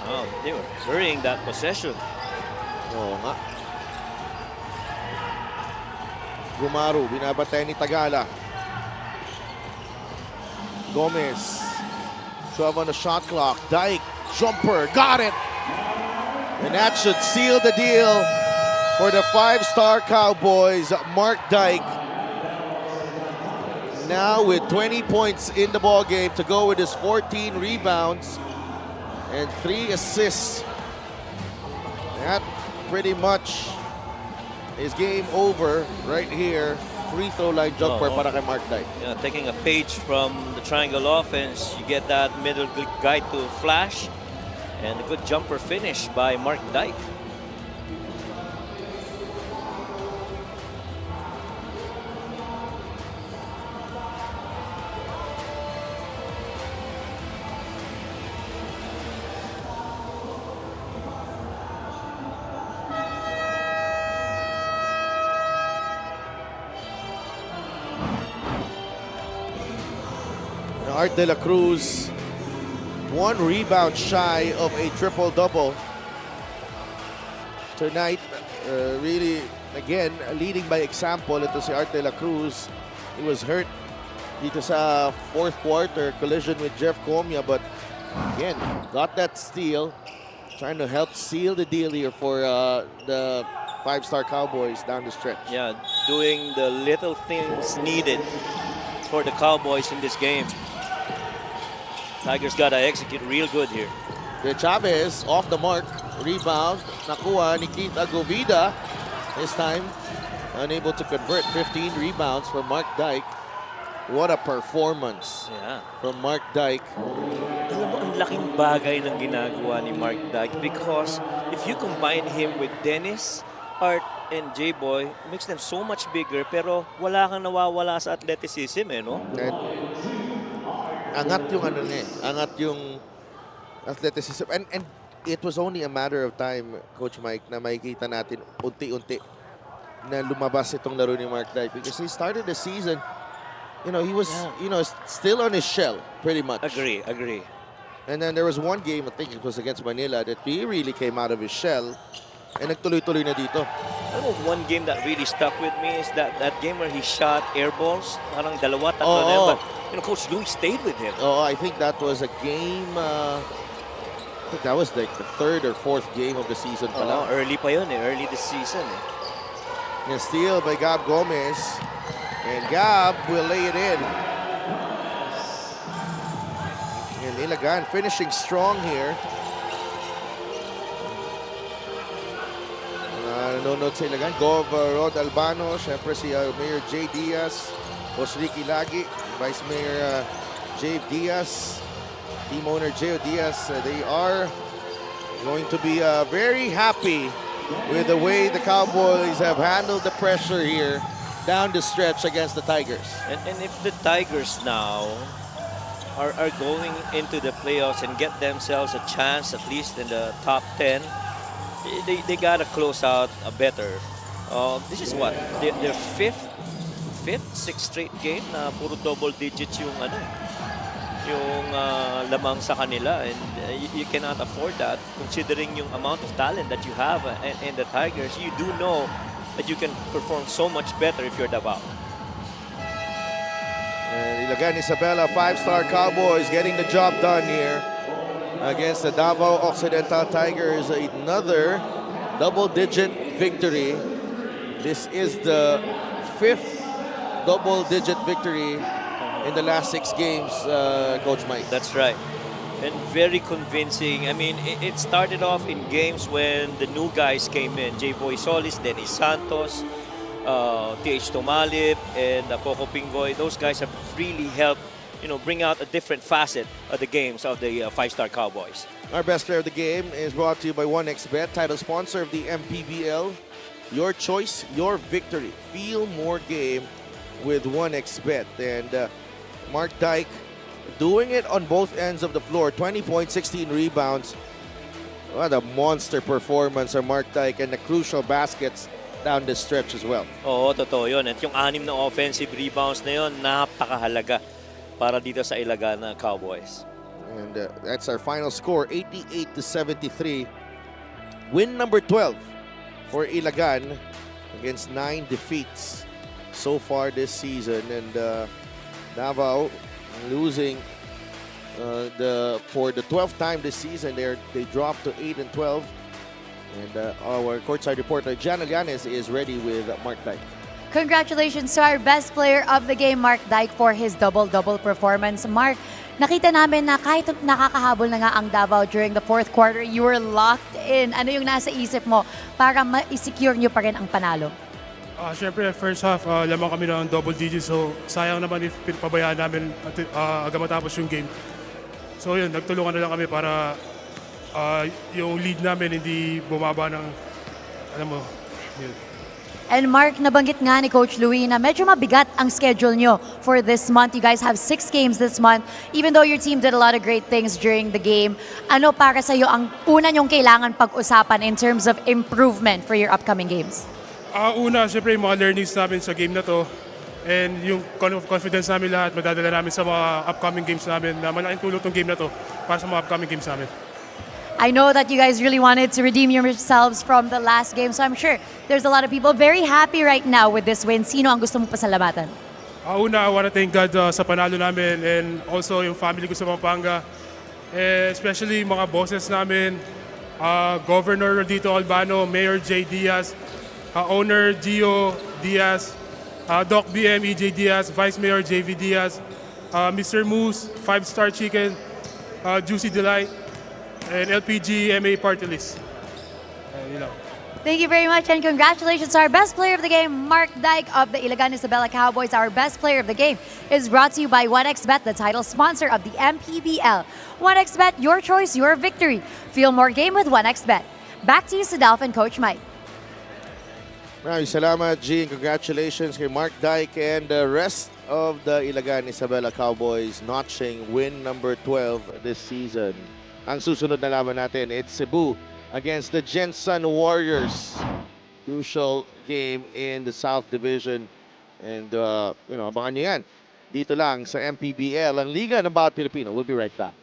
Oh, they were hurrying that possession. Oo nga. Gumaru, binabatay ni Tagala. Gomez, 12 on the shot clock. Dyke, jumper, got it! And that should seal the deal for the five-star Cowboys. Mark Dyke now with 20 points in the ball game to go with his 14 rebounds and 3 assists. That pretty much is game over right here. Free throw line jumper para kay Mark Dyke. Yeah, taking a page from the triangle offense, you get that middle guy to flash, and a good jumper finish by Mark Dyke. Art De La Cruz, 1 rebound shy of a triple-double tonight. Really, again, leading by example. Ito si Art De La Cruz. He was hurt dito sa fourth quarter collision with Jeff Comia, but again, got that steal. Trying to help seal the deal here for the five-star Cowboys down the stretch. Yeah, doing the little things needed for the Cowboys in this game. Tigers gotta execute real good here. De Chavez off the mark. Rebound. Nakuha ni Keith Agovida. This time, unable to convert. 15 rebounds from Mark Dyke. What a performance from Mark Dyke. Alam mo, ang laking bagay ng ginagawa ni Mark Dyke because if you combine him with Dennis, Art, and J-Boy, makes them so much bigger pero wala kang nawawala sa athleticism, no? And angat yung ano niya, angat yung athleticism. And it was only a matter of time, Coach Mike, na makikita natin unti-unti na lumabas itong laro ni Mark Dyke because he started the season, he was, still on his shell, pretty much. Agree. And then there was one game, I think it was against Manila, that he really came out of his shell and nagtuloy-tuloy na dito. Alam mo, one game that really stuck with me is that game where he shot air balls, parang dalawa, tatlo na yun, but Coach Louis stayed with him. Oh, I think that was a game, I think that was like the 3rd or 4th game of the season pala. Early pa yun early this season. And steal by Gab Gomez. And Gab will lay it in. And Ilagan finishing strong here. Nanonood sa Ilagan. Gov Rod Albano. Siyempre si Mayor J. Diaz. Boss Ricky Lagi. Vice Mayor Jave Diaz. Team owner Jeo Diaz. They are going to be very happy with the way the Cowboys have handled the pressure here down the stretch against the Tigers. And if the Tigers now are going into the playoffs and get themselves a chance at least in the top 10, they gotta close out better. This is what their fifth, sixth straight game na puro double digits yung lamang sa kanila, and you cannot afford that considering yung amount of talent that you have in the Tigers. You do know that you can perform so much better if you're Davao. And Ilagan Isabela, five-star Cowboys getting the job done here against the Davao Occidental Tigers. Another double-digit victory. This is the 5th double-digit victory in the last 6 games, Coach Mike. That's right. And very convincing. I mean, it started off in games when the new guys came in. J-Boy Solis, Dennis Santos, T.H. Tomalip, and Coco Pingoy. Those guys have really helped, bring out a different facet of the games of the five-star Cowboys. Our best player of the game is brought to you by 1xBet, title sponsor of the MPBL. Your choice, your victory. Feel more game with 1xBet. And Mark Dyke doing it on both ends of the floor. 20 points, 16 rebounds. What a monster performance from Mark Dyke and the crucial baskets down the stretch as well. Oo, totoo yun. At yung 6 na offensive rebounds na yun, napakahalaga para dito sa Ilagan na Cowboys. And that's our final score, 88-73. Win number 12 for Ilagan against 9 defeats so far this season. And Davao losing for the 12th time this season. They dropped to 8-12. And our courtside reporter, Jan Llanes, is ready with Mark Dyke. Congratulations to our best player of the game, Mark Dyke, for his double-double performance. Mark, nakita namin na kahit nakakahabol na nga ang Davao during the fourth quarter, you were locked in. Ano yung nasa isip mo para ma-secure nyo pa rin ang panalo? Siyempre, first half, lamang kami ng double digits. So, sayang naman if pinapabayaan namin hanggang matapos yung game. So, yun, nagtulungan na lang kami para yung lead namin hindi bumaba ng, alam mo, yun. And Mark, nabanggit nga ni Coach Louie na medyo mabigat ang schedule nyo for this month. You guys have 6 games this month. Even though your team did a lot of great things during the game, ano para sa'yo ang una nyong kailangan pag-usapan in terms of improvement for your upcoming games? Una, siyempre, yung mga learnings namin sa game na to and yung confidence namin lahat, madadala namin sa mga upcoming games namin na malaking tulong tong game na to para sa mga upcoming games namin. I know that you guys really wanted to redeem yourselves from the last game, so I'm sure there's a lot of people very happy right now with this win. Sino ang gusto mong pasalamatan? Una, I want to thank God sa panalo namin and also yung family ko sa Pampanga. Especially mga bosses namin, Governor Rodito Albano, Mayor J. Diaz, Owner Gio Diaz, Doc BM EJ Diaz, Vice Mayor JV Diaz, Mr. Moose, 5-Star Chicken, Juicy Delight, and LPG MA Party List. Yun lang. Thank you very much and congratulations to our best player of the game, Mark Dyke of the Ilagan Isabela Cowboys. Our best player of the game is brought to you by 1xBet, the title sponsor of the MPBL. 1xBet, your choice, your victory. Feel more game with 1xBet. Back to you, Sadalf and Coach Mike. Maraming salamat, G, and congratulations kay Mark Dyke and the rest of the Ilagan Isabela Cowboys notching win number 12 this season. Ang susunod na laban natin, it's Cebu against the Jensen Warriors. Crucial game in the South Division. And, abangan nyo yan. Dito lang sa MPBL, ang Liga ng Bawat Pilipino. We'll be right back.